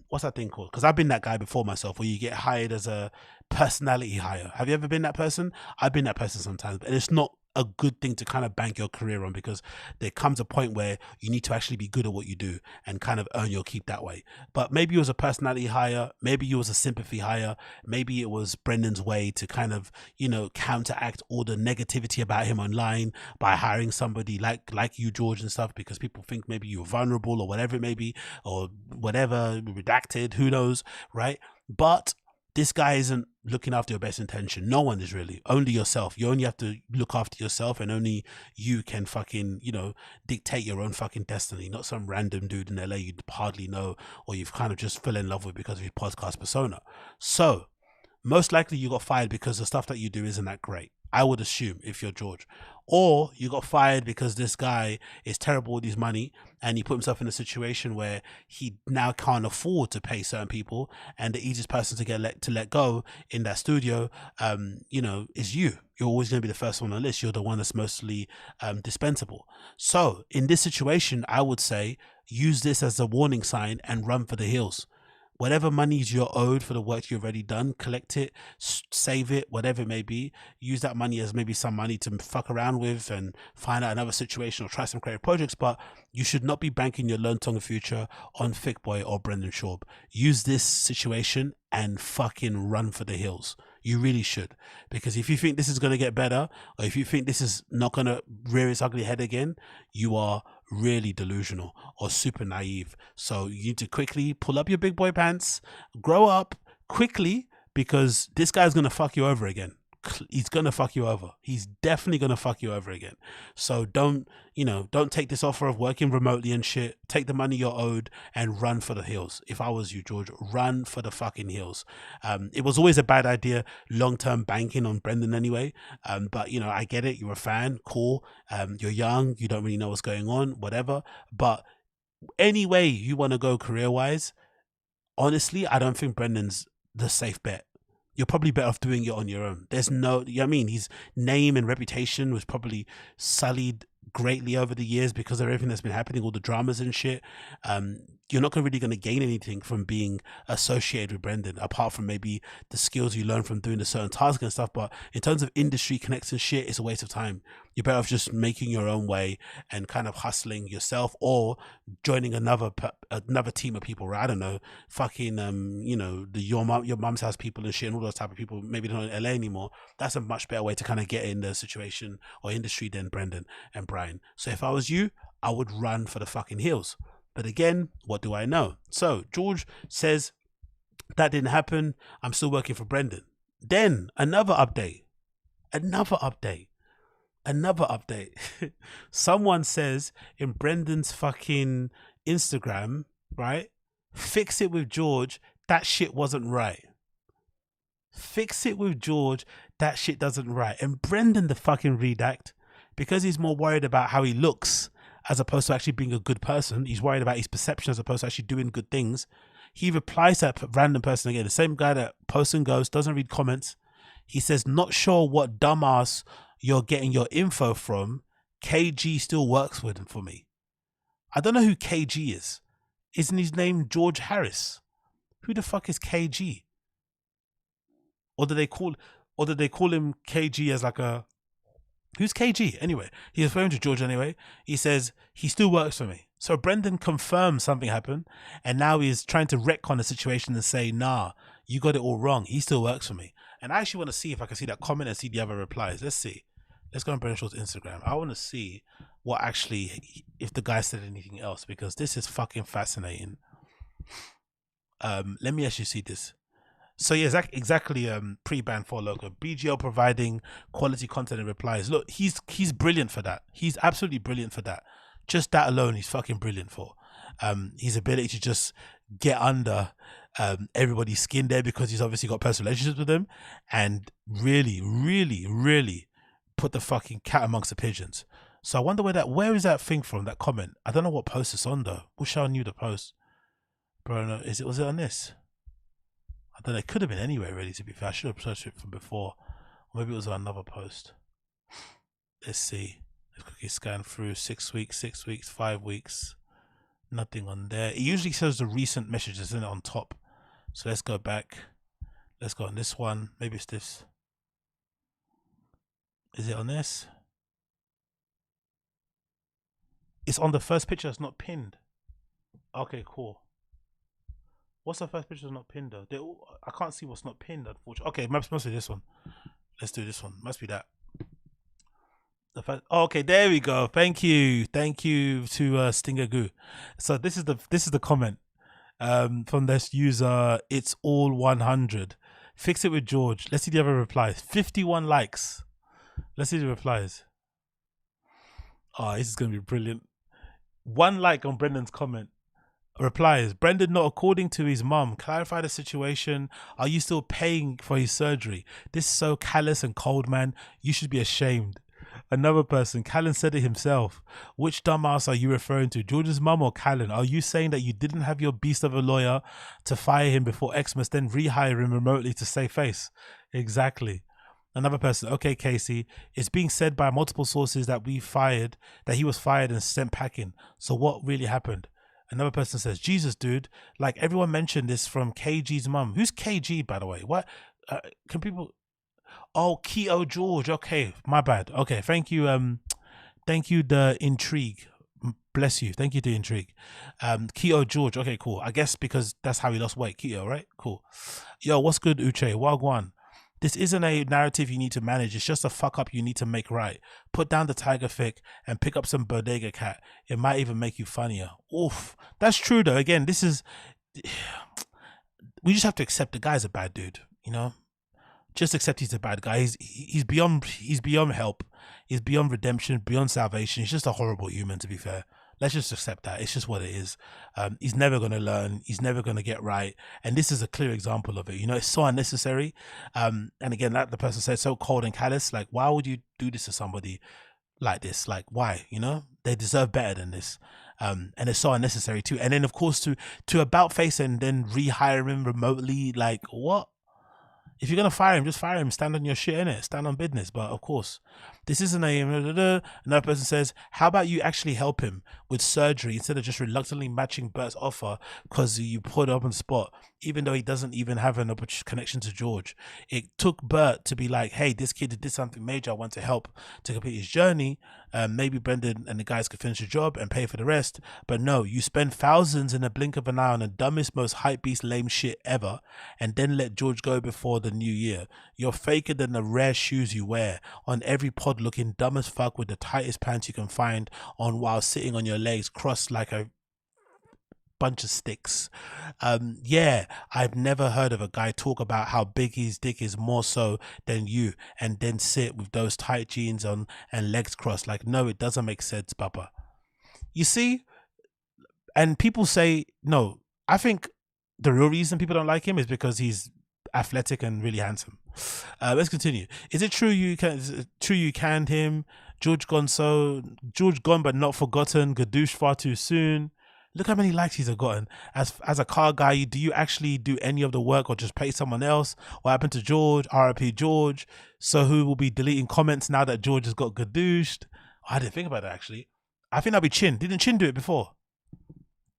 what's that thing called? Because I've been that guy before myself, where you get hired as a personality hire. Have you ever been that person? I've been that person sometimes, and it's not a good thing to kind of bank your career on, because there comes a point where you need to actually be good at what you do and kind of earn your keep that way. But maybe it was a personality hire, maybe it was a sympathy hire, maybe it was Brendan's way to kind of counteract all the negativity about him online by hiring somebody like you, George, and stuff, because people think maybe you're vulnerable or whatever it may be, or whatever, redacted, who knows, right? But this guy isn't looking after your best intention. No one is really. Only yourself. You only have to look after yourself, and only you can fucking, dictate your own fucking destiny. Not some random dude in LA you hardly know, or you've kind of just fell in love with because of your podcast persona. So, most likely you got fired because the stuff that you do isn't that great. I would assume, if you're George. Or you got fired because this guy is terrible with his money and he put himself in a situation where he now can't afford to pay certain people, and the easiest person to let go in that studio is you. You're always going to be the first one on the list. You're the one that's mostly dispensable. So in this situation, I would say use this as a warning sign and run for the hills. Whatever monies you're owed for the work you've already done, collect it, save it, whatever it may be. Use that money as maybe some money to fuck around with and find out another situation or try some creative projects. But you should not be banking your Learn Tonga future on Thick Boy or Brendan SCHAUB. Use this situation and fucking run for the hills. You really should. Because if you think this is going to get better, or if you think this is not going to rear its ugly head again, you are really delusional or super naive. So you need to quickly pull up your big boy pants, grow up quickly, because this guy's going to fuck you over again. He's gonna fuck you over. He's definitely gonna fuck you over again. So don't take this offer of working remotely and shit. Take the money you're owed and run for the hills. If I was you, George, run for the fucking hills. It was always a bad idea long-term banking on Brendan anyway. But I get it. You're a fan, cool. You're young. You don't really know what's going on, whatever. But anyway, you want to go career-wise, honestly, I don't think Brendan's the safe bet. You're probably better off doing it on your own. There's no, his name and reputation was probably sullied greatly over the years because of everything that's been happening, all the dramas and shit. You're not really going to gain anything from being associated with Brendan, apart from maybe the skills you learn from doing the certain tasks and stuff. But in terms of industry connects and shit, it's a waste of time. You're better off just making your own way and kind of hustling yourself, or joining another team of people, right? I don't know, fucking your mum's house people and shit and all those type of people. Maybe they're not in LA anymore. That's a much better way to kind of get in the situation or industry than Brendan and Bryan. So if I was you, I would run for the fucking hills. But again, what do I know? So George says that didn't happen. I'm still working for Brendan. Then another update. Someone says in Brendan's fucking Instagram, right? Fix it with George. That shit wasn't right. Fix it with George. That shit doesn't right. And Brendan, the fucking redact, because he's more worried about how he looks as opposed to actually being a good person. He's worried about his perception as opposed to actually doing good things. He replies to that random person again, the same guy that posts and goes, doesn't read comments. He says, not sure what dumbass you're getting your info from. KG still works with him for me. I don't know who KG is. Isn't his name George Harris? Who the fuck is KG? Or did they call him KG as like a... Who's KG? Anyway, he's referring to George anyway. He says, he still works for me. So Brendan confirms something happened, and now he's trying to retcon the situation and say, nah, you got it all wrong. He still works for me. And I actually want to see if I can see that comment and see the other replies. Let's see. Let's go on Brendan Shaw's Instagram. I want to see what actually, if the guy said anything else, because this is fucking fascinating. Let me actually see this. So yeah, exactly. Pre-ban for local BGL providing quality content and replies. Look, he's brilliant for that. He's absolutely brilliant for that. Just that alone, he's fucking brilliant for. His ability to just get under everybody's skin there, because he's obviously got personal relationships with them, and really, really, really put the fucking cat amongst the pigeons. So I wonder where is that thing from? That comment. I don't know what post it's on though. Wish I knew the post. Bro, no, was it on this? I don't know, it could have been anywhere really, to be fair. I should have searched it from before. Or maybe it was on another post. Let's see. Let's quickly scan through 6 weeks, 5 weeks. Nothing on there. It usually shows the recent messages, isn't it, on top. So let's go back. Let's go on this one. Maybe it's this. Is it on this? It's on the first picture, it's not pinned. Okay, cool. What's the first picture that's not pinned though? I can't see what's not pinned, unfortunately. Okay, must be this one. Let's do this one. Must be that. The first, okay, there we go. Thank you to Stinger Goo. So this is the comment from this user. It's all 100. Fix it with George. Let's see the other replies. 51 likes. Let's see the replies. Oh, this is gonna be brilliant. 1 like on Brendan's comment. Replies, Brendan not according to his mum. Clarify the situation. Are you still paying for his surgery? This is so callous and cold, man. You should be ashamed. Another person, Callen said it himself. Which dumbass are you referring to? George's mum or Callen? Are you saying that you didn't have your beast of a lawyer to fire him before XMAS, then rehire him remotely to save face? Exactly. Another person, okay, Casey, it's being said by multiple sources that he was fired and sent packing. So what really happened? Another person says, Jesus, dude, like everyone mentioned this from KG's mum. Who's KG, by the way? What? Can people... Oh, Keto George. Okay, my bad. Okay, thank you, the Intrigue. Bless you. Thank you, the Intrigue. Keto George. Okay, cool. I guess because that's how he lost weight. Keto, right? Cool. Yo, what's good, Uche? Wagwan. This isn't a narrative you need to manage. It's just a fuck up you need to make right. Put down the tiger fic and pick up some bodega cat. It might even make you funnier. Oof. That's true though. Again, this is... We just have to accept the guy's a bad dude, you know? Just accept he's a bad guy. He's beyond help. He's beyond redemption, beyond salvation. He's just a horrible human, to be fair. Let's just accept that. It's just what it is. He's never going to learn. He's never going to get right. And this is a clear example of it. You know, it's so unnecessary. And again, like the person said, so cold and callous. Like, why would you do this to somebody like this? Like, why? You know, they deserve better than this. And it's so unnecessary too. And then, of course, to about face and then rehire him remotely. Like, what? If you're going to fire him, just fire him. Stand on your shit, innit? Stand on business. But of course, this isn't a... Another person says, how about you actually help him with surgery instead of just reluctantly matching Bert's offer because you put up on the spot, even though he doesn't even have an connection to George. It took Bert to be like, hey, this kid did something major. I want to help to complete his journey. Maybe Brendan and the guys could finish the job and pay for the rest. But no, you spend thousands in a blink of an eye on the dumbest, most hype beast lame shit ever and then let George go before the new year. You're faker than the rare shoes you wear, on every pod looking dumb as fuck with the tightest pants you can find on while sitting on your legs crossed like a bunch of sticks. Yeah, I've never heard of a guy talk about how big his dick is more so than you and then sit with those tight jeans on and legs crossed. Like, no, it doesn't make sense, Papa. You see? And people say, no, I think the real reason people don't like him is because he's athletic and really handsome. Let's continue. Is it true you canned him? George gone but not forgotten. Gadoosh far too soon. Look how many likes he's gotten. As a car guy, do you actually do any of the work or just pay someone else? What happened to George? RIP George. So who will be deleting comments now that George has got gadooshed? Oh, I didn't think about that actually. I think that'll be Chin. Didn't Chin do it before?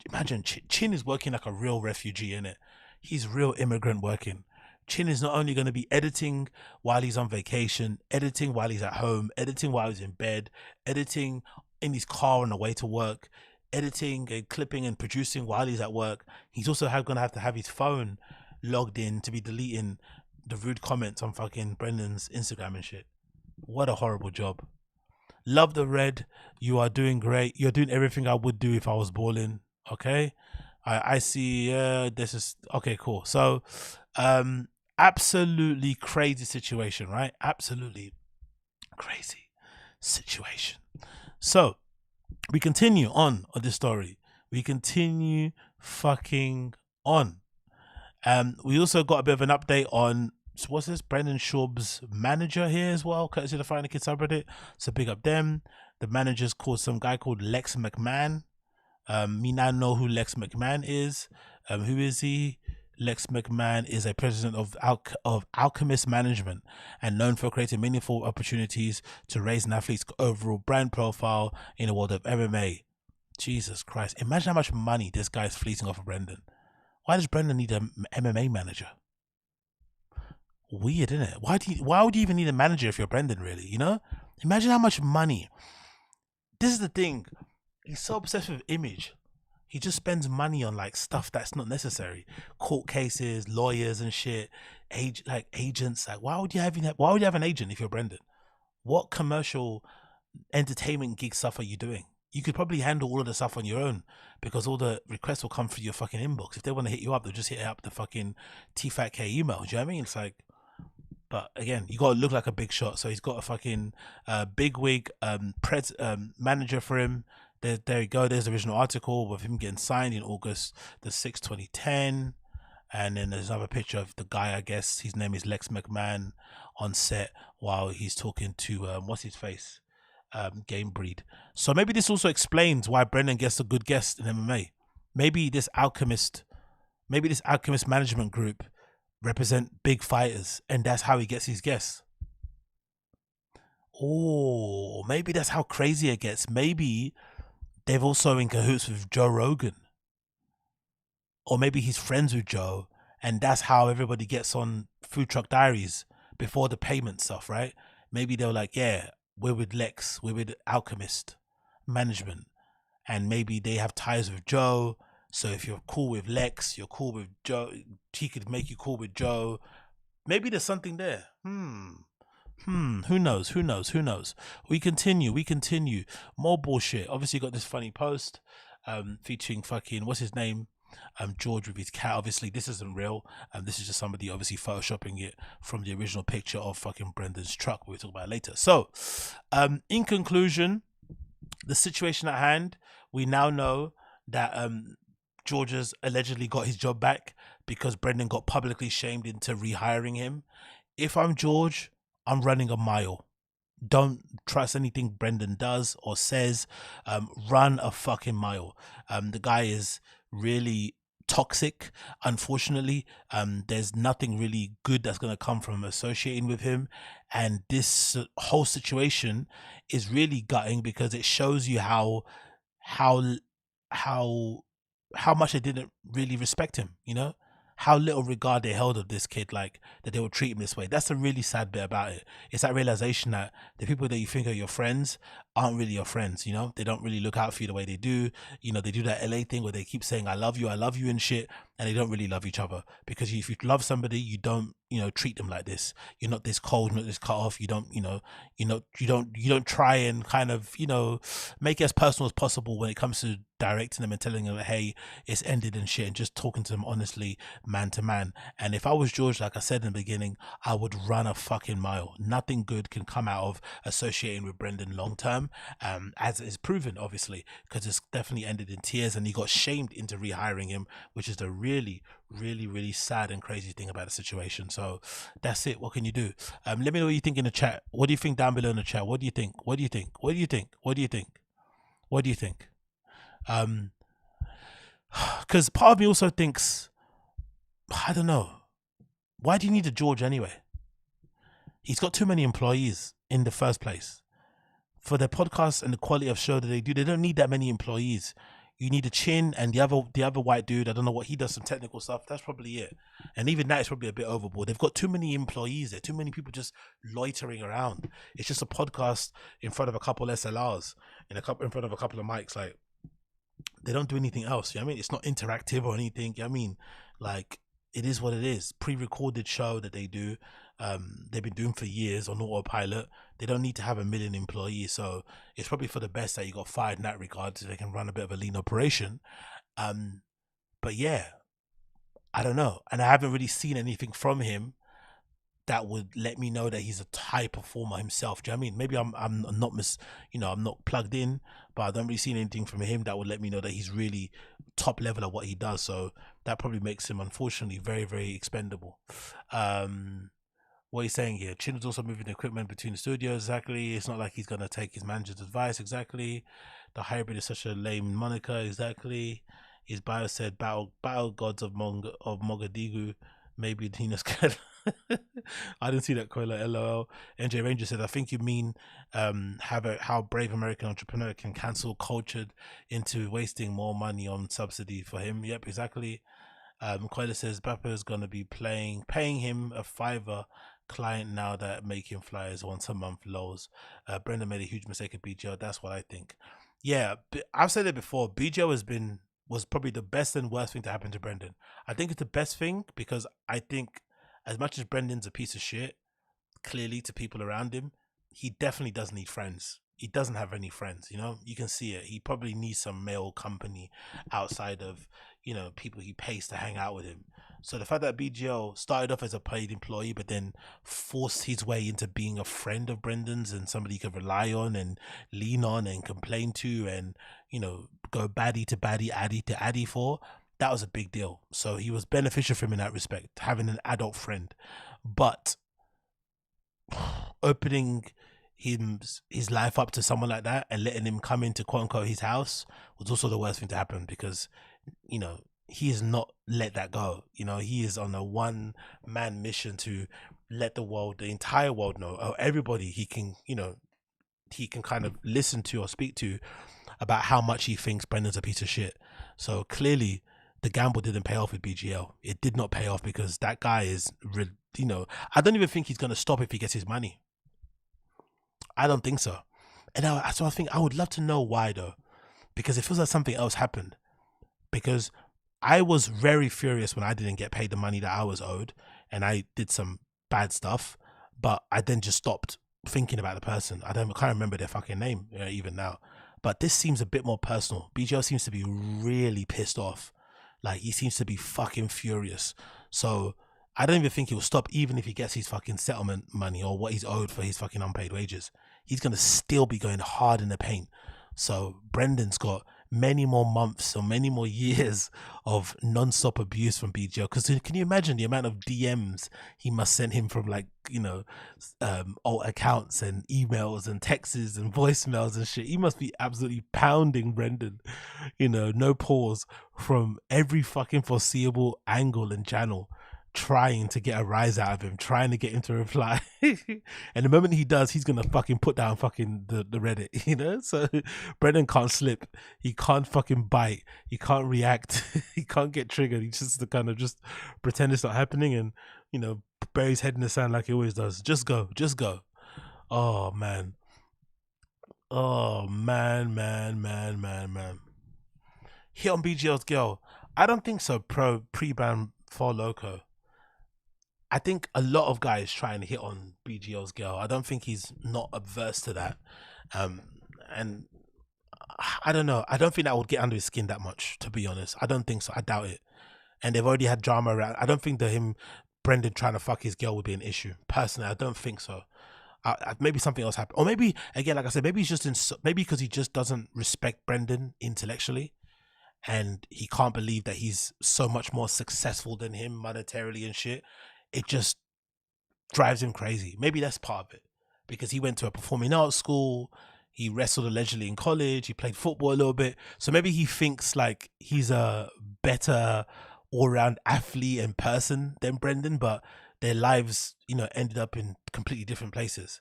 Imagine Chin is working like a real refugee, innit? He's real immigrant working. Chin is not only going to be editing while he's on vacation, editing while he's at home, editing while he's in bed, editing in his car on the way to work, editing and clipping and producing while he's at work. He's also going to have his phone logged in to be deleting the rude comments on fucking Brendan's Instagram and shit. What a horrible job. Love the red. You are doing great. You're doing everything I would do if I was balling. Okay. I see. This is okay. Cool. So, absolutely crazy situation, right? Absolutely crazy situation. So we continue on this story. We continue fucking on. We also got a bit of an update on what's this? Brendan Schaub's manager here as well, courtesy of the Find the Kid subreddit. So big up them. The manager's called some guy called Lex McMahon. Me now know who Lex McMahon is. Who is he? Lex McMahon is a president of Alchemist Management and known for creating meaningful opportunities to raise an athlete's overall brand profile in the world of MMA. Jesus Christ. Imagine how much money this guy is fleecing off of Brendan. Why does Brendan need an MMA manager? Weird, isn't it? Why would you even need a manager if you're Brendan, really? You know? Imagine how much money. This is the thing. He's so obsessed with image. He just spends money on like stuff that's not necessary. Court cases, lawyers and shit, agents. Like, why would you have an agent if you're Brendan? What commercial entertainment gig stuff are you doing? You could probably handle all of the stuff on your own because all the requests will come through your fucking inbox. If they want to hit you up, they'll just hit up the fucking TFATK email. Do you know what I mean? It's like, but again, you got to look like a big shot. So he's got a fucking bigwig manager for him. There you go. There's the original article with him getting signed in August the 6th, 2010. And then there's another picture of the guy, I guess his name is Lex McMahon, on set while he's talking to, what's his face? Game Breed. So maybe this also explains why Brendan gets a good guest in MMA. Maybe this Alchemist management group represent big fighters and that's how he gets his guests. Oh, maybe that's how crazy it gets. Maybe they've also in cahoots with Joe Rogan. Or maybe he's friends with Joe and that's how everybody gets on Food Truck Diaries before the payment stuff, right? Maybe they're like, yeah, we're with Lex, we're with Alchemist Management. And maybe they have ties with Joe. So if you're cool with Lex, you're cool with Joe, he could make you cool with Joe. maybe there's something there. Who knows? We continue. More bullshit. Obviously, got this funny post featuring fucking, what's his name? George with his cat. Obviously, this isn't real. This is just somebody obviously photoshopping it from the original picture of fucking Brendan's truck. We'll talk about it later. So, in conclusion, the situation at hand, we now know that George has allegedly got his job back because Brendan got publicly shamed into rehiring him. If I'm George, I'm running a mile. Don't trust anything Brendan does or says. Run a fucking mile. The guy is really toxic. Unfortunately, there's nothing really good that's going to come from associating with him, and this whole situation is really gutting because it shows you how much they didn't really respect him, you know, how little regard they held of this kid, like that they would treat him this way. That's the really sad bit about it. It's that realization that the people that you think are your friends aren't really your friends, you know. They don't really look out for you the way they do. You know, they do that LA thing where they keep saying I love you and shit, and they don't really love each other. Because if you love somebody, you don't, you know, treat them like this. You're not this cold, not this cut off. You don't, you don't try and kind of, you know, make it as personal as possible when it comes to directing them and telling them, hey, it's ended and shit, and just talking to them honestly, man to man. And if I was George, like I said in the beginning, I would run a fucking mile. Nothing good can come out of associating with Brendan long term, as is proven, obviously, because it's definitely ended in tears, and he got shamed into rehiring him, which is the really, really, really sad and crazy thing about the situation. So that's it. What can you do? Let me know what you think in the chat. What do you think down below in the chat? What do you think? Because part of me also thinks, I don't know, why do you need a George anyway? He's got too many employees in the first place. For their podcast and the quality of show that they do, they don't need that many employees. You need a Chin and the other white dude. I don't know what he does, some technical stuff. That's probably it. And even that is probably a bit overboard. They've got too many employees there, too many people just loitering around. It's just a podcast in front of a couple SLRs, in front of a couple of mics. Like, they don't do anything else. You know what I mean? It's not interactive or anything. You know what I mean? Like, it is what it is. Pre-recorded show that they do. They've been doing for years on autopilot. They don't need to have 1 million employees, so it's probably for the best that you got fired in that regard, so they can run a bit of a lean operation. But yeah, I don't know, and I haven't really seen anything from him that would let me know that he's a high performer himself. Do you know what I mean? Maybe I'm not I'm not plugged in, but I don't really see anything from him that would let me know that he's really top level at what he does. So that probably makes him, unfortunately, very, very expendable. What he's saying here, Chin was also moving the equipment between the studios. Exactly. It's not like he's gonna take his manager's advice. Exactly. The hybrid is such a lame moniker. Exactly. His bio said battle gods of Mogadishu. Maybe Dina's I didn't see that quote. Like, LOL. NJ Ranger said, I think you mean how brave American entrepreneur can cancel cultured into wasting more money on subsidy for him. Yep, exactly. Koila says Bapper is gonna be paying him a $5 client now that making flyers once a month. Lows. Brendan made a huge mistake at BGL. That's what I think. Yeah, I've said it before. BGL was probably the best and worst thing to happen to Brendan. I think it's the best thing because I think as much as Brendan's a piece of shit, clearly to people around him, he definitely does need friends. He doesn't have any friends, you know? You can see it. He probably needs some male company outside of, you know, people he pays to hang out with him. So the fact that BGL started off as a paid employee but then forced his way into being a friend of Brendan's and somebody he could rely on and lean on and complain to and, you know, go baddie to baddie, addy to addy for, that was a big deal. So he was beneficial for him in that respect, having an adult friend. But opening his life up to someone like that and letting him come into quote unquote his house was also the worst thing to happen because, you know, he has not let that go. You know, he is on a one-man mission to let the entire world know, or everybody he can, you know, he can kind of listen to or speak to about how much he thinks Brendan's a piece of shit. So clearly the gamble didn't pay off with BGL. It did not pay off because that guy is, you know, I don't even think he's going to stop if he gets his money. I don't think so. And so I think I would love to know why though, because it feels like something else happened. Because I was very furious when I didn't get paid the money that I was owed, and I did some bad stuff, but I then just stopped thinking about the person. I can't remember their fucking name even now. But this seems a bit more personal. BGL seems to be really pissed off. Like, he seems to be fucking furious. So I don't even think he'll stop, even if he gets his fucking settlement money or what he's owed for his fucking unpaid wages. He's going to still be going hard in the paint. So Brendan's got many more months or many more years of non-stop abuse from BGL. Because can you imagine the amount of DMs he must send him from, like, you know, alt accounts and emails and texts and voicemails and shit. He must be absolutely pounding Brendan, you know, no pause, from every fucking foreseeable angle and channel, trying to get a rise out of him, trying to get him to reply. And the moment he does, he's gonna fucking put down fucking the Reddit, you know. So Brendan can't slip, he can't fucking bite, he can't react, he can't get triggered. He just to kind of just pretend it's not happening and, you know, bury his head in the sand like he always does. Just go. Oh man. Man. Hit on BGL's girl. I don't think so. Pre-ban for Loco. I think a lot of guys trying to hit on BGL's girl. I don't think he's not averse to that. And I don't know. I don't think that would get under his skin that much, to be honest. I don't think so. I doubt it. And they've already had drama around. I don't think that Brendan trying to fuck his girl would be an issue. Personally, I don't think so. Maybe something else happened. Or maybe, again, like I said, maybe he's just maybe because he just doesn't respect Brendan intellectually. And he can't believe that he's so much more successful than him monetarily and shit. It just drives him crazy. Maybe that's part of it, because he went to a performing arts school, he wrestled allegedly in college, he played football a little bit, so maybe he thinks like he's a better all-round athlete and person than Brendan, but their lives, you know, ended up in completely different places.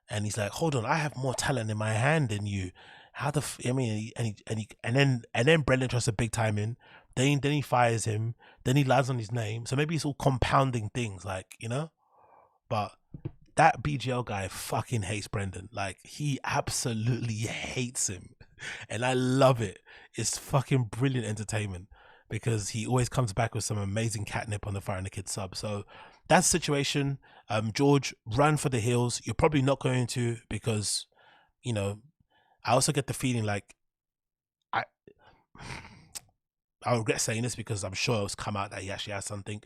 And he's like, hold on, I have more talent in my hand than you. How the I mean, and then Brendan tries to big time in. Then he fires him. Then he lies on his name. So maybe it's all compounding things, like, you know. But that BGL guy fucking hates Brendan. Like, he absolutely hates him, and I love it. It's fucking brilliant entertainment, because he always comes back with some amazing catnip on the Fire and the Kid sub. So that's the situation. George, run for the hills. You're probably not going to, because, you know, I also get the feeling like I regret saying this, because I'm sure it's come out that he actually has something.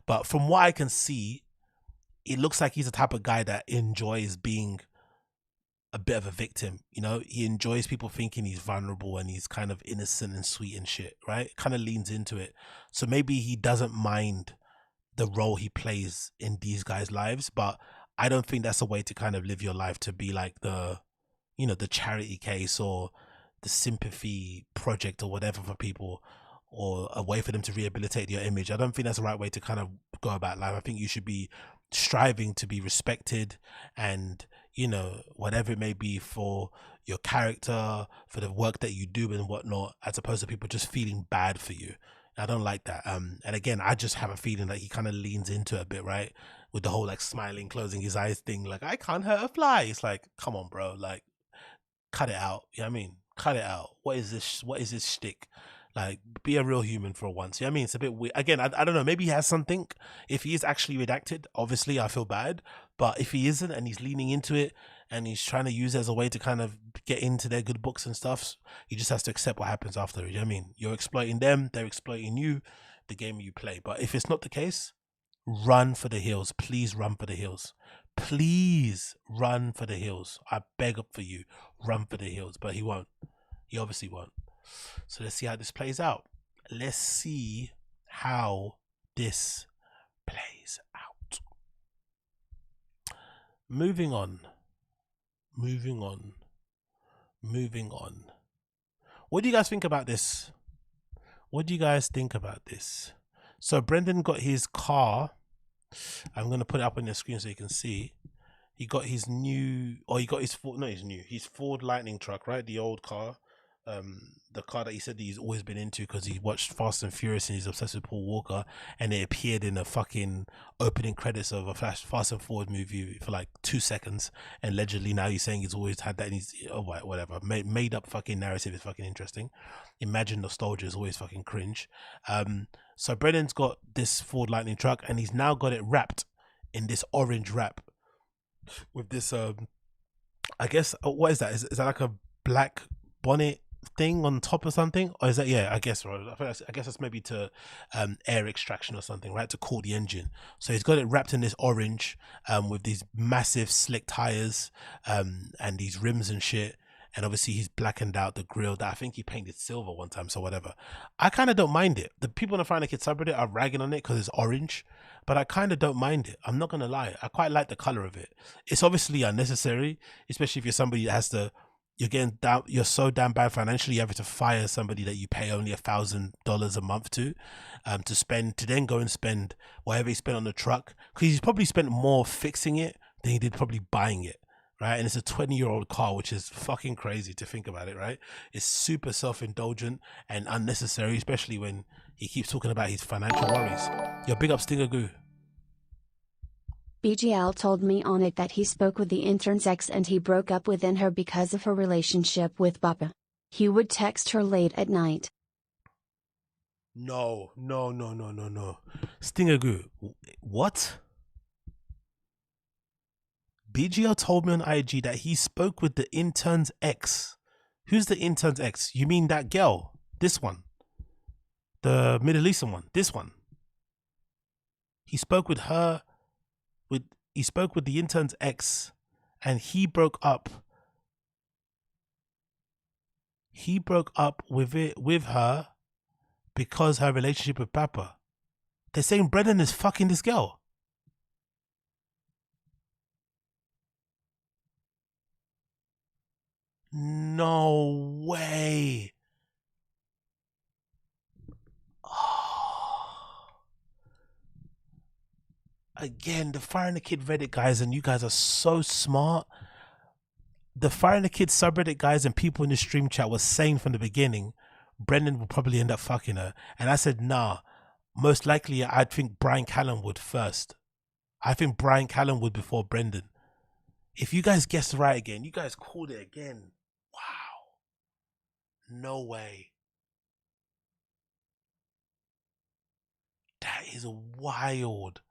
But from what I can see, it looks like he's the type of guy that enjoys being a bit of a victim. You know, he enjoys people thinking he's vulnerable and he's kind of innocent and sweet and shit, right? Kind of leans into it. So maybe he doesn't mind the role he plays in these guys' lives, but I don't think that's a way to kind of live your life, to be like the, you know, the charity case or the sympathy project or whatever for people, or a way for them to rehabilitate your image. I don't think that's the right way to kind of go about life. I think you should be striving to be respected, and, you know, whatever it may be, for your character, for the work that you do and whatnot, as opposed to people just feeling bad for you. I don't like that. And again, I just have a feeling that he kind of leans into it a bit, right? With the whole like smiling, closing his eyes thing. Like, I can't hurt a fly. It's like, come on, bro. Like, cut it out. You know what I mean? Cut it out. What is this shtick? Like, be a real human for once. You know what I mean? It's a bit weird. Again, I don't know. Maybe he has something. If he is actually redacted, obviously I feel bad. But if he isn't, and he's leaning into it, and he's trying to use it as a way to kind of get into their good books and stuff, he just has to accept what happens after. You know what I mean? You're exploiting them, they're exploiting you, the game you play. But if it's not the case, run for the hills. Please run for the hills. Please run for the hills. I beg up for you. Run for the hills. But he won't. He obviously won't. So let's see how this plays out. Let's see how this plays out. Moving on. What do you guys think about this? So Brendan got his car. I'm going to put it up on your screen so you can see. He got his his Ford Lightning truck, right? The old car. The car that he said he's always been into because he watched Fast and Furious and he's obsessed with Paul Walker, and it appeared in a fucking opening credits of a Fast and Forward movie for like 2 seconds, and allegedly now he's saying he's always had that, and he's whatever made up fucking narrative is fucking interesting. Imagine nostalgia is always fucking cringe. So Brendan's got this Ford Lightning truck, and he's now got it wrapped in this orange wrap with this I guess what is that? Is that like a black bonnet thing on top or something, or is that, yeah, I guess, right? I guess that's maybe to air extraction or something, right, to cool the engine. So he's got it wrapped in this orange with these massive slick tires and these rims and shit, and obviously he's blackened out the grille that I think he painted silver one time, so whatever. I kind of don't mind it. The people in the Friday Kid subreddit are ragging on it because it's orange, but I kind of don't mind it. I'm not gonna lie, I quite like the color of it. It's obviously unnecessary, especially if you're somebody that has to, you're getting down, you're so damn bad financially, you have to fire somebody that you pay only $1,000 a month to spend, to then go and spend whatever he spent on the truck, because he's probably spent more fixing it than he did probably buying it, right? And it's a 20-year-old car, which is fucking crazy to think about it, right? It's super self-indulgent and unnecessary, especially when he keeps talking about his financial worries. Yo, big up Stinger Goo. BGL told me on it that he spoke with the intern's ex and he broke up within her because of her relationship with Papa. He would text her late at night. No. Stinger Goo, what? BGL told me on IG that he spoke with the intern's ex. Who's the intern's ex? You mean that girl? This one? The Middle Eastern one? This one? He spoke with her. He spoke with the intern's ex, and he broke up. He broke up with her because her relationship with Papa. They're saying Brendan is fucking this girl. No way. Again, the Fire and the Kid Reddit guys, and you guys are so smart. The Fire and the Kid subreddit guys and people in the stream chat was saying from the beginning, Brendan will probably end up fucking her. And I said, nah, most likely I'd think Brian Callen would first. I think Brian Callen would before Brendan. If you guys guessed right again, you guys called it again. Wow. No way. That is wild.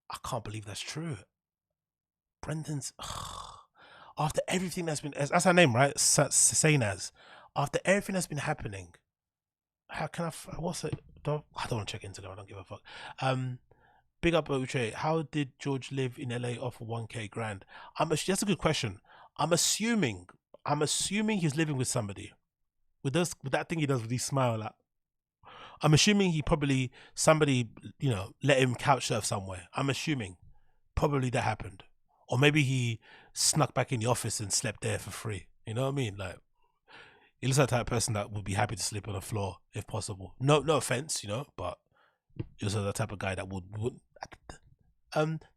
I can't believe that's true. Brendan's after everything that's been, that's her name, right? Sainaz. After everything that's been happening, how can I? What's it? I don't want to check into that. I don't give a fuck. Big up Uche. How did George live in LA off of 1K grand? That's a good question. I'm assuming he's living with somebody. With that thing he does with his smile at. I'm assuming he probably, somebody, you know, let him couch surf somewhere. I'm assuming probably that happened. Or maybe he snuck back in the office and slept there for free. You know what I mean? Like, he looks like the type of person that would be happy to sleep on the floor if possible. No offense, you know, but he was the type of guy that would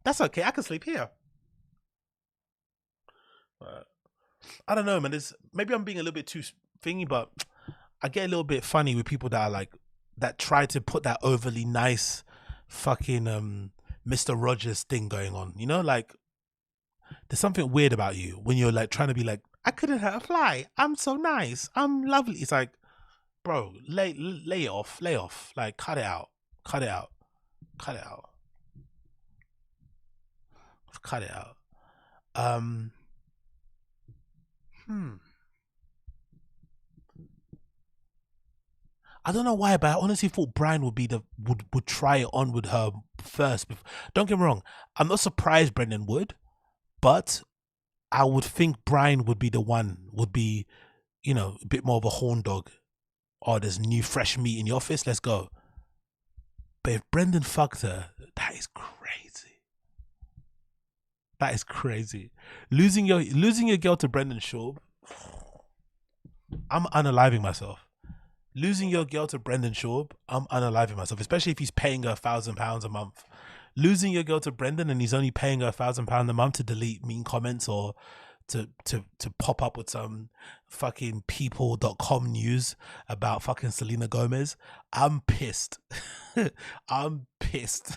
that's okay, I can sleep here. I don't know, man. Maybe I'm being a little bit too thingy, but I get a little bit funny with people that are like, that try to put that overly nice fucking Mr. Rogers thing going on, you know, like there's something weird about you when you're like trying to be like, I couldn't hurt a fly, I'm so nice, I'm lovely. It's like, bro, lay it off, like cut it out. I don't know why, but I honestly thought Brian would try it on with her first. Don't get me wrong, I'm not surprised Brendan would, but I would think Brian would be the one, would be, you know, a bit more of a horn dog. Oh, there's new fresh meat in the office, let's go. But if Brendan fucked her, that is crazy. That is crazy. Losing your girl to Brendan Schaub, I'm unaliving myself. Losing your girl to Brendan Schaub, I'm unaliving myself, especially if he's paying her £1,000 a month. Losing your girl to Brendan and he's only paying her £1,000 a month to delete mean comments or to pop up with some fucking people.com news about fucking Selena Gomez. I'm pissed. I'm pissed.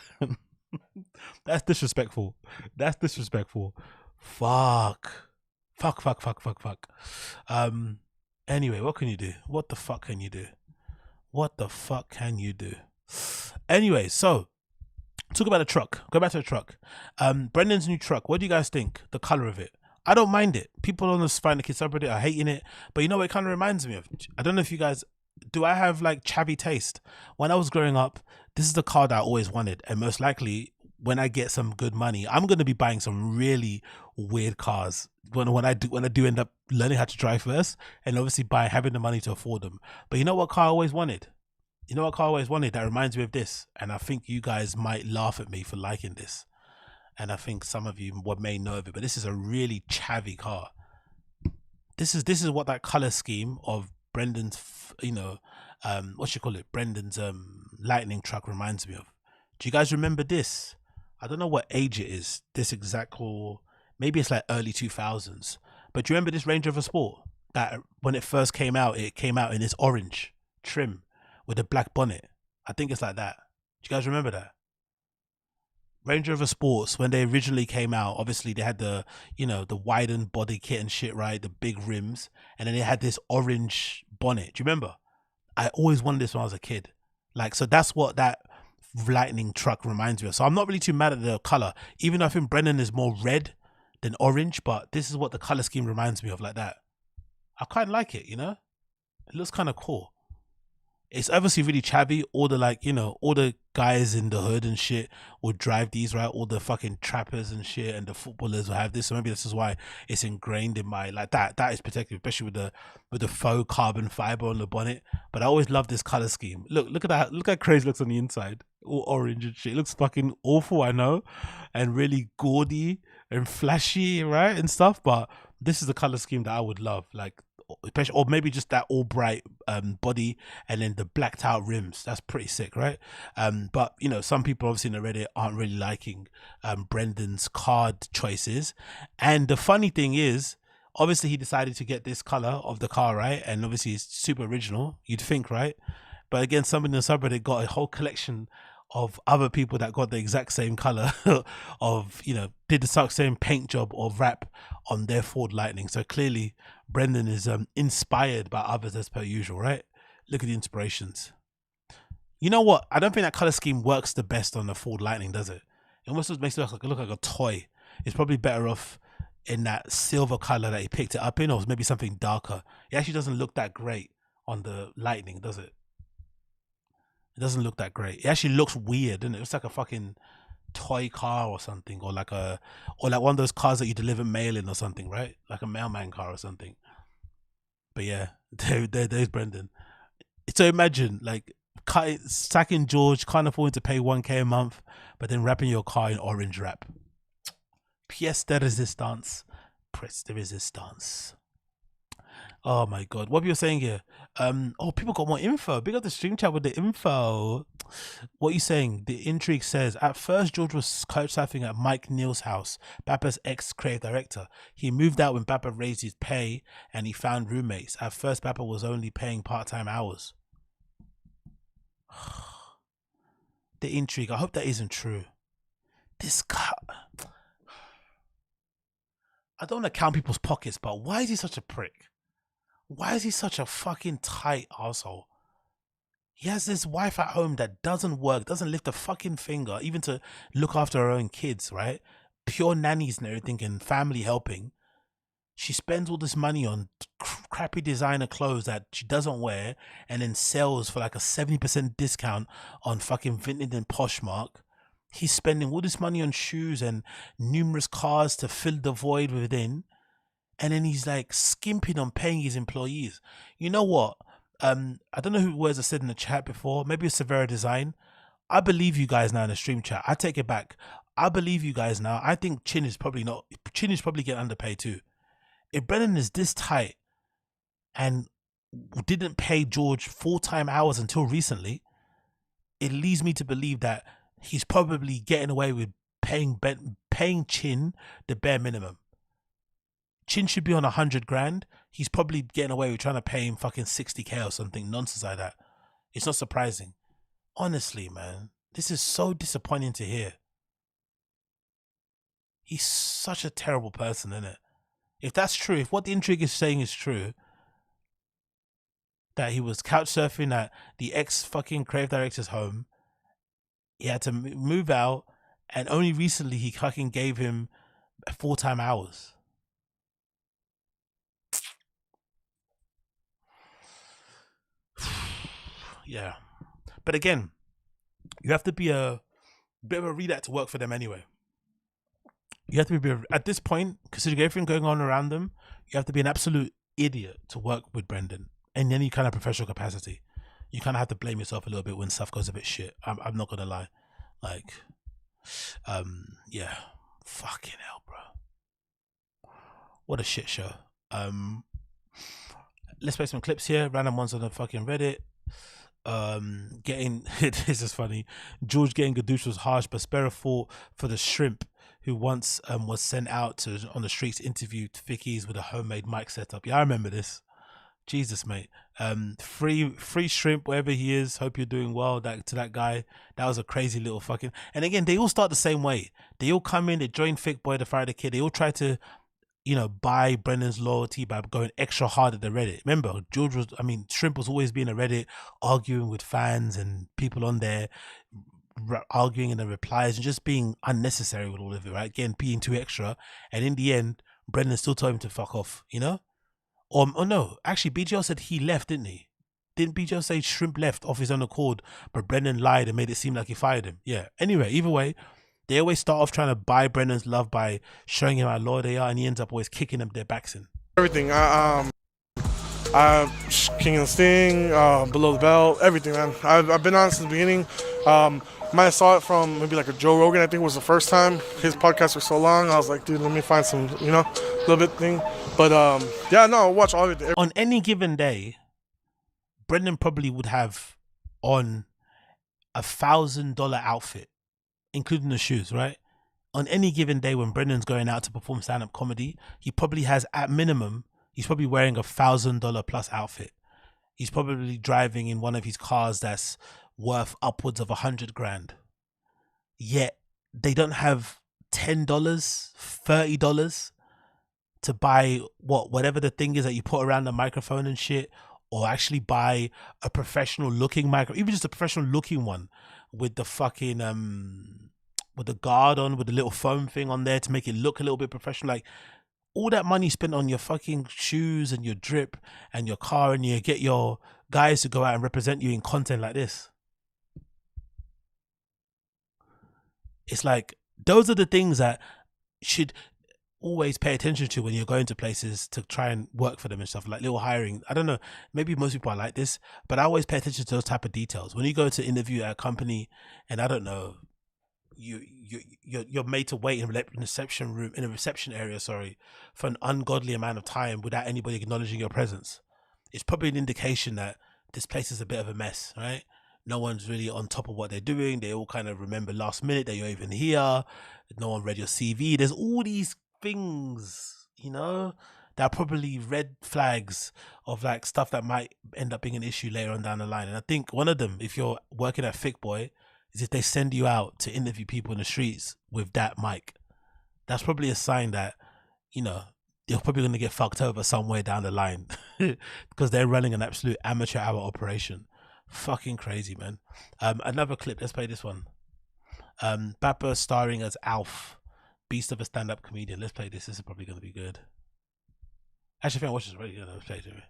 That's disrespectful. Fuck. Anyway, what can you do? What the fuck can you do? What the fuck can you do? Anyway, so talk about the truck. Go back to the truck. Brendan's new truck. What do you guys think? The color of it. I don't mind it. People on the Find the Kids subreddit are hating it, but you know what it kind of reminds me of? I don't know if you guys do. I have like chavvy taste. When I was growing up, this is the car that I always wanted, and most likely when I get some good money, I'm going to be buying some really weird cars. When I do end up learning how to drive first, and obviously having the money to afford them. But you know what car I always wanted? You know what car I always wanted that reminds me of this? And I think you guys might laugh at me for liking this. And I think some of you may know of it, but this is a really chavvy car. This is what that color scheme of Brendan's, what you call it? Brendan's lightning truck reminds me of. Do you guys remember this? I don't know what age it is. This exact, or maybe it's like early 2000s. But do you remember this Range Rover Sport? That when it first came out, it came out in this orange trim with a black bonnet. I think it's like that. Do you guys remember that? Range Rover Sports, when they originally came out, obviously they had the, the widened body kit and shit, right? The big rims. And then they had this orange bonnet. Do you remember? I always wanted this when I was a kid. Like, so that's what that lightning truck reminds me of. So I'm not really too mad at the color, even though I think Brendan is more red than orange, but this is what the color scheme reminds me of, like that. I kind of like it, It looks kind of cool. It's obviously really chavvy. All the all the guys in the hood and shit would drive these, right? All the fucking trappers and shit and the footballers will have this. So maybe this is why it's ingrained in my, like, that is protective, especially with the faux carbon fiber on the bonnet. But I always love this color scheme. Look at that. Look how crazy it looks on the inside. All orange and shit. It looks fucking awful, I know, and really gaudy and flashy, right, and stuff. But this is the color scheme that I would love, like, especially, or maybe just that all bright body and then the blacked out rims. That's pretty sick, right? But some people obviously in the Reddit aren't really liking Brendan's card choices. And the funny thing is, obviously he decided to get this color of the car, right? And obviously it's super original, you'd think, right? But again, somebody in the subreddit got a whole collection of other people that got the exact same color of, did the exact same paint job or wrap on their Ford Lightning. So clearly Brendan is inspired by others as per usual, right? Look at the inspirations. You know what? I don't think that color scheme works the best on the Ford Lightning, does it? It almost makes it look like a toy. It's probably better off in that silver color that he picked it up in, or maybe something darker. It actually doesn't look that great on the Lightning, does it? It doesn't look that great. It actually looks weird, doesn't it? It's like a fucking toy car or something, or like one of those cars that you deliver mail in or something, right? Like a mailman car or something. But yeah, there's Brendan. So imagine, like, sacking George, can't afford to pay 1K a month, but then wrapping your car in orange wrap. Pièce de résistance. Press the resistance. Oh my god, what were you saying here? People got more info. Big up the stream chat with the info. What are you saying? The intrigue says, at first George was couch surfing at Mike Neal's house, Bappa's ex-creative director. He moved out when Bappa raised his pay and he found roommates. At first Bappa was only paying part-time hours. The intrigue, I hope that isn't true. This guy, I don't want to count people's pockets, but why is he such a prick? Why is he such a fucking tight asshole? He has this wife at home that doesn't work, doesn't lift a fucking finger, even to look after her own kids, right? Pure nannies and everything and family helping. She spends all this money on crappy designer clothes that she doesn't wear and then sells for like a 70% discount on fucking Vinted and Poshmark. He's spending all this money on shoes and numerous cars to fill the void within. And then he's like skimping on paying his employees. You know what? I don't know who words I said in the chat before. Maybe it's Severa Design. I believe you guys now in the stream chat. I take it back. I believe you guys now. I think Chin is probably getting underpaid too. If Brennan is this tight and didn't pay George full-time hours until recently, it leads me to believe that he's probably getting away with paying Chin the bare minimum. Chin should be on 100 grand. He's probably getting away with trying to pay him fucking 60K or something nonsense like that. It's not surprising. Honestly, man, this is so disappointing to hear. He's such a terrible person, isn't it? If that's true, if what the intrigue is saying is true, that he was couch surfing at the ex-fucking creative director's home. He had to move out, and only recently he fucking gave him full-time hours. Yeah. But again, you have to be a bit of a reader to work for them anyway. You have to be, at this point, considering everything going on around them, you have to be an absolute idiot to work with Brendan in any kind of professional capacity. You kind of have to blame yourself a little bit when stuff goes a bit shit. I'm not gonna lie. Like, yeah, fucking hell, bro. What a shit show. Let's play some clips here. Random ones on the fucking Reddit. Getting this is funny. George getting gadoosh was harsh, but Sparrow fought for the shrimp who once was sent out to on the streets interview Vickies with a homemade mic setup. Yeah, I remember this. Jesus, mate. Free shrimp, wherever he is. Hope you're doing well. That guy, that was a crazy little fucking. And again, they all start the same way. They all come in, they join Thick Boy to fire the kid. They all try to, you know, buy Brennan's loyalty by going extra hard at the Reddit. Remember, Shrimp was always being a Reddit, arguing with fans and people on there, arguing in the replies and just being unnecessary with all of it, right? Again, being too extra. And in the end, Brendan still told him to fuck off, you know? Or no, actually, BGL said he left, didn't he? Didn't BGL say Shrimp left off his own accord, but Brendan lied and made it seem like he fired him? Yeah. Anyway, either way, they always start off trying to buy Brendan's love by showing him how loyal they are, and he ends up always kicking them their backs in. Everything. King and Sting, Below the Belt, everything, man. I've been on since the beginning. Might have saw it from maybe like a Joe Rogan, I think it was the first time. His podcast was so long, I was like, dude, let me find some, you know, little bit thing. But yeah, no, I'll watch all of it. On any given day, Brendan probably would have on $1,000 outfit, including the shoes, right? On any given day when Brendan's going out to perform stand-up comedy, he probably has, at minimum, he's probably wearing $1,000 plus outfit. He's probably driving in one of his cars that's worth upwards of 100 grand. Yet they don't have $10, $30 to buy whatever the thing is that you put around the microphone and shit, or actually buy a professional looking microphone, even just a professional looking one with the fucking with the guard on, with the little foam thing on there to make it look a little bit professional. Like, all that money spent on your fucking shoes and your drip and your car, and you get your guys to go out and represent you in content like this. It's like, those are the things that should always pay attention to when you're going to places to try and work for them and stuff, like little hiring. I don't know, maybe most people are like this, but I always pay attention to those type of details. When you go to interview at a company, and I don't know, you're made to wait in a reception area, for an ungodly amount of time without anybody acknowledging your presence. It's probably an indication that this place is a bit of a mess, right? No one's really on top of what they're doing. They all kind of remember last minute that you're even here. No one read your CV. There's all these things, you know, that are probably red flags of like stuff that might end up being an issue later on down the line. And I think one of them, if you're working at Thick Boy, is if they send you out to interview people in the streets with that mic. That's probably a sign that, you know, you're probably going to get fucked over somewhere down the line because they're running an absolute amateur hour operation. Fucking crazy, man. Another clip. Let's play this one. Bapper starring as Alf, beast of a stand-up comedian. Let's play this. This is probably going to be good. Actually, I think I watched this already. Yeah, let's play it to me.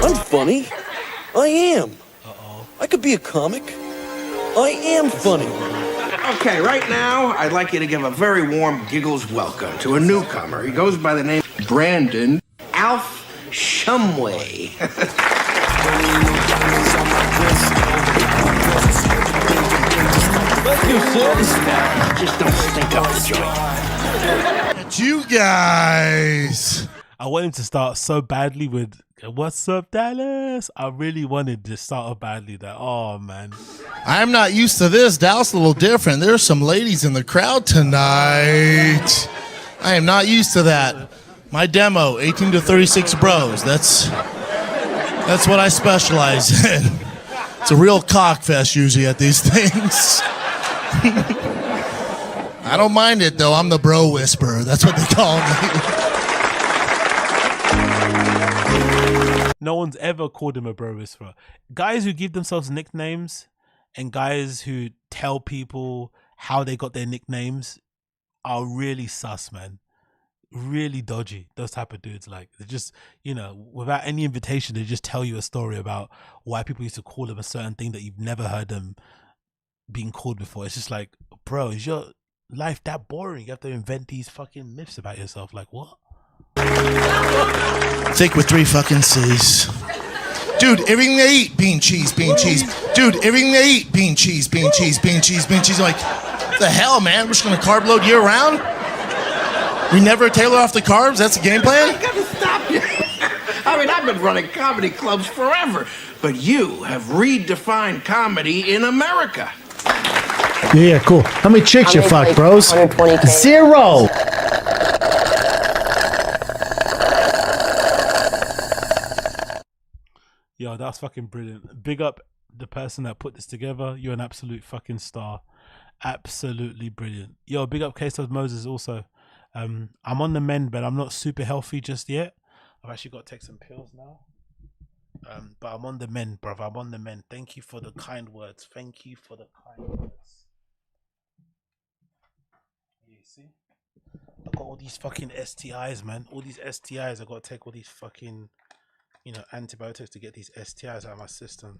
I'm funny. I am. I could be a comic. I am funny. Okay, right now, I'd like you to give a very warm Giggles welcome to a newcomer. He goes by the name Brandon Alf Shumway. Just don't stink up the joint. You guys. I want him to start so badly with "What's up, Dallas?" I really wanted to start off badly. That, oh man, I'm not used to this. Dallas a little different. There's some ladies in the crowd tonight. I am not used to that. My demo, 18 to 36 bros. That's what I specialize in. It's a real cock fest usually at these things. I don't mind it though. I'm the bro whisperer. That's what they call me. No one's ever called him a bro whisperer. Guys who give themselves nicknames and guys who tell people how they got their nicknames are really sus, man. Really dodgy. Those type of dudes, like, they just, you know, without any invitation, they just tell you a story about why people used to call them a certain thing that you've never heard them being called before. It's just like, bro, is your life that boring? You have to invent these fucking myths about yourself. Like, what? Thick with 3 fucking C's. Dude, everything they eat, bean, cheese, bean, cheese. Dude, everything they eat, bean, cheese, bean, cheese, bean, cheese, bean, cheese. I'm like, what the hell, man? We're just gonna carb load year round? We never tailor off the carbs? That's the game plan? I gotta stop you. I mean, I've been running comedy clubs forever, but you have redefined comedy in America. Yeah, cool. How many chicks you fucked, bros? 0. Yo, that's fucking brilliant. Big up the person that put this together. You're an absolute fucking star. Absolutely brilliant. Yo, big up Quesos Moses also. I'm on the mend, but I'm not super healthy just yet. I've actually got to take some pills now. But I'm on the mend, brother. I'm on the mend. Thank you for the kind words. Thank you for the kind words. You see? I've got all these fucking STIs, man. All these STIs. I've got to take all these fucking, you know, antibiotics to get these STIs out of my system.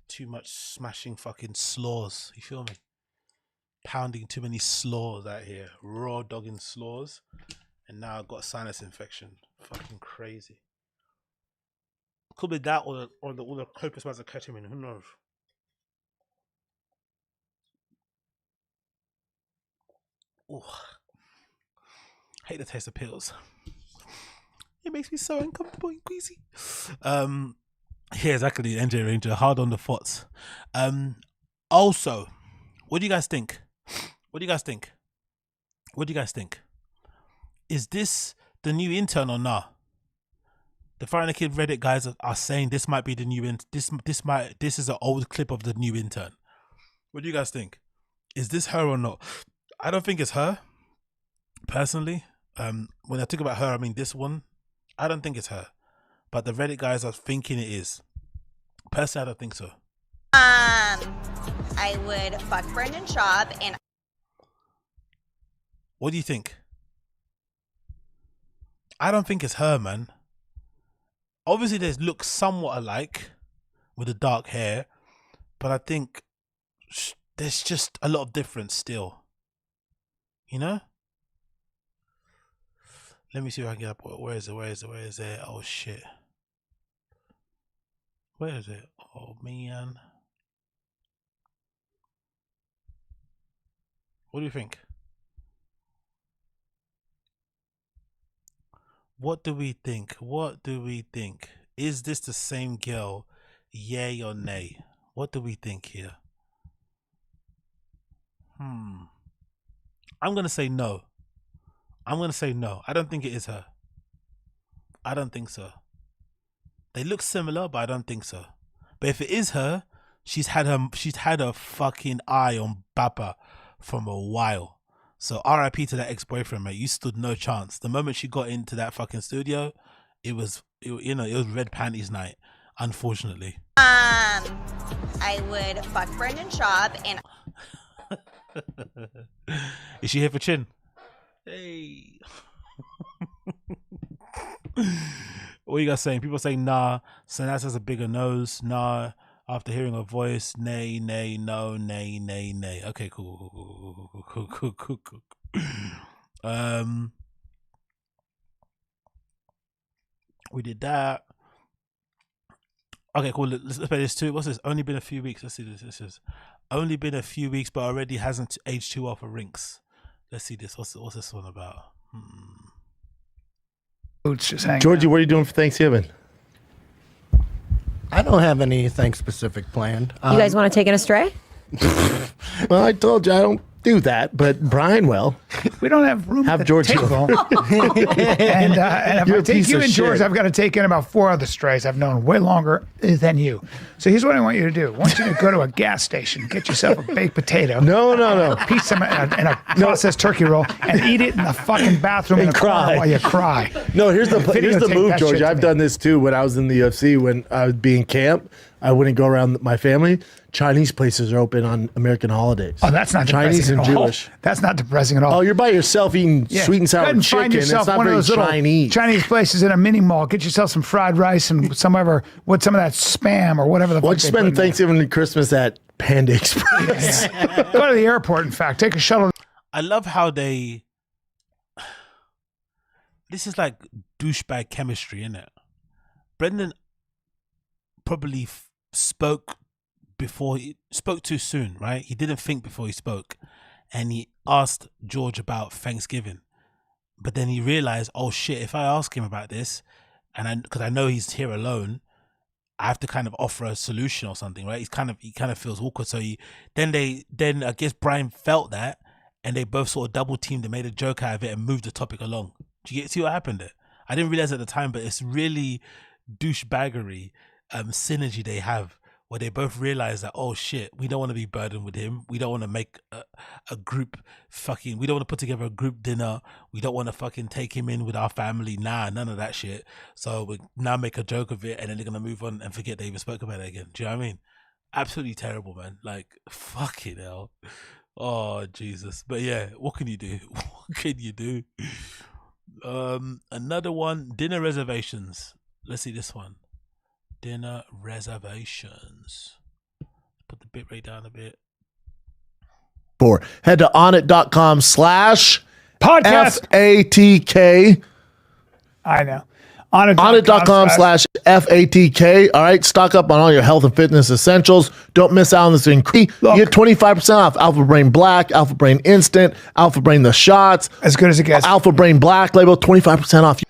Too much smashing fucking slaws. You feel me? Pounding too many slaws out here. Raw dogging slaws. And now I've got a sinus infection. Fucking crazy. Could be that or the copious amounts of ketamine. Who knows? Ooh. Hate the taste of pills. It makes me so uncomfortable and queasy. Yeah, exactly. NJ Ranger, hard on the thoughts. Also, what do you guys think? What do you guys think? What do you guys think? Is this the new intern or not? The Fire and the Kid Reddit guys are saying this might be the new this is an old clip of the new intern. What do you guys think? Is this her or not? I don't think it's her. Personally, when I talk about her, I mean this one. I don't think it's her, but the Reddit guys are thinking it is. Personally, I don't think so. I would fuck Brendan SCHAUB and. What do you think? I don't think it's her, man. Obviously, they look somewhat alike with the dark hair, but I think there's just a lot of difference still. You know? Let me see if I can get up. Where is it? Where is it? Where is it? Oh, shit. Where is it? Oh, man. What do you think? What do we think? What do we think? Is this the same girl? Yay or nay? What do we think here? I'm gonna say no. I'm gonna say no. I don't think it is her. I don't think so. They look similar, but I don't think so. But if it is her, she's had a fucking eye on Bappa from a while. So RIP to that ex-boyfriend, mate. You stood no chance. The moment she got into that fucking studio, it was red panties night, unfortunately. I would fuck Brendan SCHAUB and. Is she here for chin? Hey. What are you guys saying? People saying nah. Sanaz has a bigger nose. Nah. After hearing her voice, nay, nay, no, nay, nay, nay. Okay, cool. We did that. Okay, cool. Let's play this too. What's this? Only been a few weeks. Let's see this. This is only been a few weeks, but already hasn't aged too well for Rinks. Let's see this. What's this one about? Georgie, what are you doing for Thanksgiving? I don't have anything specific planned. You guys want to take it astray? Well, I told you I don't do that, but Brian will. We don't have room Have at the George table. And if You're I a take piece you of and George, shit. I've got to take in about 4 other strays I've known way longer than you. So here's what I want you to do. I want you to go to a gas station, get yourself a baked potato. No. A pizza and a processed turkey roll, and eat it in the fucking bathroom And in the corner cry. while you cry. No, here's the Videotape move, that George. shit to I've me. done this too when I was in the UFC. When I would be in camp, I wouldn't go around my family. Chinese places are open on American holidays. Oh, that's not Chinese depressing and at all. Jewish. That's not depressing at all. Oh, you're by yourself eating sweet and Go sour ahead and chicken. find It's yourself not one of very those little Chinese. places in a mini mall. Get yourself some fried rice and some of that spam or whatever the Why fuck don't you they put spend in there. Thanksgiving and Christmas at Panda Express? Go to the airport, in fact. Take a shuttle. I love how they. This is like douchebag chemistry, isn't it? Brendan probably spoke too soon, right? He didn't think before he spoke, and he asked George about Thanksgiving, but then he realized, oh shit, if I ask him about this, and because I know he's here alone, I have to kind of offer a solution or something, right? He kind of feels awkward. So then I guess Brian felt that, and they both sort of double teamed and made a joke out of it and moved the topic along. Do you see what happened there? I didn't realize at the time, but it's really douchebaggery synergy they have, where they both realize that, oh shit, we don't want to be burdened with him. We don't want to make a group we don't want to put together a group dinner. We don't want to fucking take him in with our family. Nah, none of that shit. So we now make a joke of it, and then they're going to move on and forget they even spoke about it again. Do you know what I mean? Absolutely terrible, man. Like, fucking hell. Oh, Jesus. But yeah, what can you do? What can you do? Another one, dinner reservations. Let's see this one. Dinner reservations. Put the bit rate down a bit. Head to onit.com/podcast FATK. I know. Onit.com/FATK. All right. Stock up on all your health and fitness essentials. Don't miss out on this increase. You get 25% off Alpha Brain Black, Alpha Brain Instant, Alpha Brain The Shots. As good as it gets. Alpha Brain Black label, 25% off.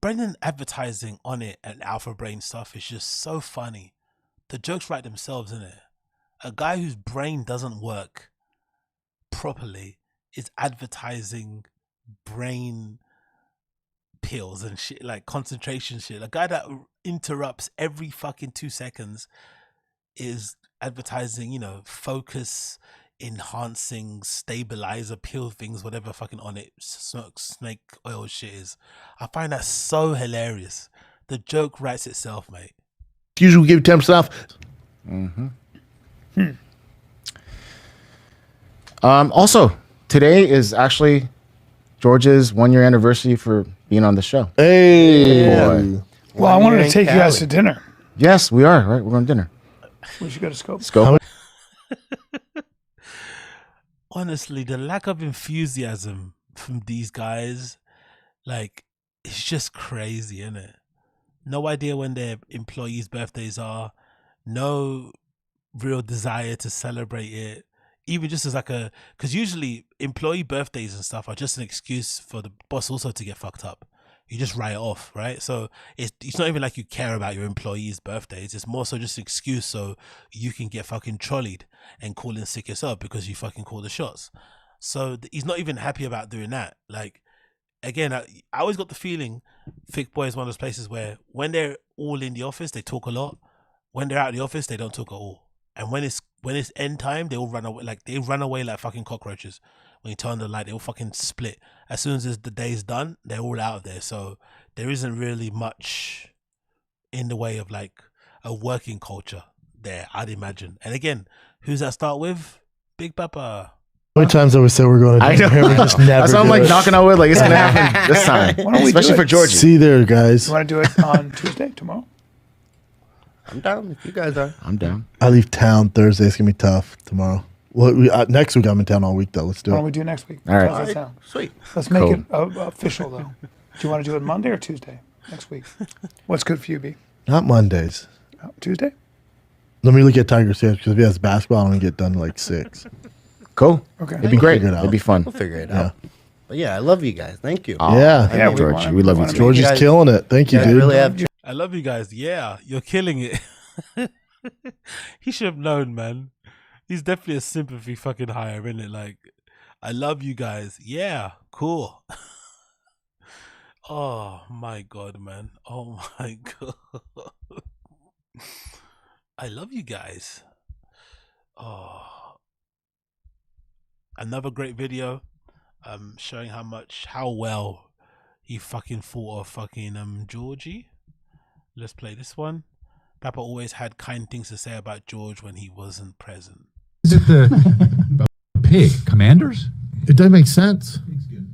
Brendan advertising on it and Alpha Brain stuff is just so funny. The jokes write themselves, isn't it? A guy whose brain doesn't work properly is advertising brain pills and shit, like concentration shit. A guy that interrupts every fucking 2 seconds is advertising, focus enhancing stabilizer pill things, whatever fucking on it snake oil shit is. I find that so hilarious. The joke writes itself, mate. Usually we give you 10% off. Also, today is actually George's 1-year anniversary for being on the show. Hey. Boy. Well, I wanted to take you guys to dinner. Yes, we are. Right, we're going to dinner. We should go to Scope. Scope. Honestly, the lack of enthusiasm from these guys, like, it's just crazy, isn't it? No idea when their employees' birthdays are. No real desire to celebrate it. Even just as because usually employee birthdays and stuff are just an excuse for the boss also to get fucked up. You just write it off, right? So it's not even like you care about your employees' birthdays. It's more so just an excuse so you can get fucking trolleyed and call in sick yourself because you fucking call the shots. So he's not even happy about doing that. Like, again, I always got the feeling Thick Boy is one of those places where when they're all in the office, they talk a lot. When they're out of the office, they don't talk at all. And when it's end time, they all run away. Like, they run away like fucking cockroaches. When you turn the light, they all fucking split. As soon as the day's done, they're all out of there. So there isn't really much in the way of like a working culture there, I'd imagine. And again, who's that start with? Big Papa. How many times have we said we're going to dinner? We just never So I'm do like it. knocking on wood, like it's going to happen this time. Why don't we Especially do for it? Georgie. See there, guys. You want to do it on Tuesday, tomorrow? I'm down if you guys are. I'm down. I leave town Thursday. It's going to be tough tomorrow. Well, next week I'm in town all week, though. Let's do Why it. don't we do next week? All right. How's that sound? Sweet. Let's make Cool. it official, though. Do you want to do it Monday or Tuesday next week? What's good for you, B? Not Mondays. Tuesday? Let me look at Tiger's Hands because if he has basketball, I'm going to get done like 6. Cool. Okay. It'd be great. Figure it out. It'd be fun. We'll figure it out. But yeah, I love you guys. Thank you. Oh, Yeah. thank Yeah, you, we George. wanna- We love we you wanna too. George is guys- killing it. Thank you, I dude. really have. I love you guys. Yeah, you're killing it. He should have known, man. He's definitely a sympathy fucking hire, isn't it? Like, I love you guys. Yeah, cool. Oh my God, man. Oh my God. I love you guys. Oh, another great video showing how well he fucking fought of fucking Georgie. Let's play this one. Papa always had kind things to say about George when he wasn't present. Is it the pig commanders? It doesn't make sense.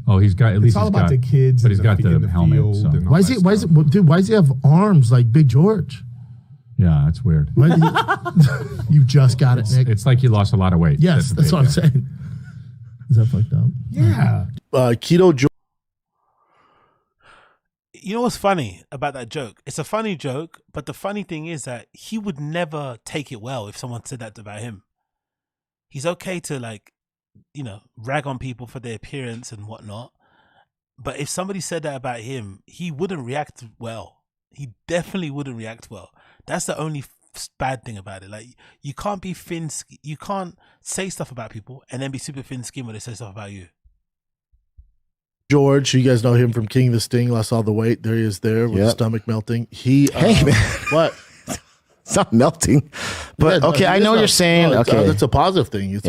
Oh, he's got at least It's all he's about got the kids, but he's in got in the helmet. field So. and all Why is that he? Why is stuff. it? Dude, why does he have arms like Big George? Yeah, that's weird. Why did you just got it, Nick. It's like he lost a lot of weight. Yes, that's what I'm saying. Is that fucked up? Yeah. Keto George. You know what's funny about that joke? It's a funny joke, but the funny thing is that he would never take it well if someone said that about him. He's okay to, like, you know, rag on people for their appearance and whatnot. But if somebody said that about him, he wouldn't react well. He definitely wouldn't react well. That's the only bad thing about it. Like, you can't be you can't say stuff about people and then be super thin-skinned when they say stuff about you. George, you guys know him from King of the Sting, lost all the weight. There he is there with his stomach melting. Hey, man. What? It's not melting. But, Yeah, okay, no, I it know is what you're saying. no, it's, Okay. that's a positive thing. It's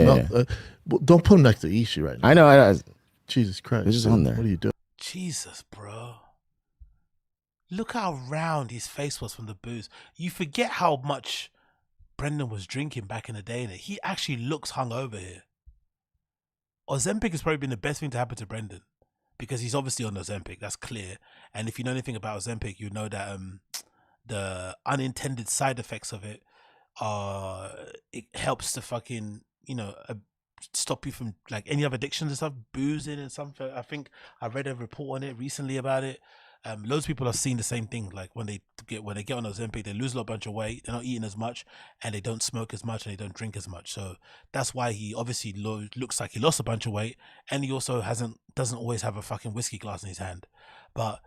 don't put him next to Ishii right now. I know. Jesus Christ. It's just dude. on there. What are you doing? Jesus, bro. Look how round his face was from the booze. You forget how much Brendan was drinking back in the day. And he actually looks hungover here. Ozempic has probably been the best thing to happen to Brendan. Because he's obviously on Ozempic, that's clear. And if you know anything about Ozempic, you know that the unintended side effects of it helps to fucking, you know, stop you from like any other addictions and stuff, boozing and something. I think I read a report on it recently about it. Loads of people have seen the same thing. Like when they get on Ozempic, they lose a bunch of weight. They're not eating as much, and they don't smoke as much, and they don't drink as much. So that's why he obviously looks like he lost a bunch of weight, and he also doesn't always have a fucking whiskey glass in his hand. But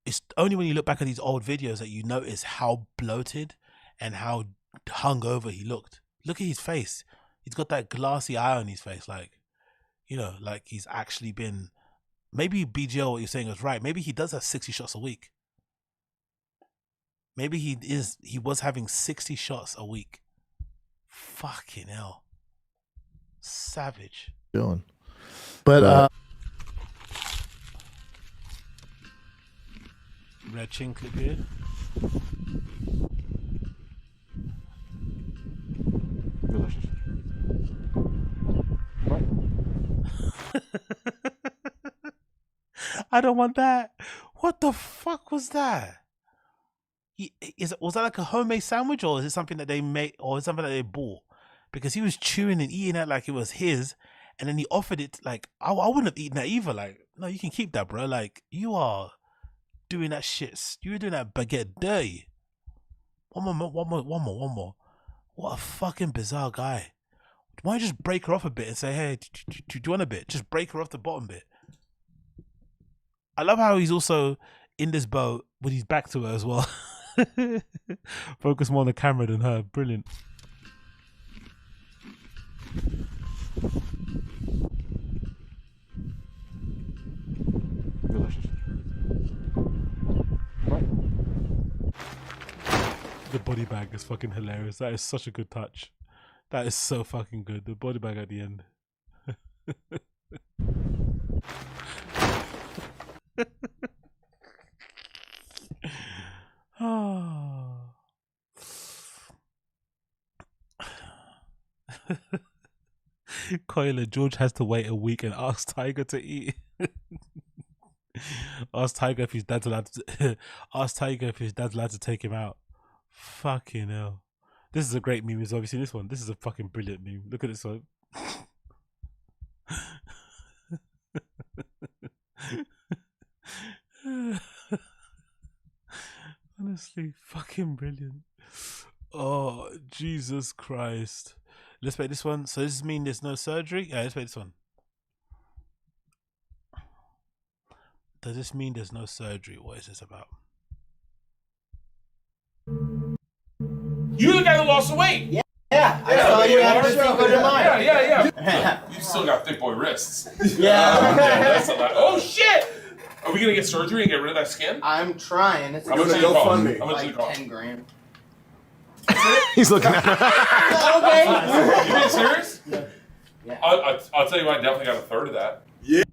it's only when you look back at these old videos that you notice how bloated and how hungover he looked. Look at his face. He's got that glassy eye on his face, like, you know, like he's actually been. Maybe BGL, what you're saying is right. Maybe he does have 60 shots a week. Maybe he was having 60 shots a week. Fucking hell. Savage. Doing. But Red chin clip here. I don't want that. What the fuck was that? Was that like a homemade sandwich, or is it something that they made, or is it something that they bought? Because he was chewing and eating it like it was his, and then he offered it like I wouldn't have eaten that either. Like, no, you can keep that, bro. Like, you are doing that shit. You were doing that baguette dirty. One more. What a fucking bizarre guy. Why don't you just break her off a bit and say, hey, do you want a bit? Just break her off the bottom bit. I love how he's also in this boat with his back to her as well. Focus more on the camera than her. Brilliant. The body bag is fucking hilarious. That is such a good touch. That is so fucking good. The body bag at the end. Oh. Coiler, George has to wait a week and ask Tiger to eat. Ask Tiger if his dad's allowed to ask Tiger if his dad's allowed to take him out. Fucking hell. This is a great meme. It's obviously this one. This is a fucking brilliant meme. Look at this one. Honestly, fucking brilliant. Oh, Jesus Christ. Let's play this one. So does this mean there's no surgery? Yeah, let's play this one. Does this mean there's no surgery? What is this about? You the guy who lost the weight. Yeah, I saw you after the show. Go to mine. Yeah. You still got thick boy wrists. Yeah. That's a lot. Oh shit! Are we gonna get surgery and get rid of that skin? I'm trying. It's How much does it cost? How much does it like cost? 10 grand. He's looking at You being serious? Yeah. I'll tell you what, I definitely got a third of that. Yeah.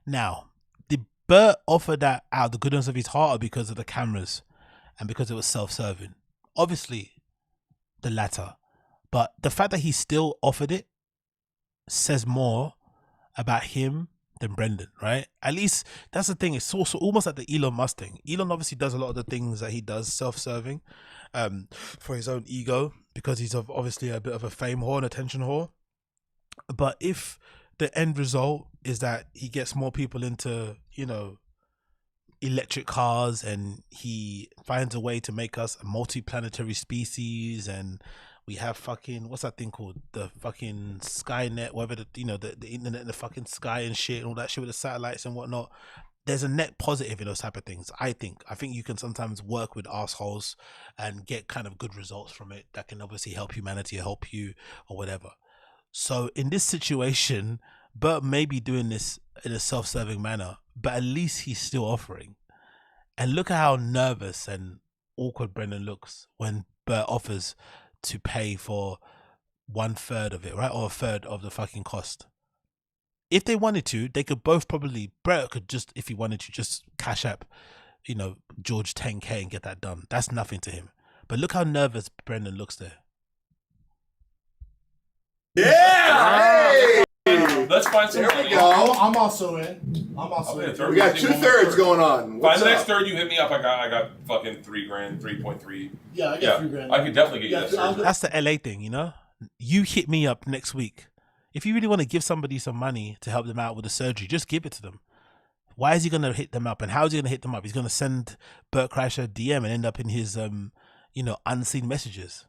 Now, did Bert offer that out of the goodness of his heart or because of the cameras and because it was self-serving? Obviously, the latter. But the fact that he still offered it says more about him than Brendan, right? At least that's the thing. It's also almost like the Elon Musk thing. Elon obviously does a lot of the things that he does self-serving for his own ego because he's obviously a bit of a fame whore and attention whore. But if the end result is that he gets more people into, you know, electric cars and he finds a way to make us a multi-planetary species and we have fucking, what's that thing called? The fucking Skynet, whatever, the internet in the fucking sky and shit and all that shit with the satellites and whatnot. There's a net positive in those type of things, I think. I think you can sometimes work with assholes and get kind of good results from it that can obviously help humanity, help you or whatever. So in this situation, Bert may be doing this in a self-serving manner, but at least he's still offering. And look at how nervous and awkward Brendan looks when Bert offers to pay for 1/3 of it, right? Or 1/3 of the fucking cost. If they wanted to, they could both probably, Bert could just, if he wanted to, just cash up, you know, George 10K and get that done. That's nothing to him. But look how nervous Brendan looks there. Yeah! Hey! Let's find some There we go. I'm also in. We got 2/3 going on. By the next third, you hit me up. I got fucking $3 grand, 3.3. Yeah, I got $3 grand. I could definitely get you that. That's the LA thing, you know? You hit me up next week. If you really want to give somebody some money to help them out with the surgery, just give it to them. Why is he going to hit them up? And how is he going to hit them up? He's going to send Bert Kreischer a DM and end up in his, unseen messages.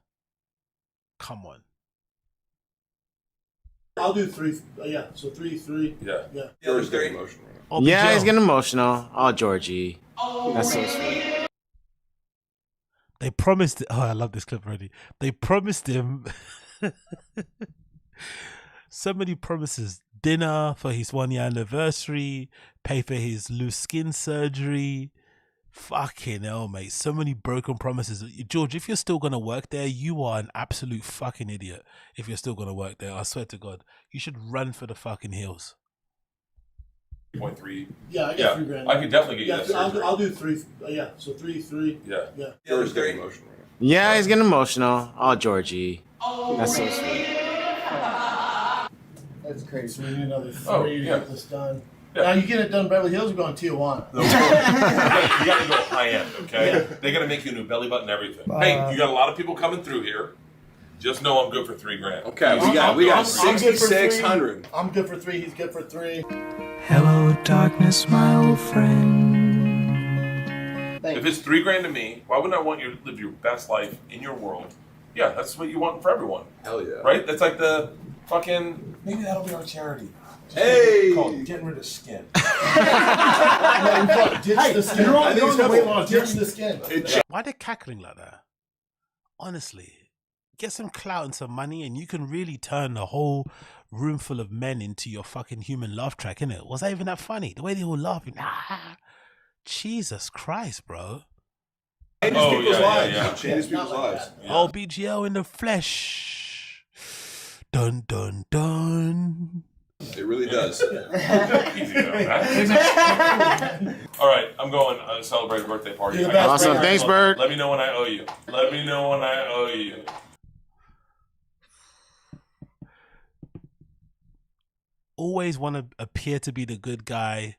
Come on. I'll do 3. Yeah, so 3. Yeah. George's getting emotional. Yeah, he's getting emotional. Oh, Georgie. That's so sweet. They promised, I love this clip already. They promised him so many promises. Dinner for his 1-year anniversary, pay for his loose skin surgery. Fucking hell, mate. So many broken promises. George, if you're still going to work there, you are an absolute fucking idiot. If you're still going to work there, I swear to God, you should run for the fucking hills. 3.3. Yeah, I got $3 grand. I could definitely get you that. I'll do 3. Yeah, so 3. Yeah. George's getting emotional. Yeah, he's getting emotional. Oh, Georgie. That's so sweet. That's crazy. So we need another 3 to yeah. get this done. Yeah. Now you get it done Beverly Hills, we're going Tijuana. You gotta go high end, okay? Yeah. They gotta make you a new belly button and everything. Hey, you got a lot of people coming through here. Just know I'm good for $3 grand. Okay, we got 6,600. I'm good for 3. He's good for 3. Hello, darkness, my old friend. If it's $3 grand to me, why wouldn't I want you to live your best life in your world? Yeah, that's what you want for everyone. Hell yeah. Right? That's like the fucking, maybe that'll be our charity. Hey! Called getting rid of skin. Ditch the skin. Ditch the skin. Why are they cackling like that? Honestly, get some clout and some money and you can really turn a whole room full of men into your fucking human laugh track, innit? Was that even that funny? The way they were laughing. Jesus Christ, bro. Changes people's lives. Changes people's lives. Oh, BGL in the flesh. Dun, dun, dun. It really does. Easy enough, All right, I'm going to celebrate a birthday party. Awesome. Thanks, Bert. Let me know when I owe you. Always want to appear to be the good guy,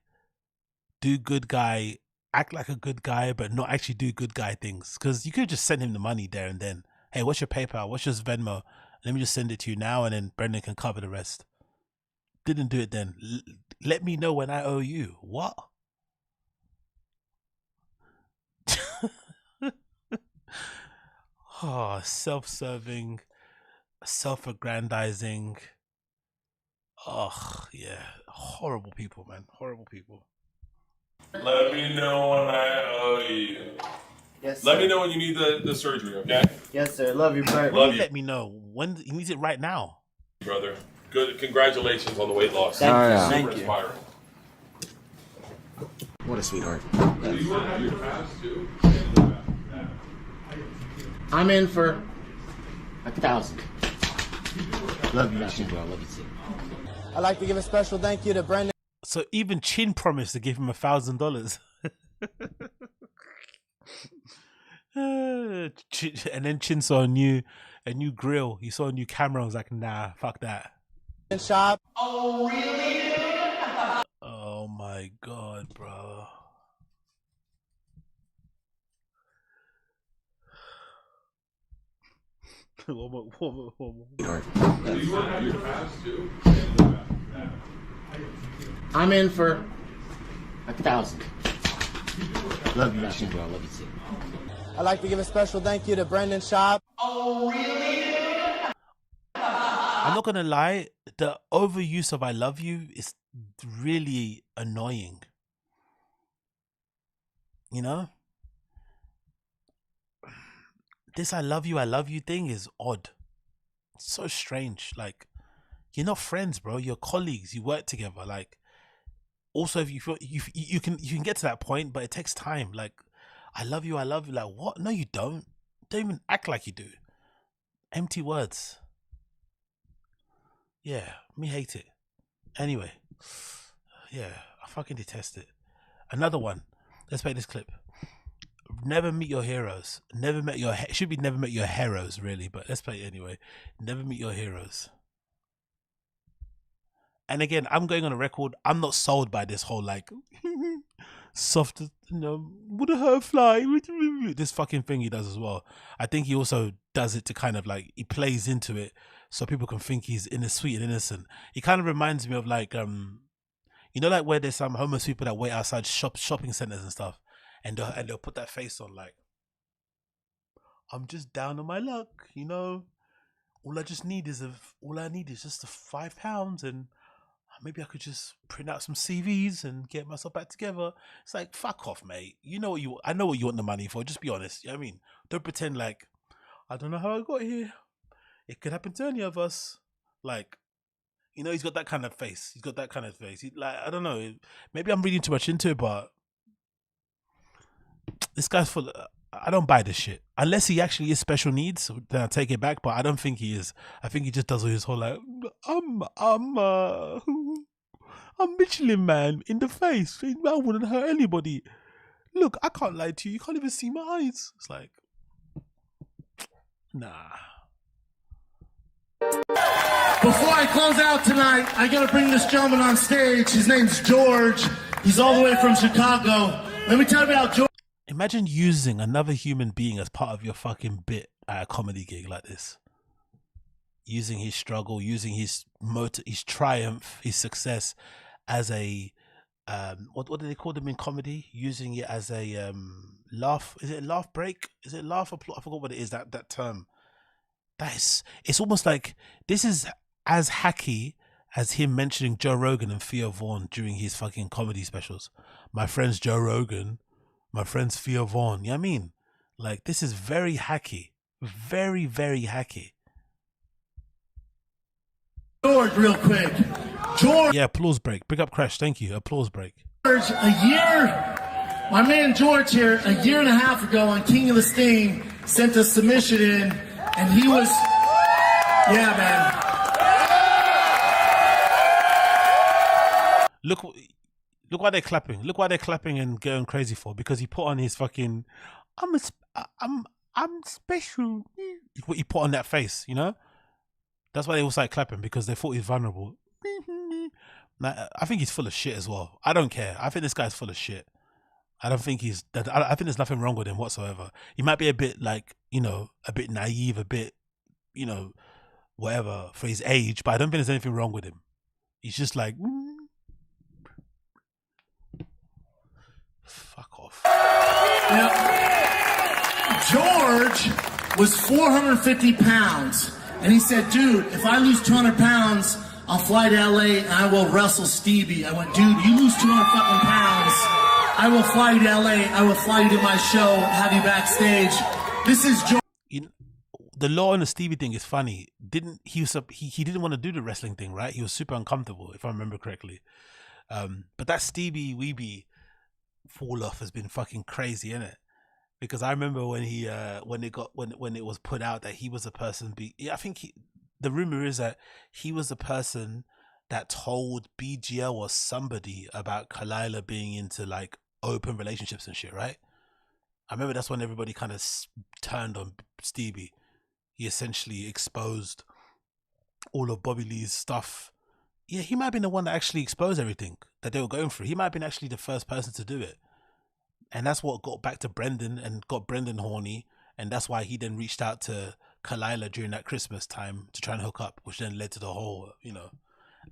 do good guy, act like a good guy, but not actually do good guy things. Because you could just send him the money there and then. Hey, what's your PayPal? What's your Venmo? Let me just send it to you now and then Brendan can cover the rest. Didn't do it then. Let me know when I owe you. What? Oh, self-serving, self-aggrandizing. Oh, yeah. Horrible people, man. Horrible people. Let me know when I owe you. Yes, Let me know when you need the surgery, okay? Yes, sir. Love you, Bert. Let me know when he needs it right now. Brother, good. Congratulations on the weight loss. Thank you. Super Thank you. inspiring. What a sweetheart. I'm in for 1,000. Love you, bro. Love you too. I'd like to give a special thank you to Brendan. So even Chin promised to give him $1,000. And then Chin saw a new grill. He saw a new camera. I was like, nah, fuck that. SCHAUB. Oh really? Oh my god, bro. One more. I'm in for 1,000. Love you, bro. Love you too. I'd like to give a special thank you to Brendan SCHAUB. Oh really? I'm not gonna lie, the overuse of "I love you" is really annoying. You know, this "I love you" thing is odd. It's so strange. Like, you're not friends, bro. You're colleagues. You work together. Like, also, if you feel you can get to that point, but it takes time. Like, I love you. Like, what? No, you don't. Don't even act like you do. Empty words. Yeah, me hate it. Anyway, yeah, I fucking detest it. Another one. Let's play this clip. Never meet your heroes. Never met your should be never met your heroes, really, but let's play it anyway. Never meet your heroes. And again, I'm going on a record. I'm not sold by this whole like soft, would a hurt fly? This fucking thing he does as well. I think he also does it to kind of like, he plays into it so people can think he's sweet and innocent. He kind of reminds me of like, like where there's some homeless people that wait outside shopping centers and stuff, and they'll put that face on like, I'm just down on my luck, all I need is just the £5, and maybe I could just print out some CVs and get myself back together. It's like, fuck off, mate. I know what you want the money for. Just be honest. You know what I mean? Don't pretend like, I don't know how I got here. It could happen to any of us. Like, he's got that kind of face. He's got that kind of face. I don't know. Maybe I'm reading too much into it, but this guy's full. I don't buy this shit. Unless he actually is special needs, then I take it back. But I don't think he is. I think he just does all his whole like, I'm Michelin Man in the face. I wouldn't hurt anybody. Look, I can't lie to you. You can't even see my eyes. It's like, nah. Before I close out tonight, I gotta bring this gentleman on stage. His name's George. He's all the way from Chicago. Let me tell you about George. Imagine using another human being as part of your fucking bit at a comedy gig like this. Using his struggle, using his triumph, his success as a what do they call them in comedy? Using it as a laugh. Is it a laugh break? Is it laugh applause? I forgot what it is, that term. It's almost like this is as hacky as him mentioning Joe Rogan and Theo Vaughn during his fucking comedy specials. My friend's Joe Rogan, my friend's Theo Vaughn. You know what I mean? Like, this is very hacky. Very, very hacky. George, real quick. George. Yeah, applause break. Big up Crash. Thank you. Applause break. My man George here, a year and a half ago on King of the Sting, sent a submission in, and he was, yeah, man. Look why they're clapping. Look why they're clapping and going crazy for. Because he put on his fucking, I'm special. He put on that face, That's why they all started clapping, because they thought he's vulnerable. I think he's full of shit as well. I don't care. I think this guy's full of shit. I think there's nothing wrong with him whatsoever. He might be a bit like, a bit naive, a bit, whatever for his age, but I don't think there's anything wrong with him. He's just like, fuck off. Now, George was 450 pounds, and he said, dude, if I lose 200 pounds, I'll fly to LA and I will wrestle Stevie. I went, dude, you lose 200 fucking pounds, I will fly you to LA, I will fly you to my show, have you backstage. This is George. the Law and the Stevie thing is funny. He didn't want to do the wrestling thing, right? He was super uncomfortable, if I remember correctly. But that Stevie Weeby fall off has been fucking crazy, isn't it? Because I remember when he when it was put out that he was a person. I think the rumor is that he was the person that told BGL or somebody about Kalila being into like open relationships and shit, right? I remember that's when everybody kind of turned on Stevie. He essentially exposed all of Bobby Lee's stuff. Yeah, he might have been the one that actually exposed everything that they were going through. He might have been actually the first person to do it. And that's what got back to Brendan and got Brendan horny. And that's why he then reached out to Kalila during that Christmas time to try and hook up, which then led to the whole,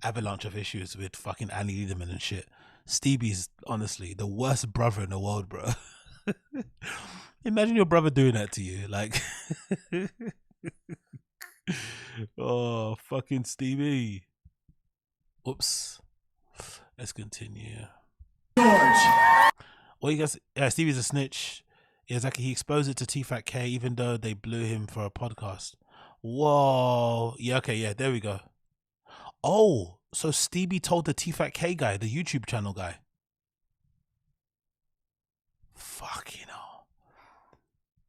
avalanche of issues with fucking Annie Liederman and shit. Stevie's honestly the worst brother in the world, bro. Imagine your brother doing that to you, like. Oh, fucking Stevie. Oops. Let's continue. George. Well, you guys, Stevie's a snitch. Yeah, exactly. He exposed it to TFATK, even though they blew him for a podcast. Whoa. Yeah. Okay. Yeah. There we go. Oh, so Stevie told the TFATK guy, the YouTube channel guy. Fuck,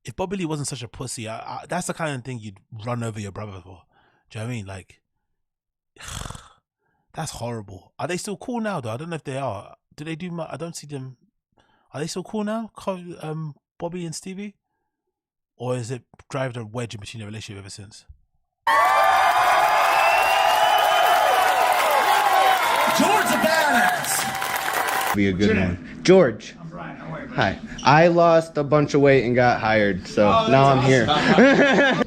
if Bobby Lee wasn't such a pussy, that's the kind of thing you'd run over your brother for. Do you know what I mean? Like, that's horrible. Are they still cool now, though? I don't know if they are. Do they do? I don't see them. Are they still cool now, Bobby and Stevie? Or is it drive a wedge in between their relationship ever since? George a badass. Be a good one. George. I'm Brian. How are you? Hi. I lost a bunch of weight and got hired, so now I'm here.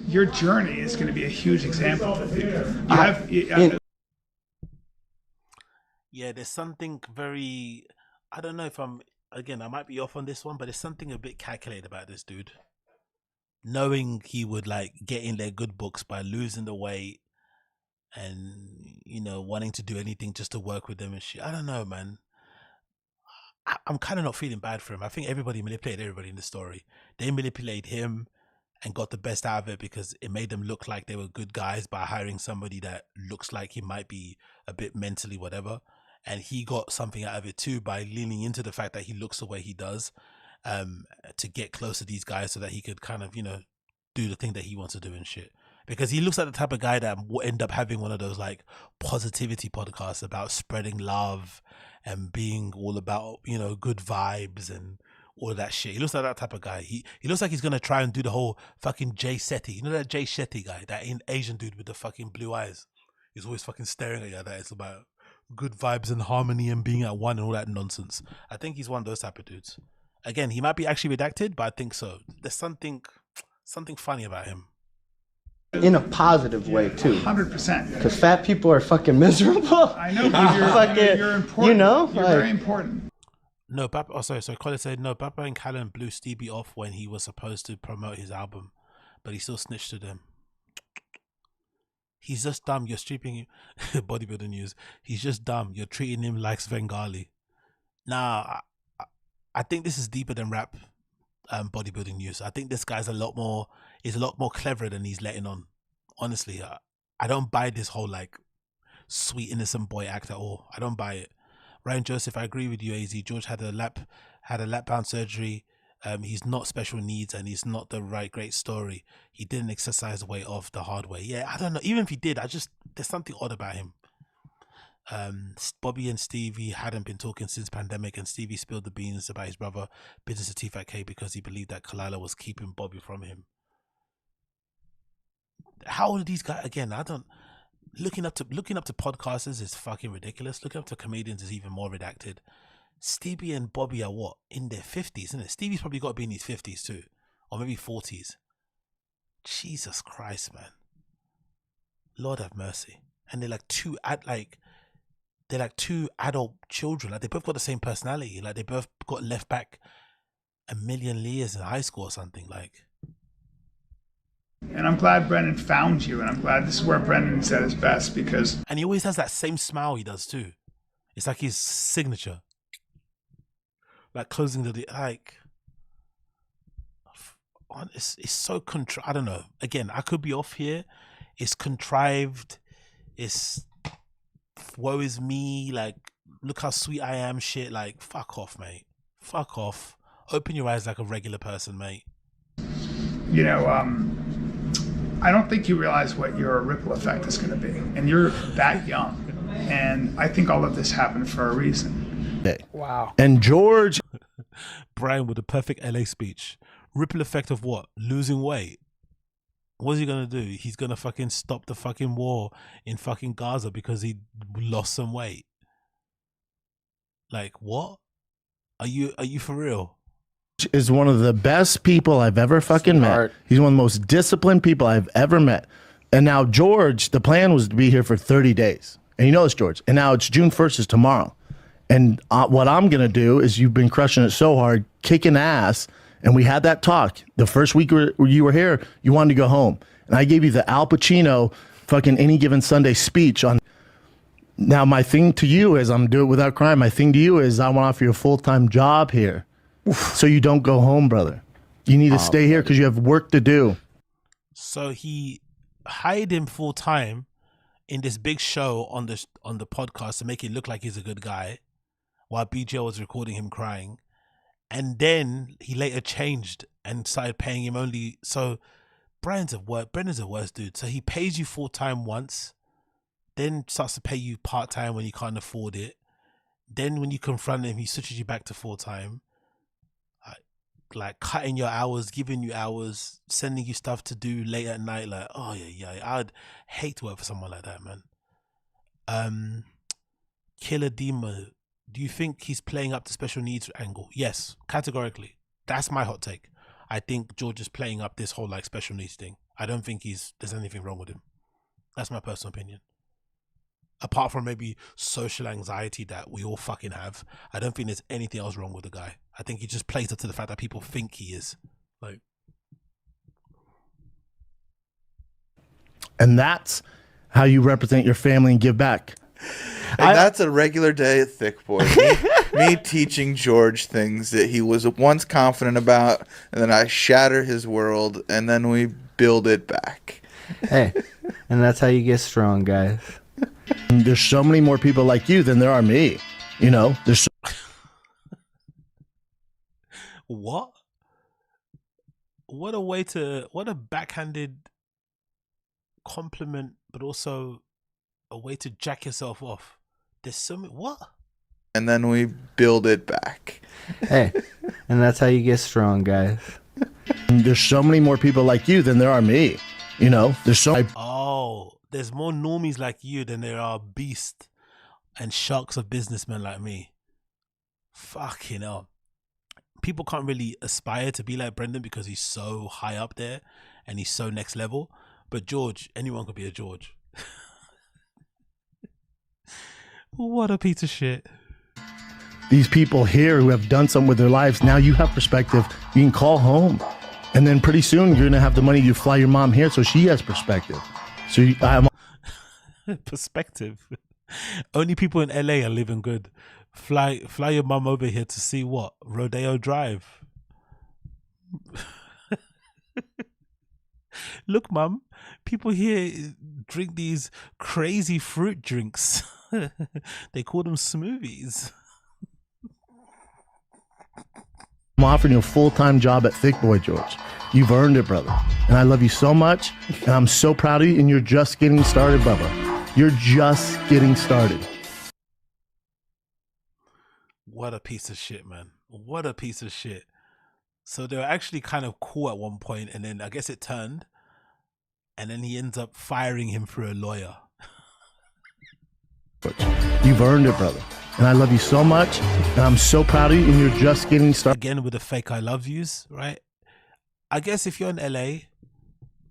Your journey is going to be a huge example for people. Yeah, there's something very. I don't know if I might be off on this one, but there's something a bit calculated about this dude. Knowing he would like get in their good books by losing the weight and, wanting to do anything just to work with them and shit. I don't know, man. I'm kind of not feeling bad for him. I think everybody manipulated everybody in the story. They manipulated him and got the best out of it because it made them look like they were good guys by hiring somebody that looks like he might be a bit mentally whatever. And he got something out of it too by leaning into the fact that he looks the way he does, to get close to these guys so that he could kind of, do the thing that he wants to do and shit. Because he looks like the type of guy that will end up having one of those like positivity podcasts about spreading love and being all about, good vibes and all of that shit. He looks like that type of guy. He looks like he's going to try and do the whole fucking Jay Shetty. You know that Jay Shetty guy, that Asian dude with the fucking blue eyes? He's always fucking staring at you. That it's about good vibes and harmony and being at one and all that nonsense. I think he's one of those type of dudes. Again, he might be actually redacted, but I think so. There's something funny about him. In a positive way too. 100%. Because fat people are fucking miserable. I know, but you're important. You're very important. No, Papa. Oh, sorry. Colin said no. Papa and Callen blew Stevie off when he was supposed to promote his album, but he still snitched to them. He's just dumb. You're stripping him. Bodybuilding news. He's just dumb. You're treating him like Svengali. Nah, I think this is deeper than rap. Bodybuilding news. I think this guy's a lot more clever than he's letting on. Honestly, I don't buy this whole like sweet innocent boy act at all. I don't buy it. Ryan Joseph, I agree with you. AZ George had a lap band surgery. He's not special needs and he's not the right great story. He didn't exercise weight off the hard way. Yeah, I don't know. Even if he did, there's something odd about him. Bobby and Stevie hadn't been talking since pandemic, and Stevie spilled the beans about his brother business at TFATK because he believed that Kalila was keeping Bobby from him. How old are these guys? Again, looking up to podcasters is fucking ridiculous. Looking up to comedians is even more redacted. Stevie and Bobby are what? In their 50s, isn't it? Stevie's probably got to be in his 50s too. Or maybe 40s. Jesus Christ, man. Lord have mercy. And they're like two adult children. Like they both got the same personality. Like they both got left back a million years in high school or something. Like. And I'm glad Brendan found you, and I'm glad this is where Brendan said his best because. And he always has that same smile he does too. It's like his signature. Like closing the like. it's so I don't know. Again, I could be off here. It's contrived. It's woe is me. Like, look how sweet I am. Shit. Like, fuck off, mate. Fuck off. Open your eyes like a regular person, mate. You know, I don't think you realize what your ripple effect is going to be, and you're that young. And I think all of this happened for a reason. Wow. And George, Brian with the perfect LA speech. Ripple effect of what? Losing weight. What's he gonna do? He's gonna fucking stop the fucking war in fucking Gaza because he lost some weight. Like, what? Are you for real? is one of the best people I've ever fucking met. He's one of the most disciplined people I've ever met. And now George, the plan was to be here for 30 days. And you know this, George. And now it's June 1st is tomorrow. And what I'm going to do is, you've been crushing it so hard, kicking ass. And we had that talk. The first week you were here, you wanted to go home. And I gave you the Al Pacino fucking Any Given Sunday speech on. Now, my thing to you is, I'm doing it without crying. My thing to you is, I want to offer you a full-time job here. So you don't go home, brother. You need to stay here because you have work to do. So he hired him full time in this big show on the podcast to make it look like he's a good guy, while BGL was recording him crying, and then he later changed and started paying him only. So Brendan's a worst dude. So he pays you full time once, then starts to pay you part time when you can't afford it. Then when you confront him, he switches you back to full time. Like cutting your hours, giving you hours, sending you stuff to do late at night. Like, oh yeah, I'd hate to work for someone like that, man. Killer Demo, do you think he's playing up the special needs angle? Yes, categorically. That's my hot take. I think George is playing up this whole like special needs thing. I don't think there's anything wrong with him. That's my personal opinion. Apart from maybe social anxiety that we all fucking have, I don't think there's anything else wrong with the guy. I think he just plays up to the fact that people think he is. Like, and that's how you represent your family and give back. And that's a regular day at Thick Boy. Me teaching George things that he was once confident about, and then I shatter his world, and then we build it back. Hey, and that's how you get strong, guys. There's so many more people like you than there are me. You know, there's so what a backhanded compliment, but also a way to jack yourself off. There's so many, what? And then we build it back. Hey, and that's how you get strong, guys. There's so many more people like you than there are me. You know, there's so there's more normies like you than there are beasts and sharks of businessmen like me. Fucking hell. People can't really aspire to be like Brendan because he's so high up there and he's so next level. But George, anyone could be a George. What a piece of shit. These people here who have done something with their lives, now you have perspective. You can call home. And then pretty soon you're going to have the money to fly your mom here so she has perspective. So I'm perspective. Only people in LA are living good. Fly your mom over here to see what? Rodeo Drive. Look, mom, people here drink these crazy fruit drinks. They call them smoothies. I'm offering you a full-time job at Thick Boy, George. You've earned it, brother. And I love you so much. And I'm so proud of you. And you're just getting started, Bubba. You're just getting started. What a piece of shit, man. What a piece of shit. So they were actually kind of cool at one point, and then I guess it turned. And then he ends up firing him for a lawyer. You've earned it, brother. And I love you so much. And I'm so proud of you. And you're just getting started. Again with the fake I love yous, right? I guess if you're in LA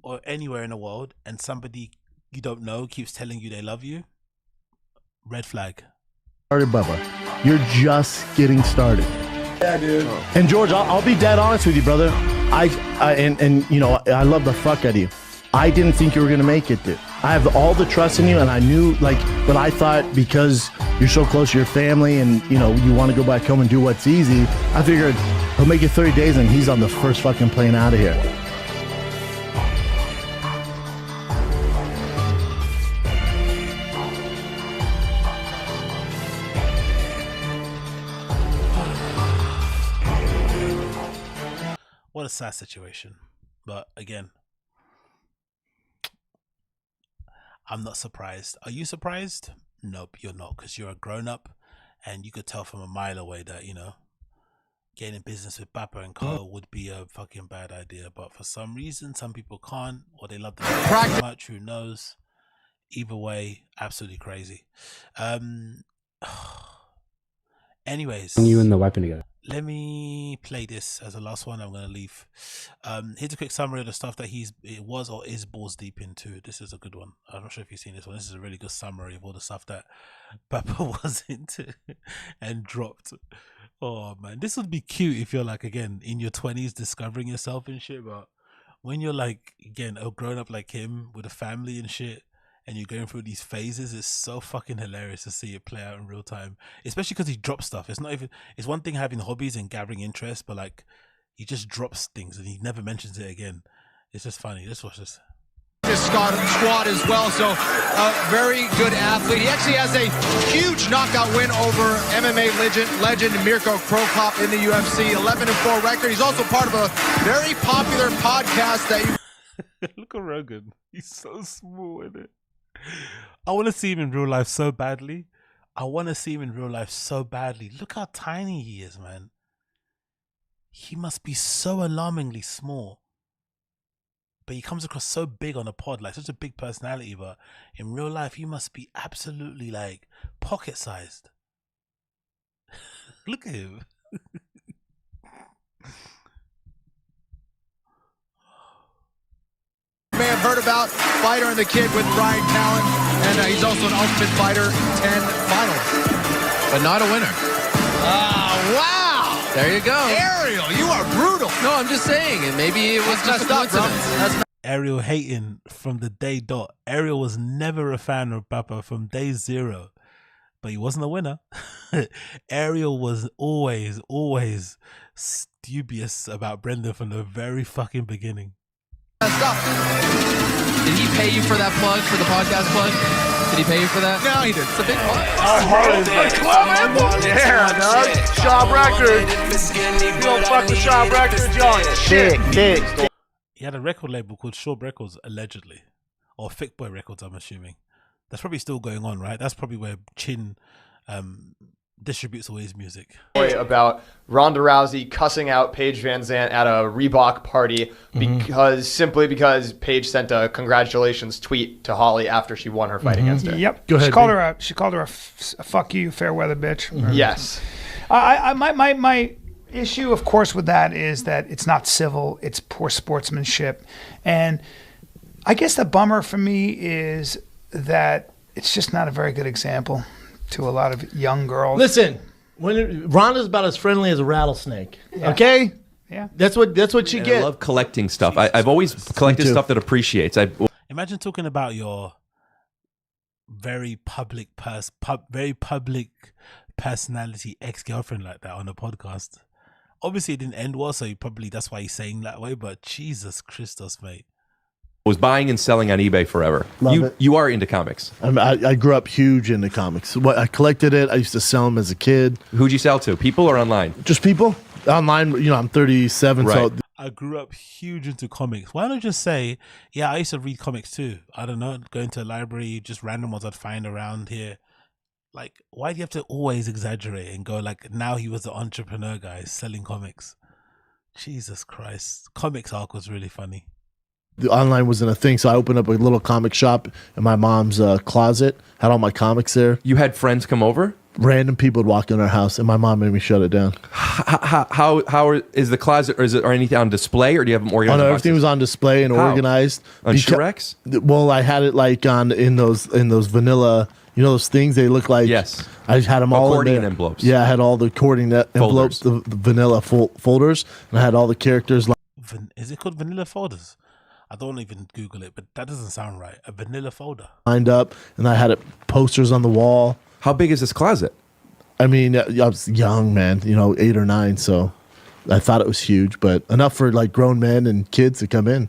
or anywhere in the world and somebody you don't know keeps telling you they love you, red flag. Started, Bubba. You're just getting started. Yeah, dude. And George, I'll be dead honest with you, brother. And you know, I love the fuck out of you. I didn't think you were going to make it, dude. I have all the trust in you, and I knew, like, but I thought because you're so close to your family and, you know, you want to go back home and do what's easy, I figured He'll make it 30 days and he's on the first fucking plane out of here. What a sad situation. But again, I'm not surprised. Are you surprised? Nope, you're not, because you're a grown-up and you could tell from a mile away that, you know, getting in business with Bappa and Co would be a fucking bad idea. But for some reason, some people can't, or they love the game so much, who knows. Either way, absolutely crazy. Anyways, You and the weapon together. let me play this as the last one. I'm going to leave. Here's a quick summary of the stuff that it was or is balls deep into. This is a good one. I'm not sure if you've seen this one. This is a really good summary of all the stuff that Bappa was into and dropped. Oh man, this would be cute if you're like, again, in your 20s discovering yourself and shit. But when you're like, again, a grown up like him with a family and shit, and you're going through these phases, it's so fucking hilarious to see it play out in real time, especially because he drops stuff. It's not even, it's one thing having hobbies and gathering interest, but like he just drops things and he never mentions it again. It's just funny. Let's watch this. This squad as well, so a very good athlete. He actually has a huge knockout win over MMA legend Mirko Krokop in the UFC, 11-4 record. He's also part of a very popular podcast that you Look at Rogan. He's so small in it. I want to see him in real life so badly. Look how tiny he is, man. He must be so alarmingly small. But he comes across so big on a pod, like such a big personality. But in real life, he must be absolutely like pocket-sized. Look at him. may have heard about, Fighter and the Kid with Bryan Callen, and he's also an Ultimate Fighter 10 finalist, but not a winner. Wow! There you go. Ariel, you are brutal. No, I'm just saying, and maybe it was just a coincidence. Ariel hating from the day dot. Ariel was never a fan of Bappa from day zero, but he wasn't a winner. Ariel was always dubious about Brendan from the very fucking beginning. Did he pay you for that plug, for the podcast plug? Did he pay you for that? No, he did. It's a big plug. Yeah, dog. SCHAUB Records. You don't fuck with SCHAUB Records, y'all. Big. He had a record label called SCHAUB Records, allegedly. Or Thick Boy Records, I'm assuming. That's probably still going on, right? That's probably where Chin distributes all his music. About Ronda Rousey cussing out Paige Van Zandt at a Reebok party simply because Paige sent a congratulations tweet to Holly after she won her fight against her. Yep. Go ahead. She called her a fuck you, fair weather bitch. Yes. My issue, of course, with that is that it's not civil. It's poor sportsmanship, and I guess the bummer for me is that it's just not a very good example to a lot of young girls. Listen, Rhonda's about as friendly as a rattlesnake. Yeah. Okay? Yeah. That's what you get. I love collecting stuff. I've always collected stuff that appreciates. Imagine talking about your very public personality ex-girlfriend like that on a podcast. Obviously it didn't end well, so that's why he's saying that way, but Jesus Christos, mate. Was buying and selling on eBay forever. You are into comics. I grew up huge into comics. I collected it. I used to sell them as a kid. Who'd you sell to? People or online? Just people. Online, I'm 37, right. so... I grew up huge into comics. Why don't you just say, yeah, I used to read comics too. I don't know, going to a library, just random ones I'd find around here. Like, why do you have to always exaggerate and go like, now he was the entrepreneur guy selling comics? Jesus Christ. Comics arc was really funny. The online wasn't a thing, so I opened up a little comic shop in my mom's closet, had all my comics there. You had friends come over? Random people would walk in our house, and my mom made me shut it down. How is the closet, or anything on display, or do you have them organized? Oh, no, everything was on display and organized. On Shreks? Well, I had it like in those vanilla, those things they look like. Yes. I had them all accordion in there. envelopes. Yeah, I had all the accordion envelopes, the vanilla folders, and I had all the characters. Is it called vanilla folders? I don't even Google it, but that doesn't sound right. A vanilla folder. Lined up, and I had posters on the wall. How big is this closet? I mean, I was young, man, 8 or 9, so. I thought it was huge, but enough for like grown men and kids to come in.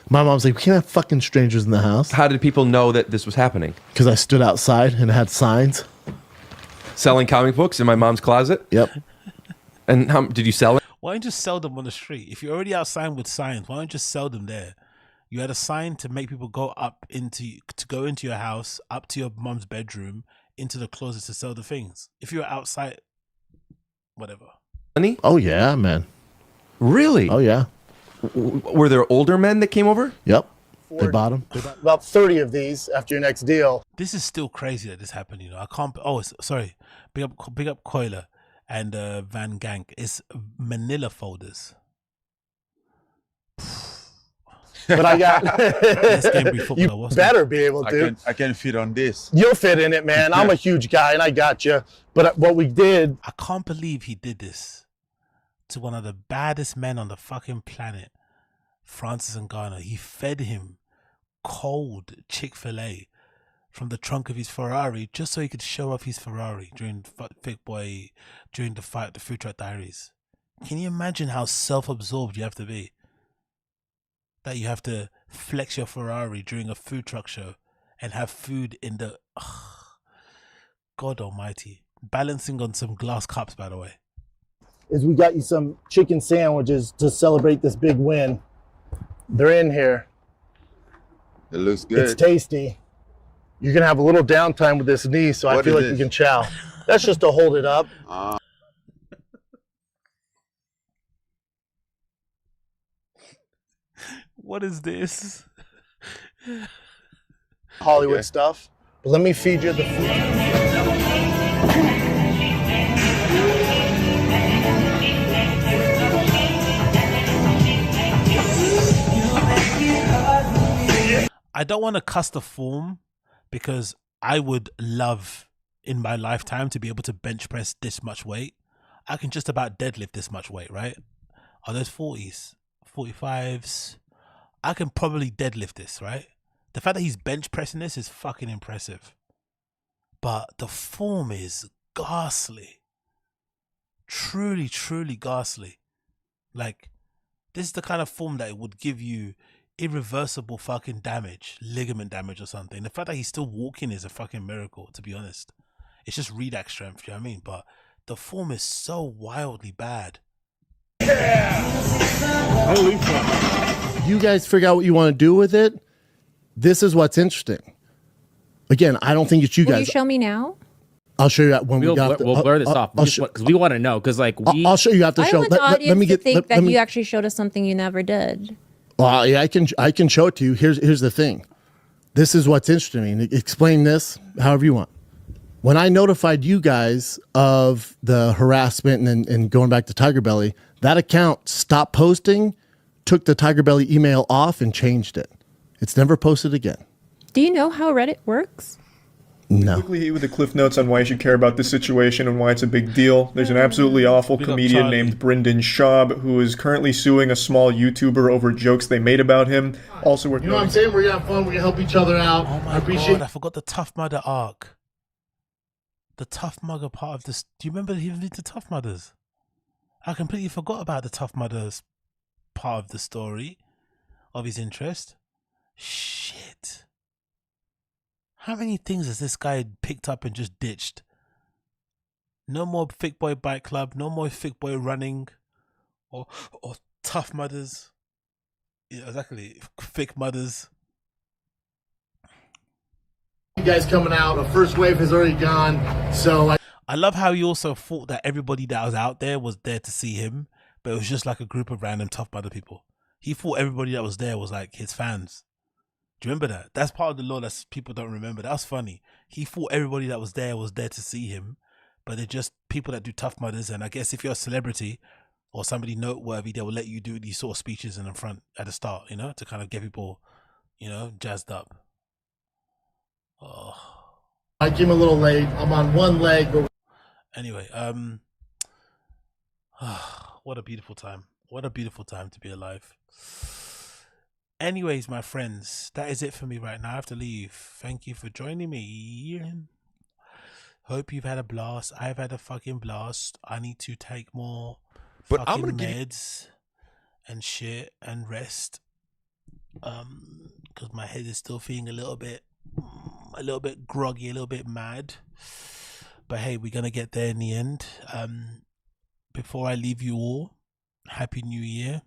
My mom's like, we can't have fucking strangers in the house. How did people know that this was happening? Because I stood outside and had signs. Selling comic books in my mom's closet? Yep. And how did you sell it? Why don't you just sell them on the street? If you're already outside with signs, why don't you just sell them there? You had a sign to make people go into your house, up to your mom's bedroom, into the closet to sell the things. If you're outside, whatever. Money? Oh yeah, man. Really? Oh yeah. Were there older men that came over? Yep. They bought them. About 30 of these after your next deal. This is still crazy that this happened. You know, I can't. Oh, sorry. Big up Coiler and Van Gank. It's Manila folders. But I got. You better be able to. I can fit on this. You'll fit in it, man. I'm a huge guy, and I got you. But what we did. I can't believe he did this to one of the baddest men on the fucking planet, Francis Ngannou. He fed him cold Chick-fil-A from the trunk of his Ferrari just so he could show off his Ferrari during the fight, the Food Truck Diaries. Can you imagine how self-absorbed you have to be? That you have to flex your Ferrari during a food truck show and have food in the... God almighty. Balancing on some glass cups, by the way. Is we got you some chicken sandwiches to celebrate this big win. They're in here. It looks good. It's tasty. You're going to have a little downtime with this knee, so I feel like we can chow. That's just to hold it up. What is this? Hollywood stuff. But let me feed you the food. I don't want to cuss the form because I would love in my lifetime to be able to bench press this much weight. I can just about deadlift this much weight, right? Are those 40s, 45s? I can probably deadlift this, right? The fact that he's bench pressing this is fucking impressive. But the form is ghastly. Truly, truly ghastly. Like, this is the kind of form that would give you irreversible fucking damage, ligament damage or something. The fact that he's still walking is a fucking miracle, to be honest. It's just redax strength, you know what I mean? But the form is so wildly bad. Holy fuck. You guys figure out what you want to do with it. This is what's interesting. Again, I don't think it's you Will guys. you show me now? I'll show you when we got. We'll blur this off because we want to know. Because like I'll show you after the show. I want the audience to think that you actually showed us something you never did. Well, yeah, I can show it to you. Here's the thing. This is what's interesting to me. Explain this however you want. When I notified you guys of the harassment and going back to Tiger Belly, that account stopped posting, took the Tiger Belly email off, and changed it. It's never posted again. Do you know how Reddit works? No. Quickly hit with the cliff notes on why you should care about this situation and why it's a big deal. There's an absolutely awful comedian named Bryyan SCHAUB who is currently suing a small YouTuber over jokes they made about him. Also worth You know what I'm saying? We're going to have fun. We're going to help each other out. Oh my God, I forgot the Tough Mudder arc. The Tough Mudder part of this. Do you remember even the Tough Mudders? I completely forgot about the Tough Mudders part of the story of his interest. Shit. How many things has this guy picked up and just ditched? No more Thick Boy Bike Club, no more Thick Boy Running, or Tough Mudders. Yeah, exactly, Thick Mudders. You guys coming out, the first wave has already gone, so I love how he also thought that everybody that was out there was there to see him, but it was just like a group of random Tough Mudder people. He thought everybody that was there was like his fans. Do you remember that? That's part of the law that people don't remember. That was funny. He thought everybody that was there to see him, but they're just people that do Tough Mudders. And I guess if you're a celebrity or somebody noteworthy, they will let you do these sort of speeches in the front at the start, you know, to kind of get people, you know, jazzed up. Oh. I came a little late. I'm on one leg, but anyway, what a beautiful time. What a beautiful time to be alive. Anyways, my friends, that is it for me right now. I have to leave. Thank you for joining me. Hope you've had a blast. I've had a fucking blast. I need to take more But fucking I'm gonna give you. meds and shit and rest. Because my head is still feeling a little bit groggy, a little bit mad. But hey, we're gonna get there in the end. Before I leave you all, Happy New Year.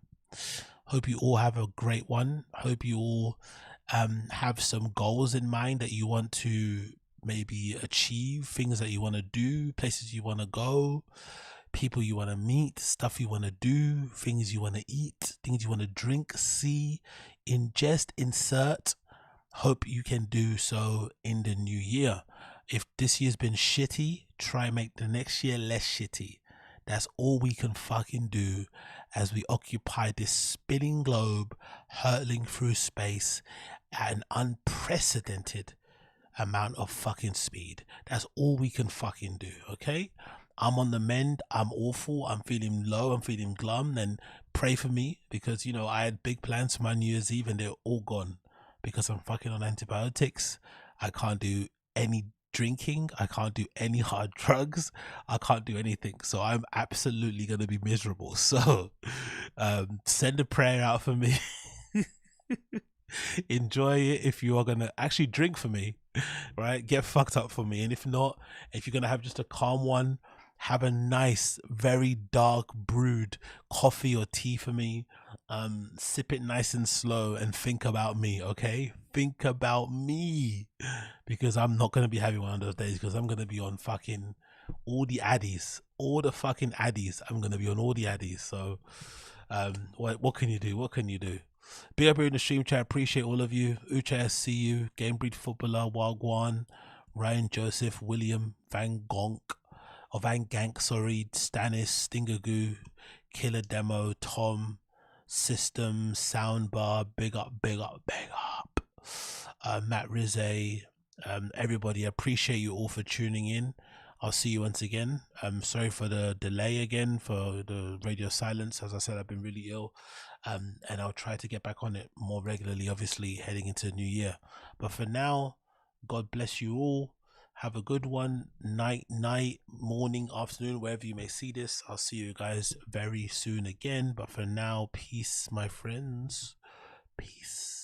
Hope you all have a great one. Hope you all have some goals in mind that you want to maybe achieve, things that you want to do, places you want to go, people you want to meet, stuff you want to do, things you want to eat, things you want to drink, see, ingest, insert. Hope you can do so in the new year. If this year's been shitty, try and make the next year less shitty. That's all we can fucking do as we occupy this spinning globe, hurtling through space at an unprecedented amount of fucking speed. That's all we can fucking do, okay? I'm on the mend. I'm awful. I'm feeling low. I'm feeling glum. And pray for me because, you know, I had big plans for my New Year's Eve and they're all gone because I'm fucking on antibiotics. I can't do any drinking. I can't do any hard drugs. I can't do anything. So I'm absolutely going to be miserable. So send a prayer out for me. Enjoy it if you are going to actually drink for me, right? Get fucked up for me. And if not, if you're going to have just a calm one, have a nice, very dark brewed coffee or tea for me. Sip it nice and slow and think about me, okay? Think about me, because I'm not going to be having one of those days because I'm going to be on fucking all the addies, all the fucking addies. I'm going to be on all the addies. So what can you do? What can you do? Big up here in the stream chat. Appreciate all of you. Uche, see you. Game Breed Footballer, Wagwan, Ryan, Joseph, William, Van Gonk, or Van Gank, sorry, Stannis, Stingagoo, Killer Demo, Tom, System, Soundbar, big up, big up, big up. Matt Rizze, everybody, appreciate you all for tuning in. I'll see you once again. Sorry for the delay again, for the radio silence. As I said, I've been really ill. And I'll try to get back on it more regularly, obviously, heading into the new year. But for now, God bless you all. Have a good one. Night, morning, afternoon, wherever you may see this. I'll see you guys very soon again. But for now, peace, my friends. Peace.